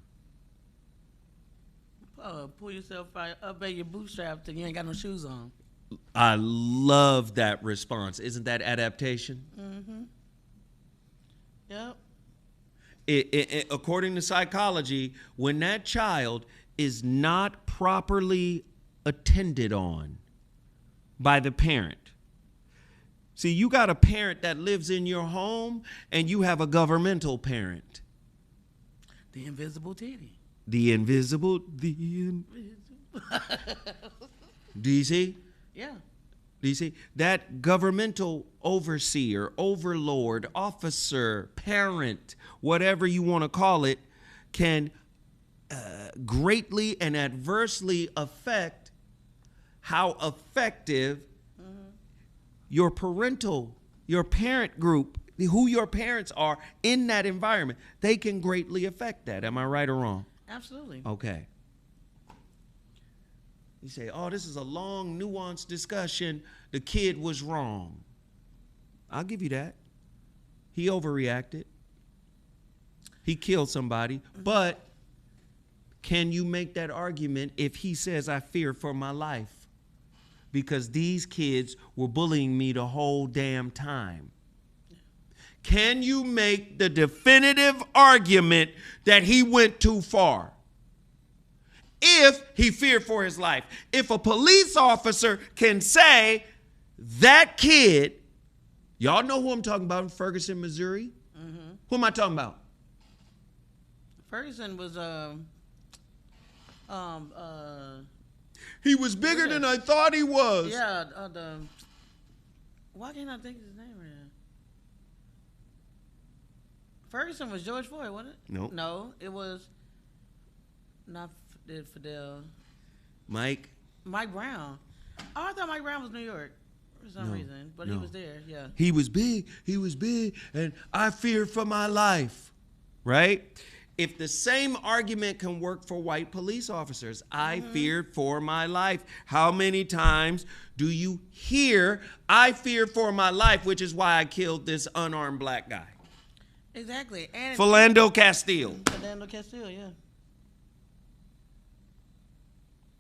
Pull yourself up at your bootstraps till you ain't got no shoes on. I love that response. Isn't that adaptation? Yep. According to psychology, when that child is not properly attended on by the parent. See, you got a parent that lives in your home and you have a governmental parent. The invisible titty. Do you see? Yeah. Do you see? That governmental overseer, overlord, officer, parent, whatever you want to call it, can greatly and adversely affect how effective your parent group, who your parents are in that environment, they can greatly affect that. Am I right or wrong? Absolutely. Okay. You say, oh, this is a long, nuanced discussion. The kid was wrong. I'll give you that. He overreacted. He killed somebody. But can you make that argument if he says, I fear for my life? Because these kids were bullying me the whole damn time. Can you make the definitive argument that he went too far? If he feared for his life. If a police officer can say that kid, y'all know who I'm talking about in Ferguson, Missouri? Who am I talking about? Ferguson was he was bigger than I thought he was. Yeah, why can't I think of his name right now? Ferguson was George Floyd, wasn't it? Nope. No, it was not Fidel. Mike Brown. Oh, I thought Mike Brown was New York for some reason, but he was there, yeah. He was big, and I feared for my life, right? If the same argument can work for white police officers, I feared for my life. How many times do you hear, I feared for my life, which is why I killed this unarmed black guy? Exactly. And Philando Castile. Philando Castile, yeah.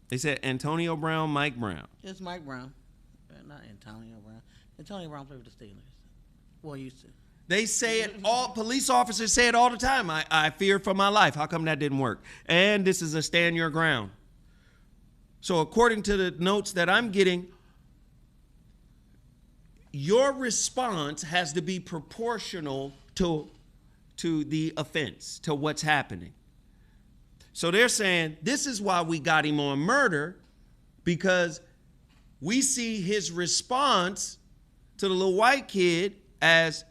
They said Antonio Brown, Mike Brown. It's Mike Brown. Not Antonio Brown. Antonio Brown played with the Steelers. Well, used to. They say it all, police officers say it all the time. I fear for my life. How come that didn't work? And this is a stand your ground. So according to the notes that I'm getting, your response has to be proportional to the offense, to what's happening. So they're saying this is why we got him on murder, because we see his response to the little white kid as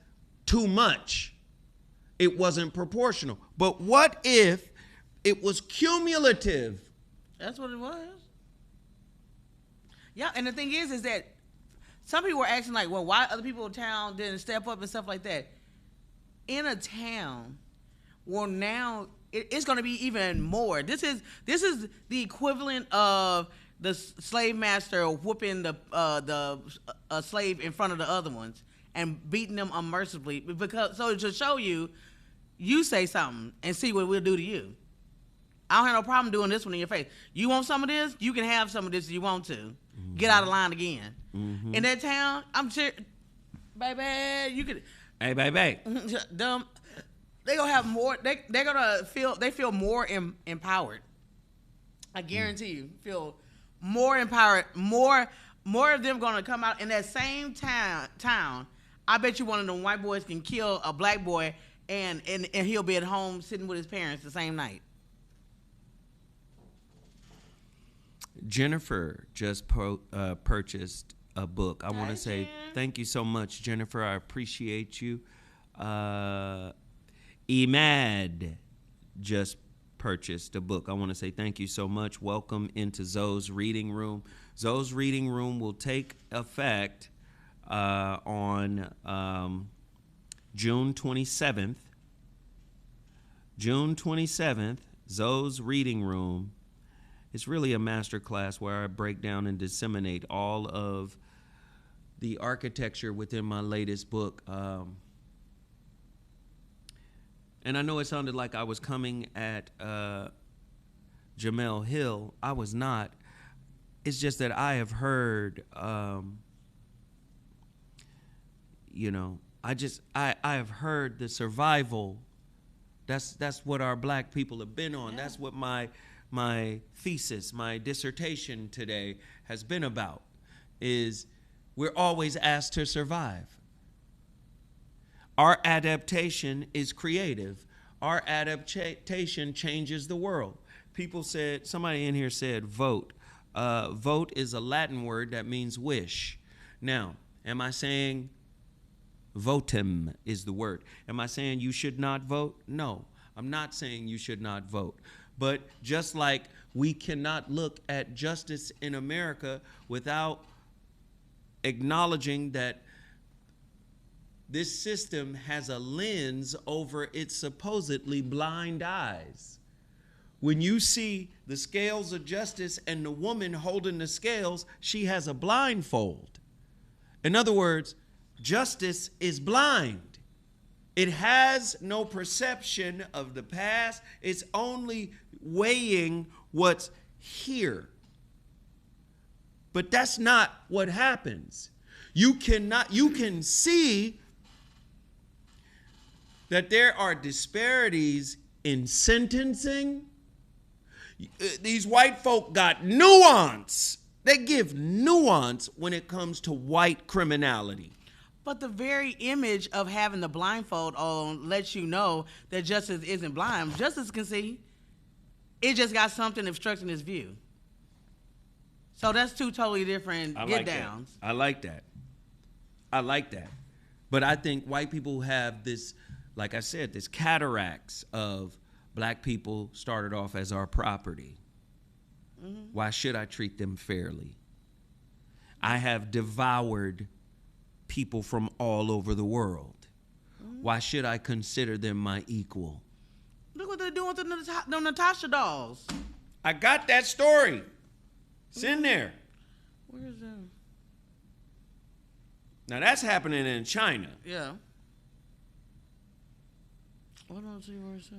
too much. It wasn't proportional. But what if it was cumulative? That's what it was. Yeah, and the thing is that some people were asking like, well, why other people in town didn't step up and stuff like that. In a town, well, now it's going to be even more. This is the equivalent of the slave master whooping the slave in front of the other ones and beating them unmercifully, because so to show you, you say something and see what we'll do to you. I don't have no problem doing this one in your face. You want some of this? You can have some of this if you want to. Mm-hmm. Get out of line again. Mm-hmm. In that town, I'm sure, baby, you could. Hey, baby. Dumb. They gonna have more. They're gonna feel more empowered. I guarantee you, feel more empowered. More of them gonna come out in that same town. I bet you one of them white boys can kill a black boy, and he'll be at home sitting with his parents the same night. Jennifer just purchased a book. I want to say thank you so much, Jennifer. I appreciate you. Emad just purchased a book. I want to say thank you so much. Welcome into Zoe's Reading Room. Zoe's Reading Room will take effect on June 27th. June 27th, Zoe's Reading Room. It's really a master class where I break down and disseminate all of the architecture within my latest book. And I know it sounded like I was coming at Jamel Hill. I was not. It's just that I have heard, I have heard the survival. That's what our black people have been on. Yeah. That's what my thesis, my dissertation today has been about, is we're always asked to survive. Our adaptation is creative. Our adaptation changes the world. People said, somebody in here said vote. Vote is a Latin word that means wish. Now, am I saying votum is the word? Am I saying you should not vote? No, I'm not saying you should not vote. But just like we cannot look at justice in America without acknowledging that this system has a lens over its supposedly blind eyes. When you see the scales of justice and the woman holding the scales, she has a blindfold. In other words, justice is blind. It has no perception of the past. It's only weighing what's here. But that's not what happens. You can see that there are disparities in sentencing. These white folk got nuance. They give nuance when it comes to white criminality. But the very image of having the blindfold on lets you know that justice isn't blind. Justice can see. It just got something obstructing his view. So that's two totally different get-downs. I like that. But I think white people have this, like I said, this cataracts of black people started off as our property. Mm-hmm. Why should I treat them fairly? I have devoured people from all over the world. Mm-hmm. Why should I consider them my equal? Look what they're doing to the Natasha dolls. I got that story. It's in there. Where is that? Now that's happening in China. Yeah. I don't see where it's at.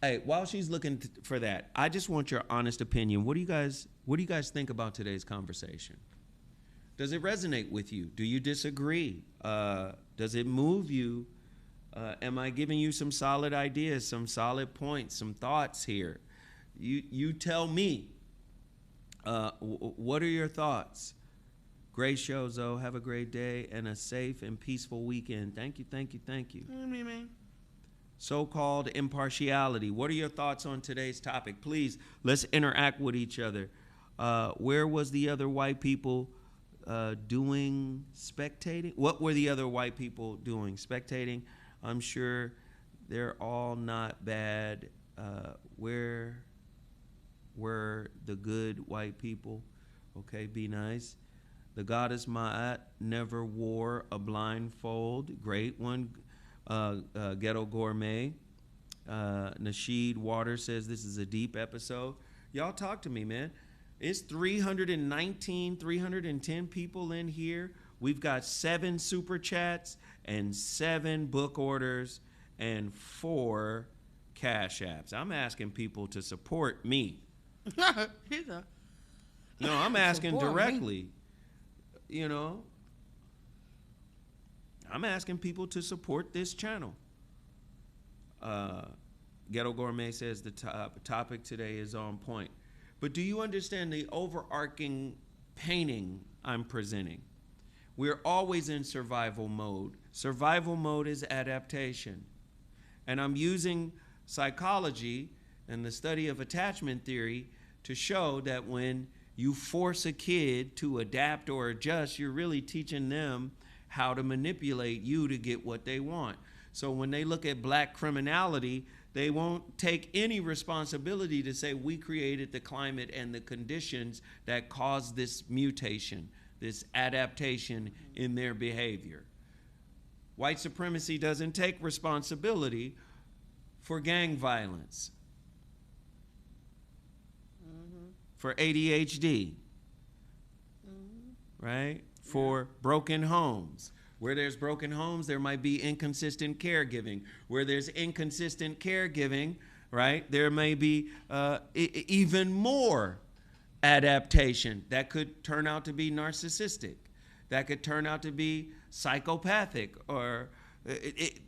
Hey, while she's looking for that, I just want your honest opinion. What do you guys think about today's conversation? Does it resonate with you? Do you disagree? Does it move you? Am I giving you some solid ideas, some solid points, some thoughts here? You tell me. What are your thoughts? Great show, Zoe. Have a great day and a safe and peaceful weekend. Thank you. Man. So-called impartiality. What are your thoughts on today's topic? Please, let's interact with each other. Where was the other white people spectating. What were the other white people doing? Spectating. I'm sure they're all not bad. Where were the good white people? Okay, be nice. The goddess Ma'at never wore a blindfold. Great one. Ghetto Gourmet. Nasheed Water says this is a deep episode. Y'all talk to me, man. It's 310 people in here. We've got 7 super chats and 7 book orders and 4 cash apps. I'm asking people to support me. No, I'm asking directly. You know, I'm asking people to support this channel. Ghetto Gourmet says the topic today is on point. But do you understand the overarching painting I'm presenting? We're always in survival mode. Survival mode is adaptation. And I'm using psychology and the study of attachment theory to show that when you force a kid to adapt or adjust, you're really teaching them how to manipulate you to get what they want. So when they look at black criminality, they won't take any responsibility to say we created the climate and the conditions that caused this mutation, this adaptation in their behavior. White supremacy doesn't take responsibility for gang violence, for ADHD, right? For broken homes. Where there's broken homes, there might be inconsistent caregiving. Where there's inconsistent caregiving, right, there may be even more adaptation that could turn out to be narcissistic, that could turn out to be psychopathic, or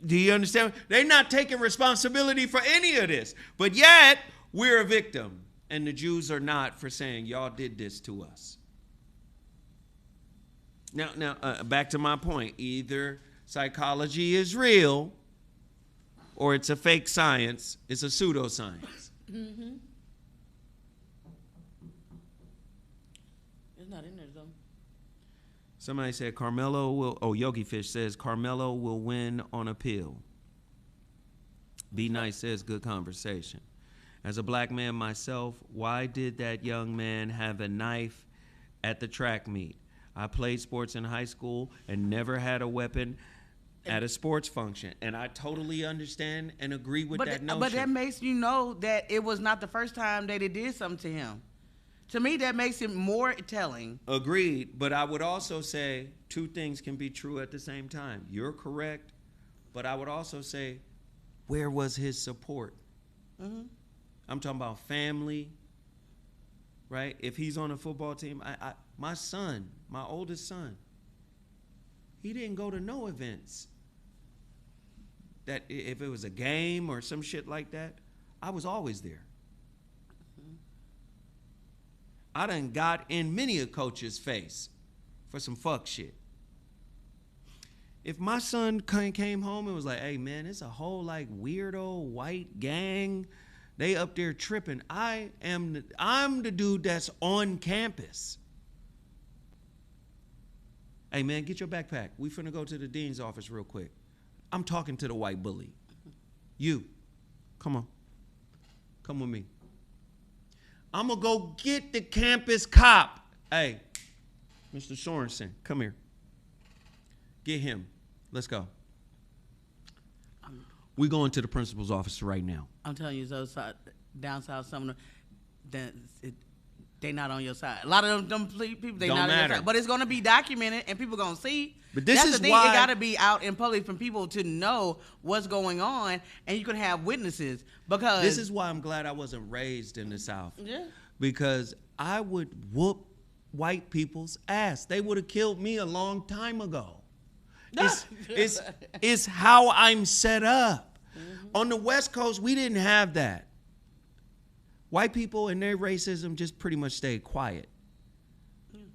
do you understand? They're not taking responsibility for any of this, but yet we're a victim, and the Jews are not, for saying y'all did this to us. Now, back to my point. Either psychology is real or it's a fake science. It's a pseudoscience. Mm-hmm. It's not in there, though. Somebody said Karmelo will, Yogi Fish says Karmelo will win on appeal. Be Nice says good conversation. As a black man myself, why did that young man have a knife at the track meet? I played sports in high school and never had a weapon at a sports function. And I totally understand and agree with that notion. But that makes you know that it was not the first time that it did something to him. To me, that makes it more telling. Agreed. But I would also say 2 things can be true at the same time. You're correct. But I would also say, where was his support? Mm-hmm. I'm talking about family, right? If he's on a football team, my son, my oldest son, he didn't go to no events. That if it was a game or some shit like that, I was always there. Mm-hmm. I done got in many a coach's face for some fuck shit. If my son came home and was like, hey man, it's a whole like weirdo white gang, they up there tripping. I'm the dude that's on campus. Hey man, get your backpack. We finna go to the dean's office real quick. I'm talking to the white bully. You, come on. Come with me. I'm gonna go get the campus cop. Hey, Mr. Sorensen, come here. Get him. Let's go. We're going to the principal's office right now. I'm telling you, those down south, some of them, they not on your side. A lot of them people, they not on your side. But it's going to be documented, and people going to see. But this is the thing. why It got to be out in public for people to know what's going on, and you can have witnesses. Because this is why I'm glad I wasn't raised in the South. Yeah. Because I would whoop white people's ass. They would have killed me a long time ago. It's how I'm set up. Mm-hmm. On the West Coast, we didn't have that. White people and their racism just pretty much stayed quiet. Mm.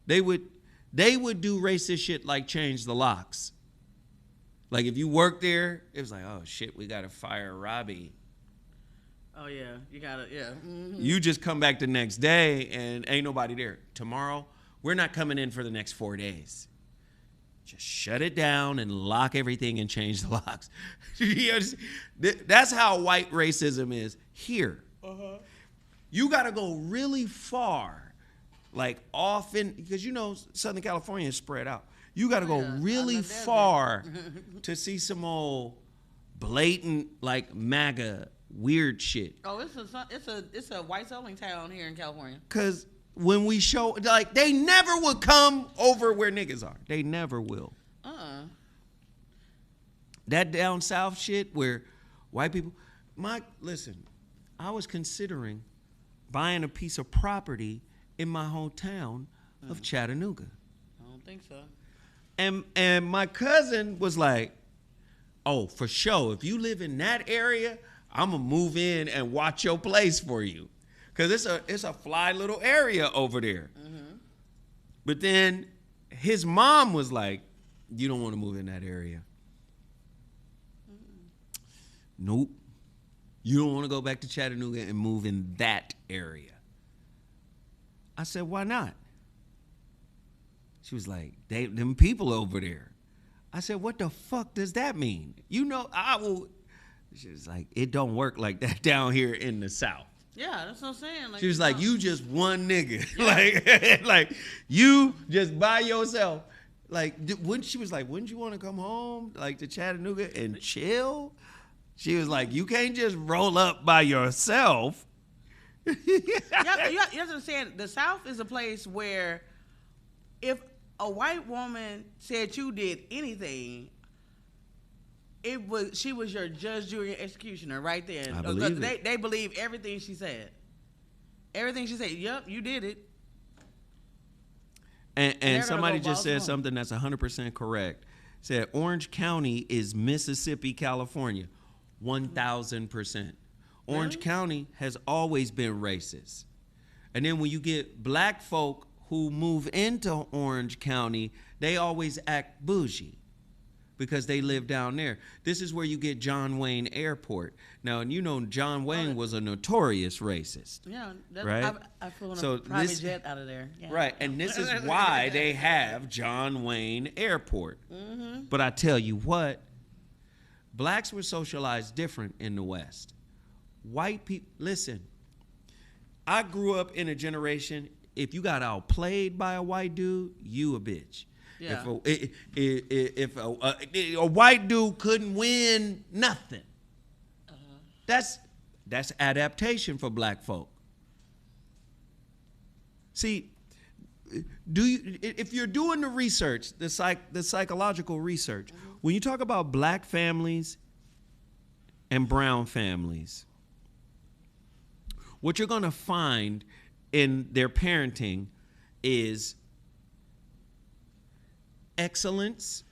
They would do racist shit like change the locks. Like if you worked there, it was like, oh shit, we gotta fire Robbie. Oh yeah, you gotta, yeah. Mm-hmm. You just come back the next day and ain't nobody there. Tomorrow, we're not coming in for the next 4 days. Just shut it down and lock everything and change the locks. That's how white racism is here. You got to go really far, like often, because you know Southern California is spread out. You got to go really far to see some old blatant like MAGA weird shit. Oh, it's a white settling town here in California. Cause when we show, like, they never would come over where niggas are. They never will. That down south shit where white people, listen, I was considering buying a piece of property in my hometown of Chattanooga. I don't think so. And my cousin was like, oh, for sure, if you live in that area, I'm gonna move in and watch your place for you. Cause it's a fly little area over there. But then his mom was like, you don't want to move in that area. Nope. You don't want to go back to Chattanooga and move in that area. I said, why not? She was like, them people over there. I said, what the fuck does that mean? You know, I will. She was like, it don't work like that down here in the South. Yeah, that's what I'm saying. Like, she was like, you just one nigga. Yeah. like you just by yourself. Like, she was like, wouldn't you want to come home, like, to Chattanooga and chill? She was like, you can't just roll up by yourself. you have to understand, the South is a place where if a white woman said you did anything, she was your judge, jury, and executioner right there. I believe it. They believe everything she said. Everything she said, yep, you did it. And somebody just said something that's 100% correct. Said Orange County is Mississippi, California. 1,000%. Orange County has always been racist. And then when you get black folk who move into Orange County, they always act bougie because they live down there. This is where you get John Wayne Airport. Now, and you know John Wayne was a notorious racist. Yeah, right? I flew on a private jet out of there. Yeah. Right, and this is why they have John Wayne Airport. But I tell you what, blacks were socialized different in the West. White people, listen, I grew up in a generation, if you got outplayed by a white dude, you a bitch. Yeah. If a white dude couldn't win nothing, that's adaptation for black folk. See, if you're doing the research, the psychological research, when you talk about black families and brown families, what you're going to find in their parenting is excellence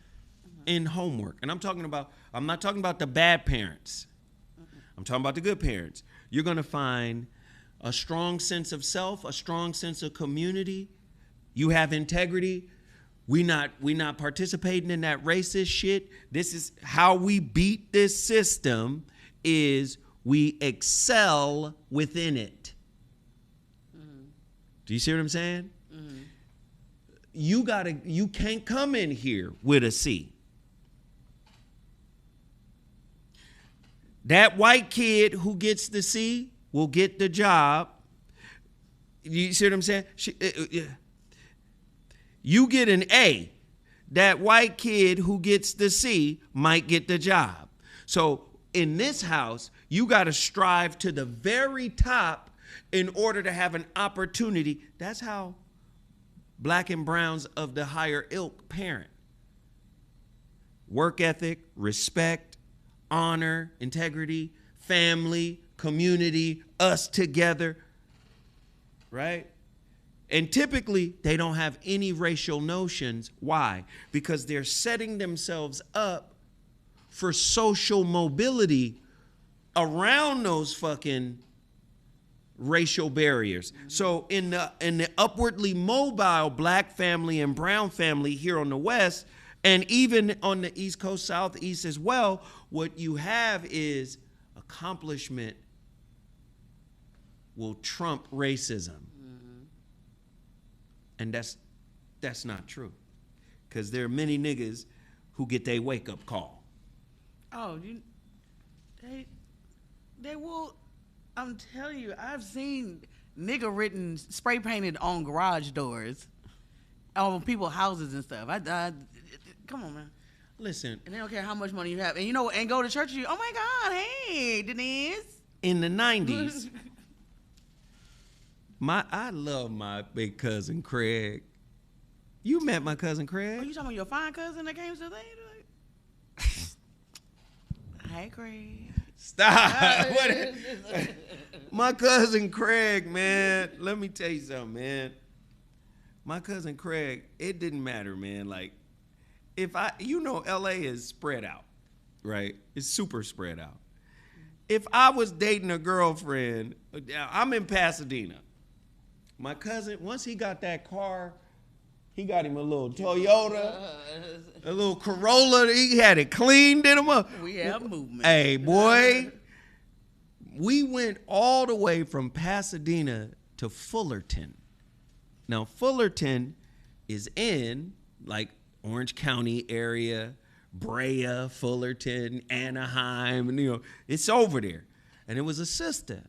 in homework. And I'm not talking about the bad parents. I'm talking about the good parents. You're going to find a strong sense of self, a strong sense of community. You have integrity. We not participating in that racist shit. This is how we beat this system, is we excel within it. Do you see what I'm saying? You can't come in here with a C. That white kid who gets the C will get the job. You see what I'm saying? You get an A. That white kid who gets the C might get the job. So in this house, you got to strive to the very top in order to have an opportunity. That's how black and browns of the higher ilk parent. Work ethic, respect, honor, integrity, family, community, us together, right? And typically, they don't have any racial notions. Why? Because they're setting themselves up for social mobility around those fucking racial barriers. So in the upwardly mobile black family and brown family here on the West, and even on the East Coast, Southeast as well, what you have is accomplishment will trump racism. And That's not true. Because there are many niggas who get their wake-up call. Oh, they will. I'm telling you, I've seen nigga written spray painted on garage doors, on people's houses and stuff. Come on, man. Listen. And they don't care how much money you have, and and go to church. Oh my God, hey, Denise. In the 90s, I love my big cousin Craig. You met my cousin Craig. Oh, you talking about your fine cousin that came to the thing? Hey, Craig. Stop. My cousin Craig, man. Let me tell you something, man. My cousin Craig, it didn't matter, man. Like, LA is spread out, right? It's super spread out. If I was dating a girlfriend, I'm in Pasadena. My cousin, once he got that car, he got him a little Toyota, a little Corolla. He had it clean, did him up. We have movement. Hey, boy, we went all the way from Pasadena to Fullerton. Now, Fullerton is in, like, Orange County area, Brea, Fullerton, Anaheim, and, it's over there. And it was a sister,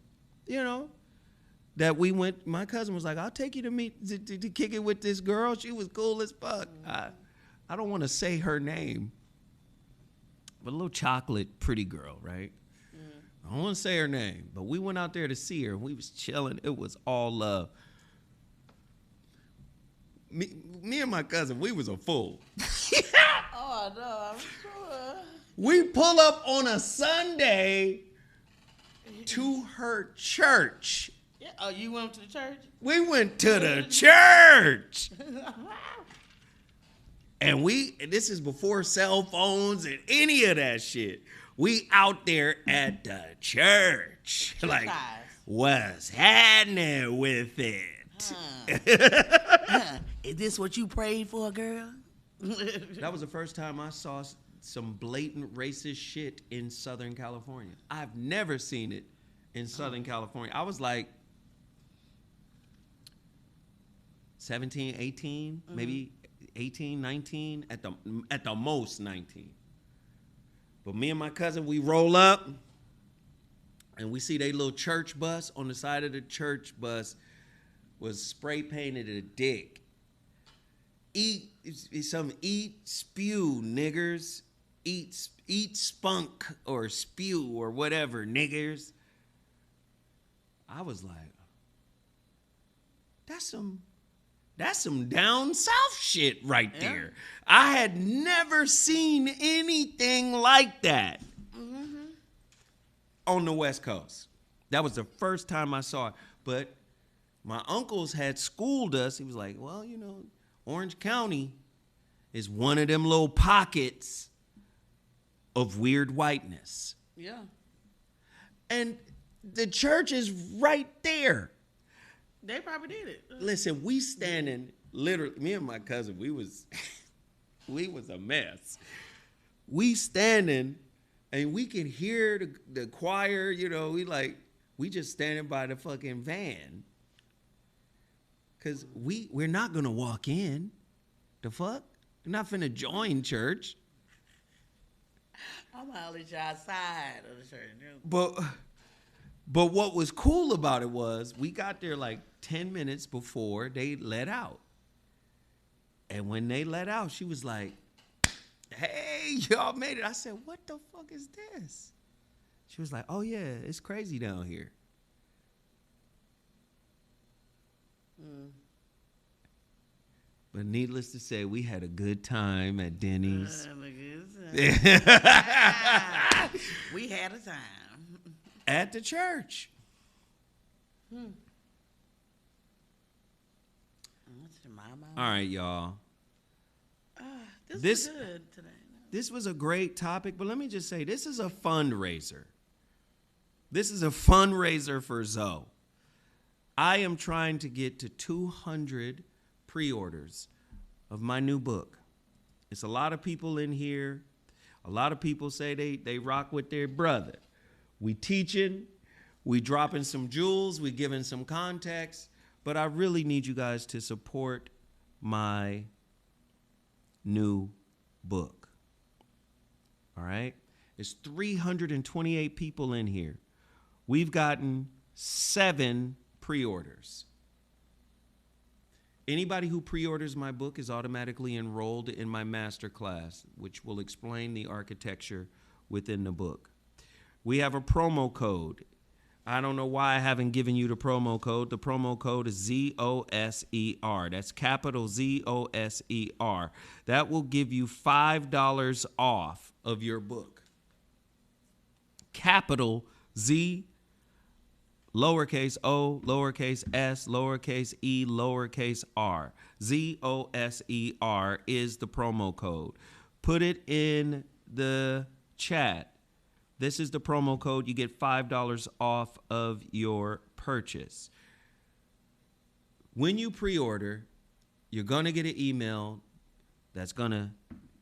that we went. My cousin was like, I'll take you to kick it with this girl. She was cool as fuck. I don't want to say her name, but a little chocolate pretty girl, right? I don't want to say her name, but we went out there to see her, and we was chilling. It was all love. Me and my cousin, we was a fool. Oh, no, I'm sure. We pull up on a Sunday to her church. Yeah. Oh, you went to the church? We went to the church. And this is before cell phones and any of that shit. We out there at the church. Like, what's happening with it? Is this what you prayed for, girl? That was the first time I saw some blatant racist shit in Southern California. I've never seen it in Southern California. I was like 17, 18, maybe 18, 19, at the most 19. But me and my cousin, we roll up and we see they little church bus. On the side of the church bus was spray painted a dick. Eat, spew, niggers. Eat spunk or spew or whatever, niggers. I was like, that's some down south shit right there. I had never seen anything like that on the West Coast. That was the first time I saw it. But my uncles had schooled us. He was like, well, Orange County is one of them little pockets of weird whiteness. Yeah. And the church is right there. They probably did it. Listen, we standing, literally, me and my cousin, we was a mess. We standing, and we can hear the choir, we just standing by the fucking van. Because we're not going to walk in. The fuck? We're not finna join church. I'm gonna let you outside of the church. But what was cool about it was we got there like 10 minutes before they let out. And when they let out, she was like, hey, y'all made it. I said, what the fuck is this? She was like, oh, yeah, it's crazy down here. But needless to say, we had a good time at Denny's. We had a time. At the church. All right, y'all. This was good today. This was a great topic, but let me just say, this is a fundraiser. This is a fundraiser for Zoe. I am trying to get to 200 pre-orders of my new book. It's a lot of people in here. A lot of people say they rock with their brother. We teaching, we dropping some jewels, we giving some context, but I really need you guys to support my new book. All right? It's 328 people in here. We've gotten 7 pre-orders. Anybody who pre-orders my book is automatically enrolled in my master class, which will explain the architecture within the book. We have a promo code. I don't know why I haven't given you the promo code. The promo code is ZOSER. That's capital ZOSER. That will give you $5 off of your book. Capital Z, lowercase o, lowercase s, lowercase e, lowercase r. ZOSER is the promo code. Put it in the chat. This is the promo code. You get $5 off of your purchase. When you pre-order, you're going to get an email that's going to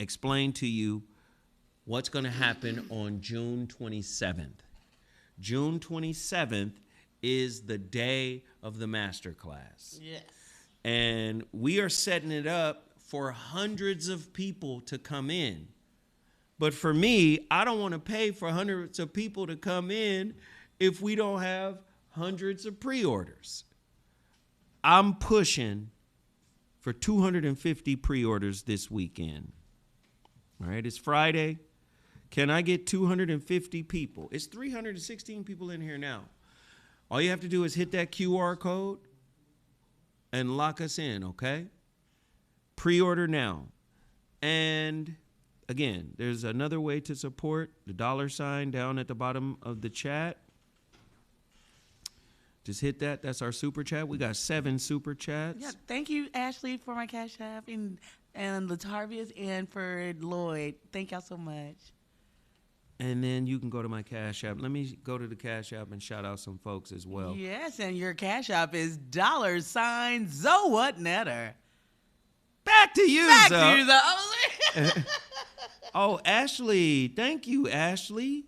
explain to you what's going to happen on June 27th. June 27th is the day of the masterclass. Yes. And we are setting it up for hundreds of people to come in. But for me, I don't want to pay for hundreds of people to come in if we don't have hundreds of pre-orders. I'm pushing for 250 pre-orders this weekend. All right, it's Friday. Can I get 250 people? It's 316 people in here now. All you have to do is hit that QR code and lock us in, okay? Pre-order now. And again, there's another way to support, the $ down at the bottom of the chat. Just hit that. That's our super chat. We got 7 super chats. Yeah, thank you, Ashley, for my Cash App, and Latarvius, and for Lloyd. Thank y'all so much. And then you can go to my Cash App. Let me go to the Cash App and shout out some folks as well. Yes, and your Cash App is $ Zowhatnetter. Back to you, Back Zoe. to you, Zoe. Oh, Ashley. Thank you, Ashley.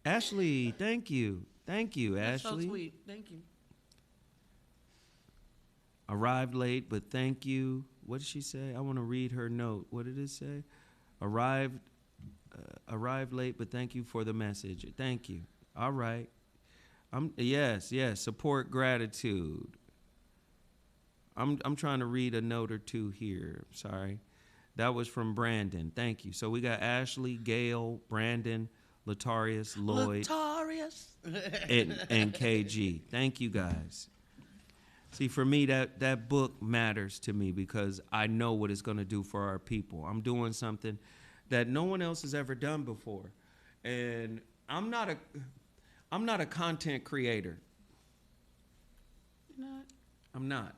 Ashley, thank you. Thank you, That's Ashley. so sweet. Thank you. Arrived late, but thank you. What did she say? I want to read her note. What did it say? Arrived late, but thank you for the message. Thank you. All right. Yes. Support, gratitude. I'm trying to read a note or two here. Sorry. That was from Brandon. Thank you. So we got Ashley, Gail, Brandon, Latarius, Lloyd, and KG. Thank you, guys. See, for me, that book matters to me because I know what it's going to do for our people. I'm doing something that no one else has ever done before. And I'm not a content creator. You're not? I'm not.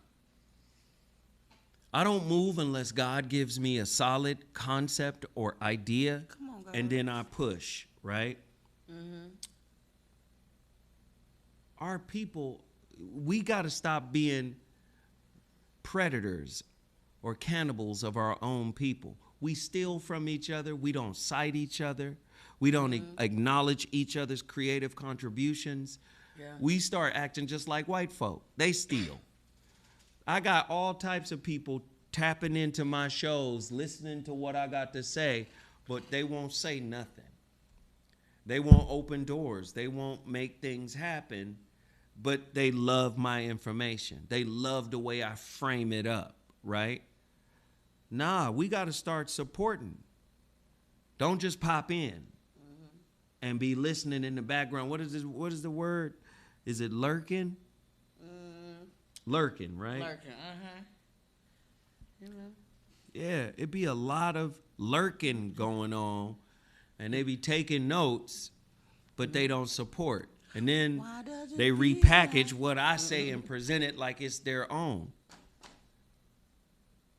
I don't move unless God gives me a solid concept or idea, Come on, God. and then I push, right? Mm-hmm. Our people, we got to stop being predators or cannibals of our own people. We steal from each other. We don't cite each other. We don't acknowledge each other's creative contributions. Yeah. We start acting just like white folk. They steal. I got all types of people tapping into my shows, listening to what I got to say, but they won't say nothing. They won't open doors. They won't make things happen, but they love my information. They love the way I frame it up, right? Nah, we got to start supporting. Don't just pop in and be listening in the background. What is this? What is the word? Is it lurking? Lurking, right? Lurking, You know. Yeah, it'd be a lot of lurking going on, and they be taking notes, but they don't support. And then they repackage what I say and present it like it's their own.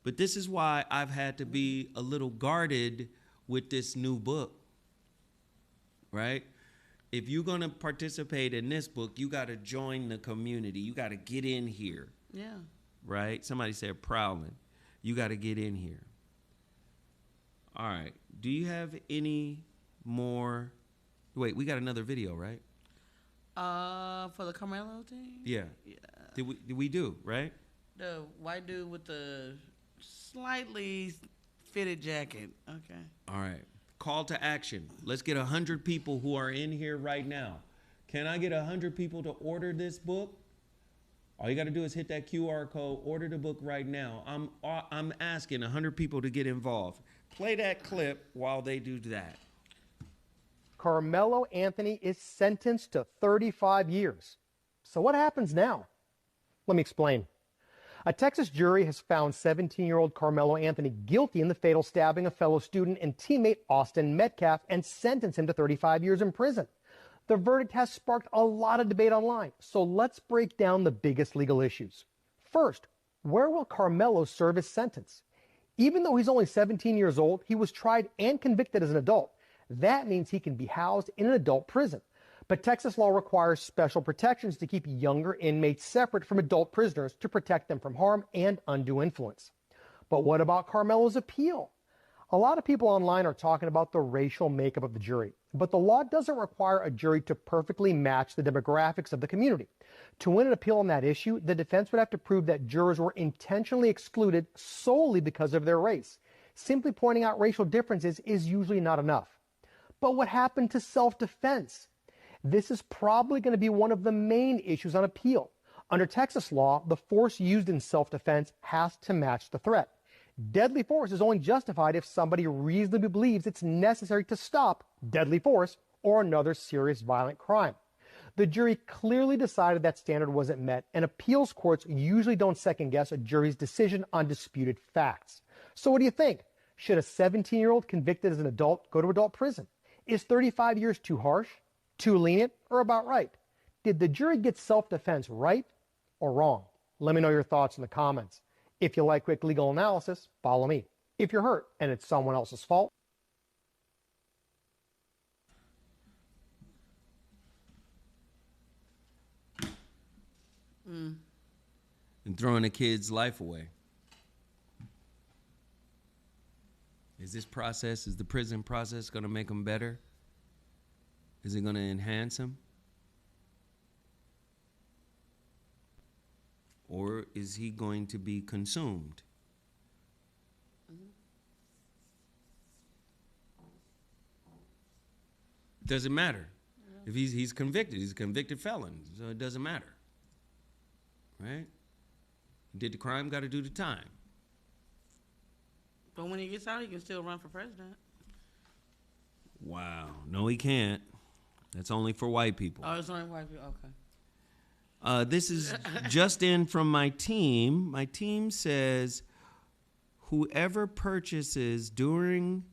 But this is why I've had to be a little guarded with this new book, right? If you're going to participate in this book, you got to join the community. You got to get in here. Yeah. Right? Somebody said prowling. You got to get in here. All right. Do you have any more? Wait, we got another video, right? For the Karmelo thing? Yeah. Yeah. Did we do, right? The white dude with the slightly fitted jacket. Okay. All right. Call to action. Let's get 100 people who are in here right now. Can I get 100 people to order this book? All you got to do is hit that QR code, order the book right now. I'm asking 100 people to get involved. Play that clip while they do that. Karmelo Anthony is sentenced to 35 years. So what happens now? Let me explain. A Texas jury has found 17-year-old Karmelo Anthony guilty in the fatal stabbing of fellow student and teammate Austin Metcalf and sentenced him to 35 years in prison. The verdict has sparked a lot of debate online, so let's break down the biggest legal issues. First, where will Karmelo serve his sentence? Even though he's only 17 years old, he was tried and convicted as an adult. That means he can be housed in an adult prison. But Texas law requires special protections to keep younger inmates separate from adult prisoners to protect them from harm and undue influence. But what about Karmelo's appeal? A lot of people online are talking about the racial makeup of the jury, but the law doesn't require a jury to perfectly match the demographics of the community. To win an appeal on that issue, the defense would have to prove that jurors were intentionally excluded solely because of their race. Simply pointing out racial differences is usually not enough. But what happened to self-defense? This is probably going to be one of the main issues on appeal. Under Texas law, the force used in self-defense has to match the threat. Deadly force is only justified if somebody reasonably believes it's necessary to stop deadly force or another serious violent crime. The jury clearly decided that standard wasn't met, and appeals courts usually don't second-guess a jury's decision on disputed facts. So what do you think? Should a 17-year-old convicted as an adult go to adult prison? Is 35 years too harsh, too lenient, or about right? Did the jury get self-defense right or wrong? Let me know your thoughts in the comments. If you like quick legal analysis, follow me. If you're hurt and it's someone else's fault, and throwing a kid's life away. Is the prison process going to make them better? Is it going to enhance them? Or is he going to be consumed? Doesn't matter. If he's convicted, he's a convicted felon, so it doesn't matter. Right? Did the crime, got to do the time. But when he gets out, he can still run for president. Wow. No, he can't. That's only for white people. Oh, it's only white people. Okay. This is just in from my team. My team says whoever purchases during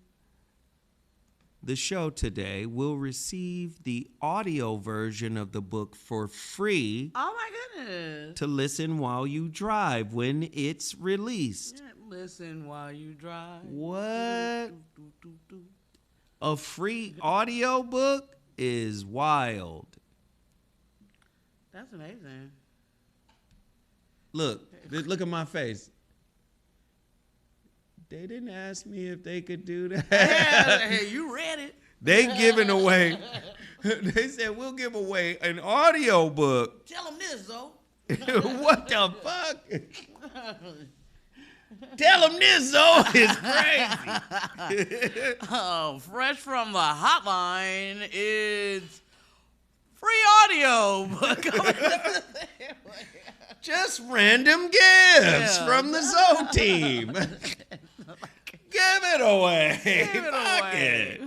the show today will receive the audio version of the book for free. Oh, my goodness. To listen while you drive when it's released. Yeah, listen while you drive. What? A free audio book is wild. That's amazing. Look at my face. They didn't ask me if they could do that. Hey, you read it. They giving away. They said we'll give away an audio book. Tell them this, though. What the fuck? Tell them this, though. It's crazy. Oh, fresh from the hotline, it's free audio book. Just random gifts from the Zoe team. Give it away. Give it away.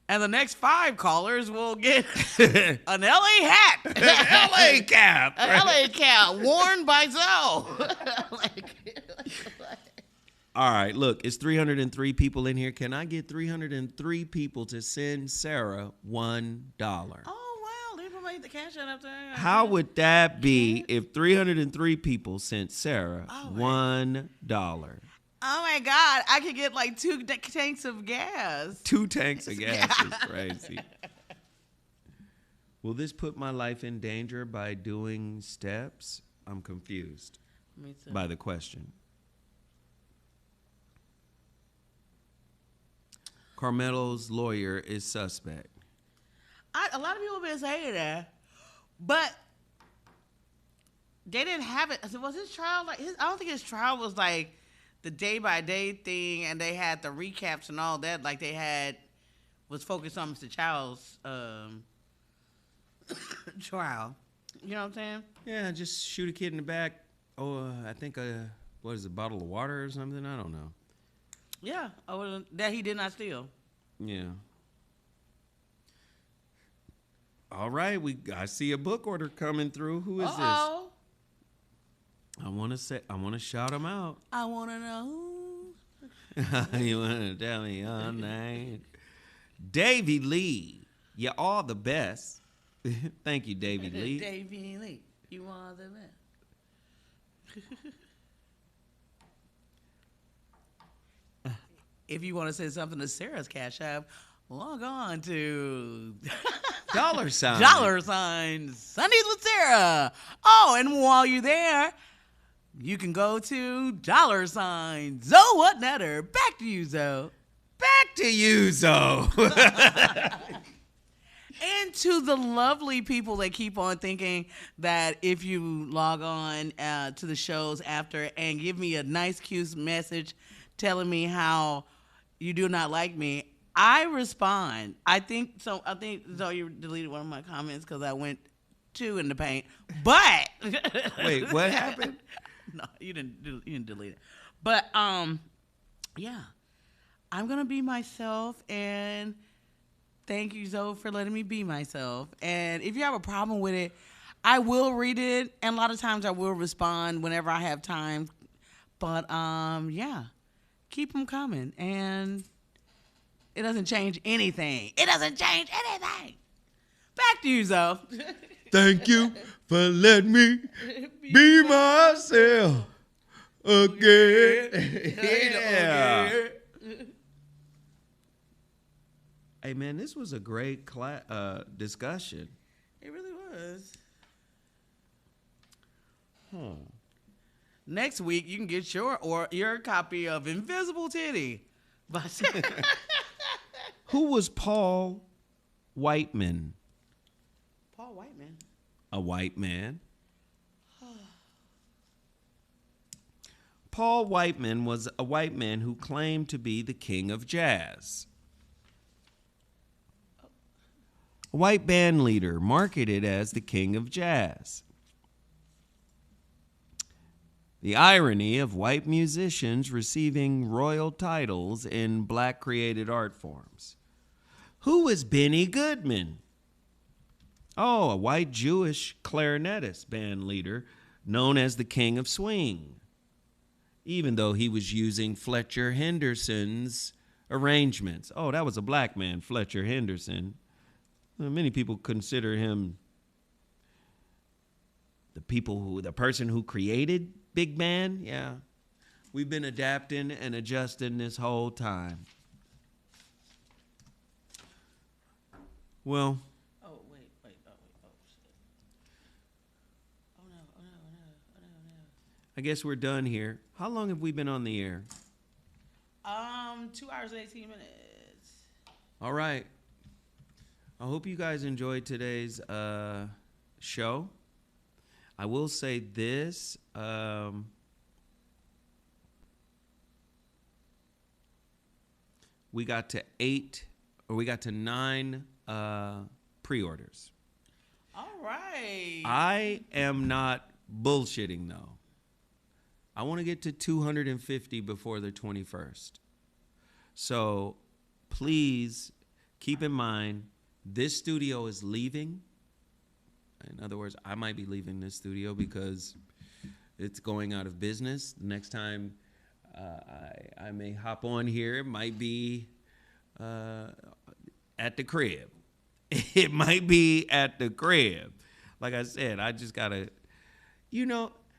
And the next 5 callers will get an LA hat. An LA cap. An LA cap worn by Zoe. All right, look, it's 303 people in here. Can I get 303 people to send Sarah $1? Oh, wow. People made the cash out up there. How would that be if 303 people sent Sarah $1? Oh, my God. I could get like 2 tanks of gas. 2 tanks of gas is crazy. Will this put my life in danger by doing steps? I'm confused Me too. by the question. Karmelo's lawyer is suspect. A lot of people have been saying that, but they didn't have it. I said, was his trial like his? I don't think his trial was like the day by day thing, and they had the recaps and all that. Like they had was focused on Mr. Child's trial. You know what I'm saying? Yeah, just shoot a kid in the back. Oh, I think what is it, a bottle of water or something? I don't know. Yeah, that he did not steal. Yeah. All right, I see a book order coming through. Who is this? I want to shout him out. I want to know who. You want to tell me your name? Davy Lee. You're all the best. Thank you, Davy Lee. Davy Lee, you are the best. If you want to say something to Sarah's Cash App, log on to $. Sundays with Sarah. Oh, and while you're there, you can go to $. Zoe What Nutter. Back to you, Zoe. Back to you, Zoe. And to the lovely people that keep on thinking that if you log on to the shows after and give me a nice, cute message telling me how you do not like me, I respond. I think Zoe, you deleted one of my comments because I went too in the paint. But wait, what happened? No, you didn't delete it. But yeah, I'm gonna be myself, and thank you, Zoe, for letting me be myself. And if you have a problem with it, I will read it, and a lot of times I will respond whenever I have time. But yeah, keep them coming, and it doesn't change anything. It doesn't change anything. Back to you, Zoe. Thank you for letting me be myself again. Yeah. Hey, man, this was a great discussion. It really was. Next week, you can get your copy of Invisible Titty. Who was Paul Whiteman? Paul Whiteman. A white man. Paul Whiteman was a white man who claimed to be the king of jazz. A white band leader marketed as the king of jazz. The irony of white musicians receiving royal titles in black created art forms. Who was Benny Goodman? Oh, a white Jewish clarinetist band leader known as the King of Swing, even though he was using Fletcher Henderson's arrangements. Oh, that was a black man, Fletcher Henderson. Many people consider him the person who created big band. Yeah, we've been adapting and adjusting this whole time. Well. Oh, wait. Oh, shit. Oh, no. I guess we're done here. How long have we been on the air? 2 hours and 18 minutes. All right. I hope you guys enjoyed today's show. I will say this. We got to 9 pre-orders. All right. I am not bullshitting, though. I want to get to 250 before the 21st. So please keep in mind, this studio is leaving. In other words, I might be leaving this studio because it's going out of business. The next time I may hop on here, it might be at the crib. It might be at the crib. Like I said, I just got to,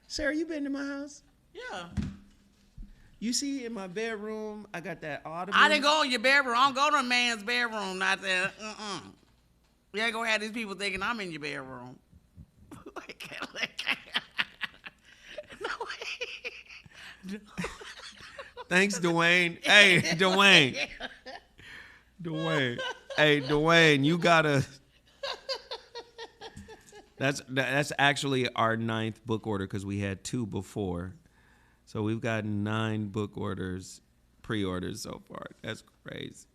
Sarah, you been to my house? Yeah. You see in my bedroom, I got that audible. I didn't go in your bedroom. I don't go to a man's bedroom. Not that. You ain't gonna have these people thinking I'm in your bedroom. No way. Thanks, Dwayne. Hey, Dwayne. Hey, Dwayne, you gotta. That's actually our 9th book order because we had 2 before. So we've gotten 9 book orders, pre-orders so far. That's crazy.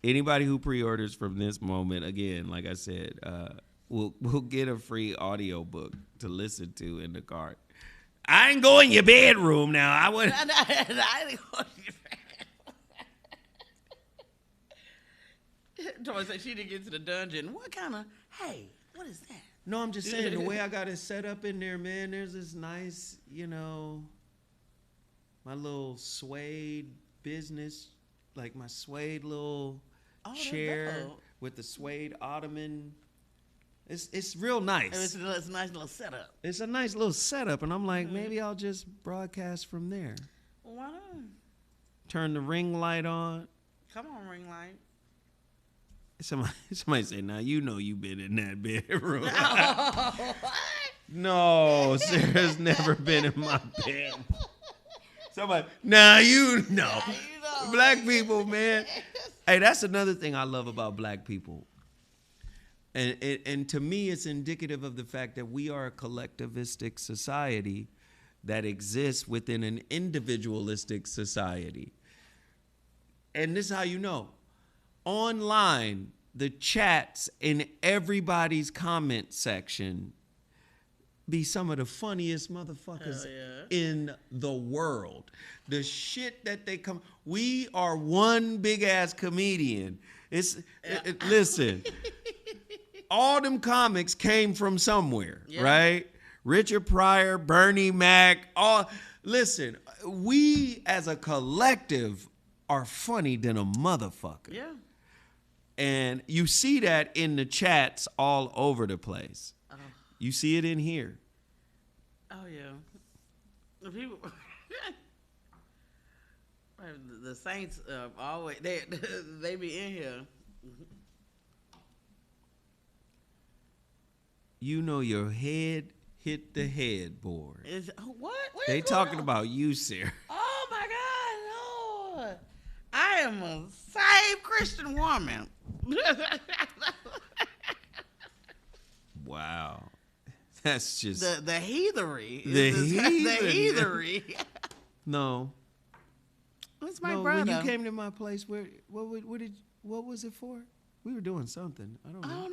Anybody who pre-orders from this moment, again, like I said, we'll get a free audio book to listen to in the car. I ain't go in your bedroom now. I would. I ain't going to your bedroom. Tori said she didn't get to the dungeon. What kind of, hey, what is that? No, I'm just saying the way I got it set up in there, man. There's this nice, my little suede business, like my suede little chair with the suede ottoman. It's real nice. It's a nice little setup. It's a nice little setup, and I'm like, maybe I'll just broadcast from there. Well, why not? Turn the ring light on. Come on, ring light. Somebody say, now you've been in that bedroom. Oh, No, Sarah's never been in my bed. Somebody, now you know. Black people, man. Hey, that's another thing I love about black people. And to me, it's indicative of the fact that we are a collectivistic society that exists within an individualistic society. And this is how you know. Online, the chats in everybody's comment section be some of the funniest motherfuckers in the world. The shit that they come. We are one big ass comedian. Listen. All them comics came from somewhere, right? Richard Pryor, Bernie Mac, listen, we as a collective are funny than a motherfucker. Yeah. And you see that in the chats all over the place. Oh. You see it in here. Oh, yeah. The people, the Saints always, they be in here. Your head hit the headboard. What? They talking about you, Sarah. Oh my God, Lord! I am a saved Christian woman. Wow, that's just the heathery. The heathery. No, it's my brother. When you came to my place, what was it for? We were doing something. I don't know.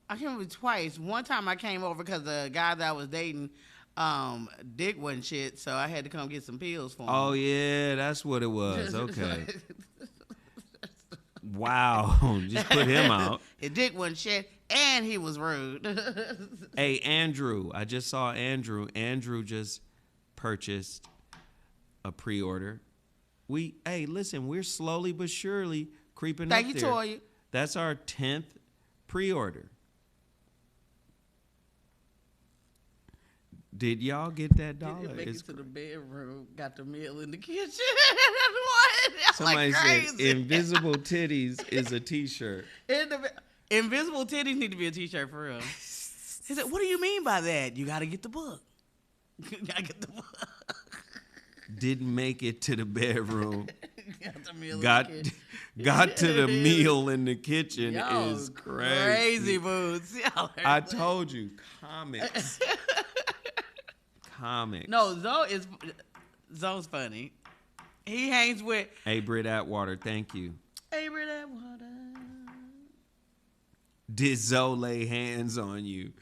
I came over twice. One time I came over because the guy that I was dating, dick wasn't shit, so I had to come get some pills for him. Oh, yeah, that's what it was. Okay. Wow. Just put him out. His dick wasn't shit, and he was rude. Hey, Andrew. I just saw Andrew. Andrew just purchased a pre-order. Hey, listen, we're slowly but surely creeping up there. Thank you, Toya. That's our 10th pre-order. Did y'all get that dollar? Didn't make it to the bedroom. Got the meal in the kitchen. What? Somebody said invisible titties is a t-shirt. Invisible titties need to be a t-shirt for real. He said, what do you mean by that? You got to get the book. You got to get the book. Didn't make it to the bedroom. Got to the meal in the kitchen. Is crazy boots. I told you, comics. Comics. No, Zoe's funny. He hangs with Britt Atwater. Thank you. Britt Atwater. Did Zoe lay hands on you?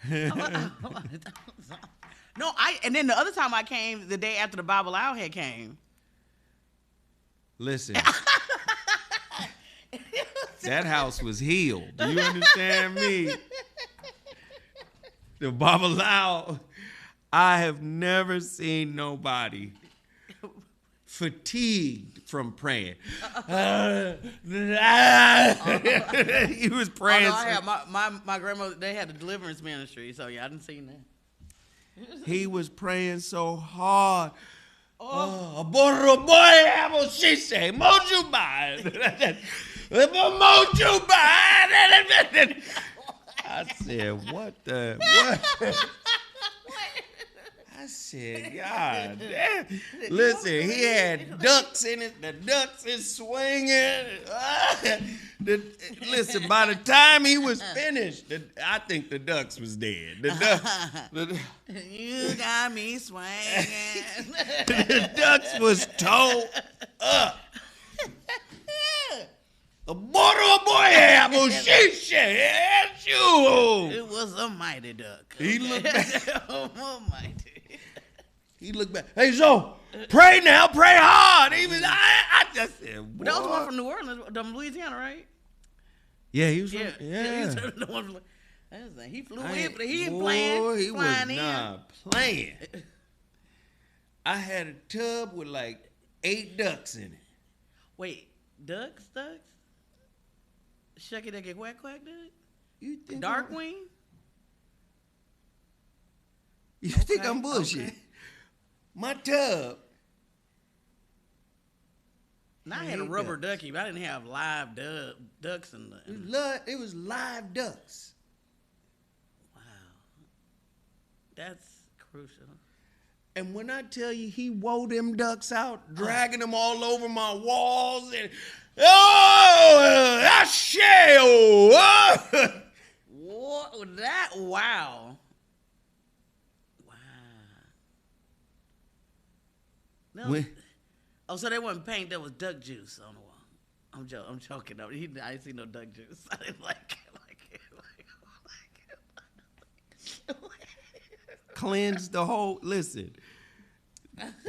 No, and then the other time I came, the day after the Bible Out had came. Listen. That house was healed. Do you understand me? The Bible Out. I have never seen nobody fatigued from praying. He was praying. My grandmother, they had a deliverance ministry, so yeah, I didn't see that. He was praying so hard. I said, what? I I said, God damn. Listen, he had ducks in it. The ducks is swinging. Listen, by the time he was finished, I think the ducks was dead. You got me swinging. The ducks was towed up. A bottle of boy apple, she you. It was a mighty duck. He looked back. Almighty. He looked back. Hey, so pray now, pray hard. I just said, But that was the one from New Orleans, Louisiana, right? Yeah, he was. From, He was the one from, he flew in, but he ain't playing. He was in. not playing. I had a tub with like 8 ducks in it. Wait, ducks? Shucky ducky quack quack duck? You think Darkwing? You think I'm bullshit? Okay. My tub. Now I had a rubber ducky, but I didn't have live ducks in the. It was live ducks. Wow, that's crucial. And when I tell you he wore them ducks out, dragging them all over my walls, and that shell. What that? Wow. No. So they wasn't paint. That was duck juice on the wall. I'm joking. I didn't see no duck juice. I didn't like it. Cleanse the whole. Listen,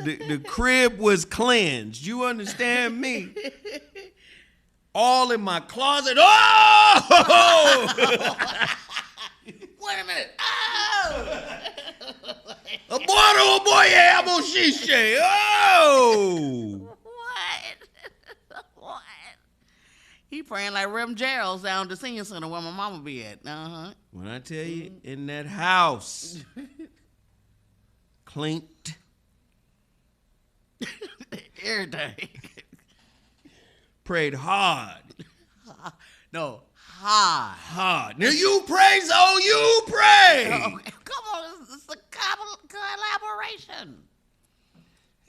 the crib was cleansed. You understand me? All in my closet. Oh! Wait a minute. Oh! A bottle of boy apple shisha. Oh! What? He praying like Reverend Gerald's down the senior center where my mama be at. When I tell you, in that house, clinked. Everything. Prayed hard. No, hard. Hard. Now you pray, so you pray. Oh, come on, it's a collaboration.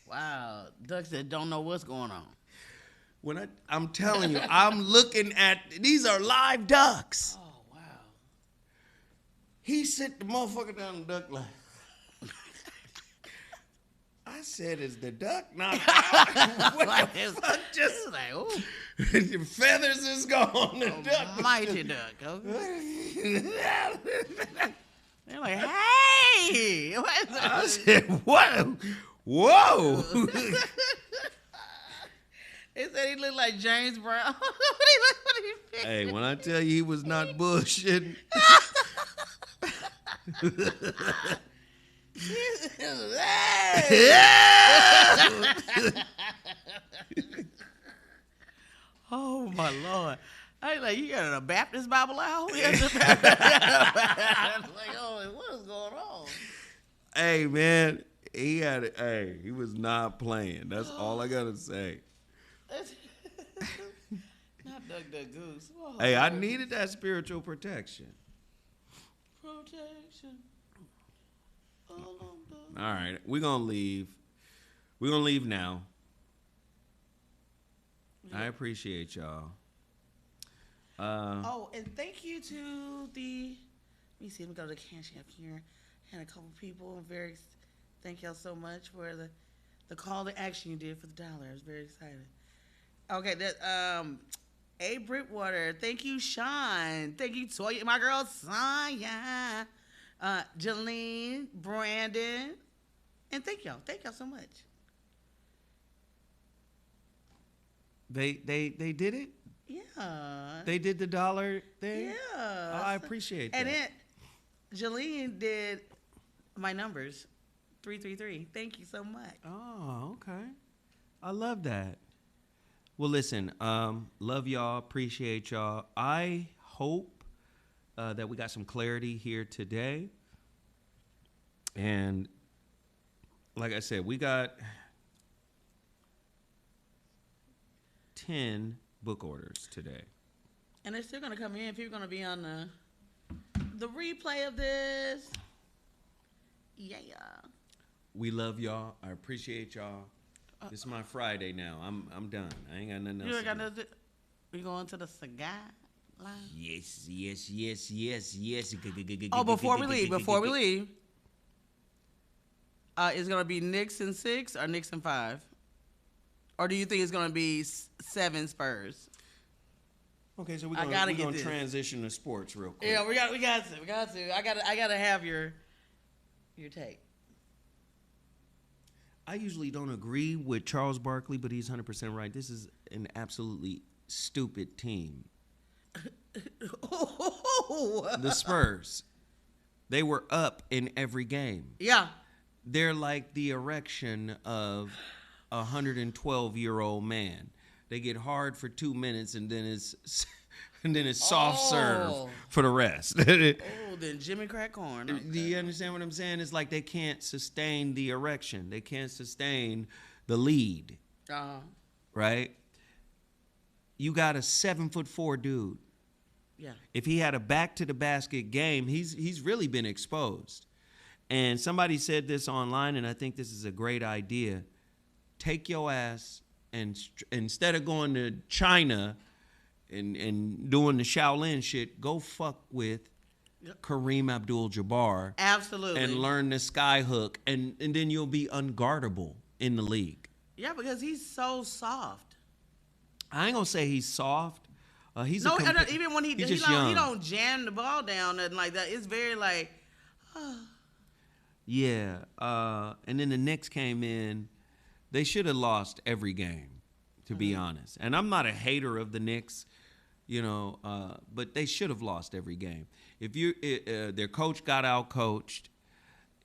Wow, ducks that don't know what's going on. When I'm telling you, I'm looking at, these are live ducks. Oh, wow. He sit the motherfucker down the duck line. I said, is the duck not out? What the fuck? Just like, ooh. The feathers is gone. The duck. Mighty duck. Okay. They're like, hey. I said, what? Whoa. They said he looked like James Brown. Hey, when I tell you he was not bullshitting. Oh my Lord! I was like, you got a Baptist Bible out? Like, oh, what is going on? Hey man, he had it. Hey, he was not playing. That's all I gotta say. Not Duck Goose. Oh, hey, I needed that spiritual protection. All right, we're gonna leave. We're gonna leave now. I appreciate y'all. And thank you to the. Let me see. Let me go to the Cash App here. And a couple people. Thank y'all so much for the call to action you did for the dollar. I was very excited. Okay, that A. Britwater. Thank you, Sean. Thank you, Toya, my girl Sonya, Jolene, Brandon, and thank y'all so much. They did it? Yeah. They did the dollar thing? Yeah. Oh, I appreciate that. And then Jolene did my numbers, 333. Thank you so much. Oh, okay. I love that. Well, listen, love y'all, appreciate y'all. I hope that we got some clarity here today. And like I said, we got 10 book orders today. And they're still going to come in. People are going to be on the replay of this. Yeah. We love y'all. I appreciate y'all. This is my Friday now. I'm done. I ain't got nothing else. You ain't got to do. nothing. We going to the cigar line? Yes. Oh, before we leave, is gonna be Knicks in 6 or Knicks in 5, or do you think it's gonna be 7 Spurs? Okay, so we're I gonna gotta transition to sports real quick. Yeah, we got to. I gotta have your take. I usually don't agree with Charles Barkley, but he's 100% right. This is an absolutely stupid team. The Spurs, they were up in every game. Yeah. They're like the erection of a 112-year-old man. They get hard for 2 minutes and then it's soft serve for the rest. Then Jimmy crack corn. Okay. Do you understand what I'm saying? It's like they can't sustain the erection. They can't sustain the lead. Right? You got a 7'4" dude. Yeah. If he had a back to the basket game, he's really been exposed. And somebody said this online, and I think this is a great idea. Take your ass and instead of going to China and doing the Shaolin shit, go fuck with Kareem Abdul-Jabbar. Absolutely. And learn the sky hook, and then you'll be unguardable in the league. Yeah, because he's so soft. I ain't gonna say he's soft. He's even when he don't jam the ball down, nothing like that. It's very like, Yeah, and then the Knicks came in. They should have lost every game, to be honest. And I'm not a hater of the Knicks, but they should have lost every game. If their coach got out coached,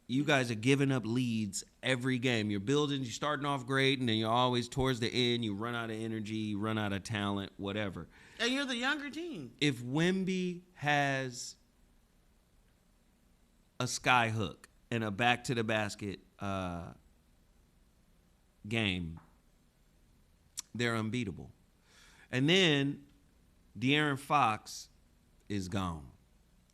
you guys are giving up leads every game. You're starting off great, and then you're always towards the end. You run out of energy, you run out of talent, whatever. And you're the younger team. If Wemby has a sky hook and a back to the basket game, they're unbeatable. And then De'Aaron Fox is gone.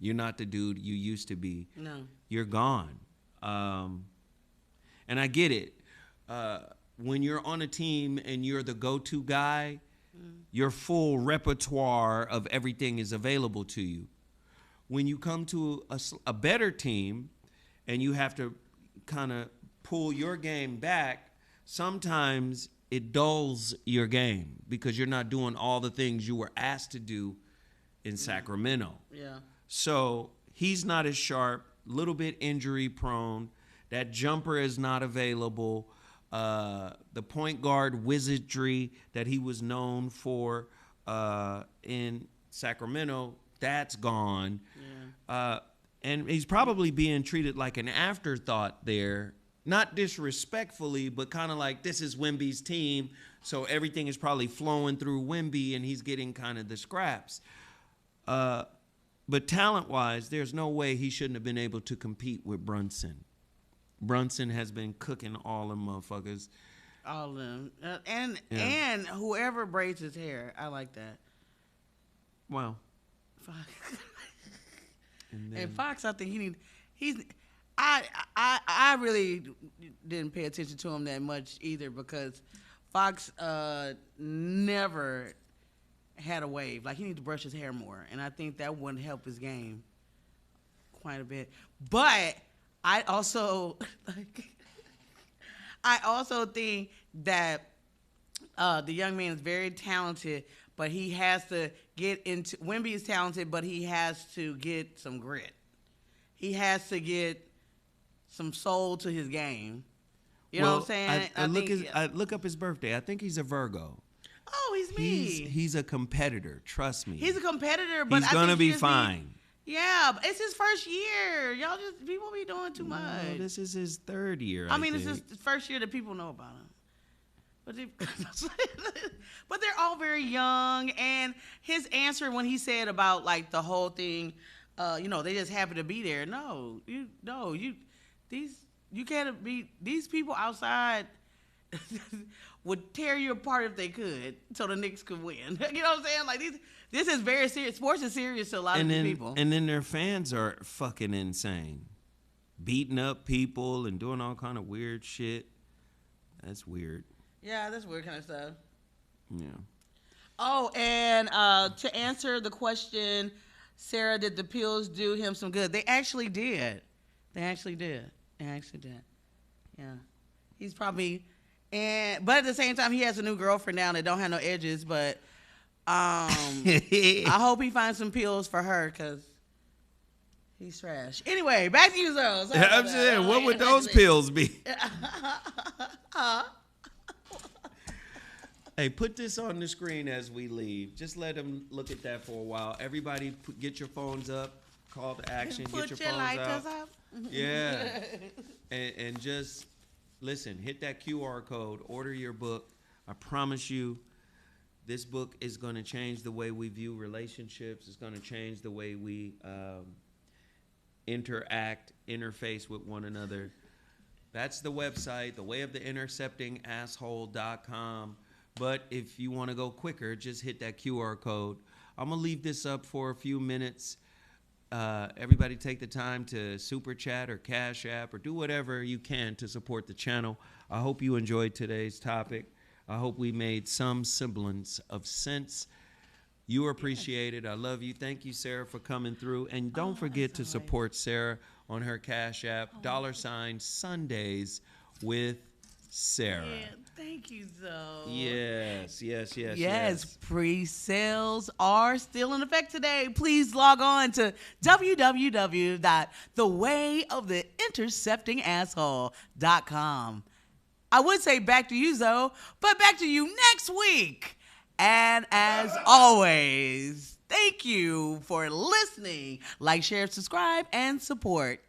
You're not the dude you used to be. No. You're gone. And I get it. When you're on a team and you're the go-to guy, your full repertoire of everything is available to you. When you come to a better team and you have to kind of pull your game back, sometimes it dulls your game because you're not doing all the things you were asked to do in Sacramento. Yeah. So he's not as sharp, a little bit injury prone. That jumper is not available. The point guard wizardry that he was known for in Sacramento, that's gone. Yeah. And he's probably being treated like an afterthought there. Not disrespectfully, but kind of like this is Wemby's team, so everything is probably flowing through Wemby, and he's getting kind of the scraps. But talent-wise, there's no way he shouldn't have been able to compete with Brunson. Brunson has been cooking all them motherfuckers. All of them. And whoever braids his hair, I like that. Wow. Fox. And And Fox, I think I really didn't pay attention to him that much either because Fox never had a wave. Like, he needs to brush his hair more, and I think that wouldn't help his game quite a bit. But I also think that the young man is very talented, but he has to get into. Wemby is talented, but he has to get some grit. He has to get some soul to his game. You know what I'm saying? I look up his birthday. I think he's a Virgo. Oh, he's me. He's a competitor. Trust me. He's a competitor, but he's gonna be fine. Yeah, but it's his first year. People be doing too much. No, this is his third year. I mean, it's his first year that people know about him. But they're all very young, and his answer when he said about like the whole thing, they just happen to be there. You can't be. These people outside would tear you apart if they could, so the Knicks could win. You know what I'm saying? Like this is very serious. Sports is serious to a lot of people. And then their fans are fucking insane. beating up people and doing all kind of weird shit. That's weird. Yeah, that's weird kind of stuff. Yeah. Oh, and to answer the question, Sarah, did the pills do him some good? They actually did. Yeah. He's probably, but at the same time, he has a new girlfriend now that don't have no edges. But I hope he finds some pills for her because he's trash. Anyway, back to you, Zoe. I'm saying, what would those pills be? Hey, put this on the screen as we leave. Just let them look at that for a while. Everybody, get your phones up. Call to action. Get your phones up. Yeah. And just listen. Hit that QR code. Order your book. I promise you, this book is going to change the way we view relationships. It's going to change the way we interface with one another. That's the website, thewayoftheinterceptingasshole.com. But if you want to go quicker, just hit that QR code. I'm going to leave this up for a few minutes. Everybody take the time to super chat or cash app or do whatever you can to support the channel. I hope you enjoyed today's topic. I hope we made some semblance of sense. You are appreciated. I love you. Thank you, Sarah, for coming through. And don't forget to support Sarah on her cash app, $Sundays with Sarah. Yeah, thank you, Zoe. Yes. Pre-sales are still in effect today. Please log on to www.thewayoftheinterceptingasshole.com. I would say back to you, Zoe, but back to you next week. And as always, thank you for listening. Like, share, subscribe, and support.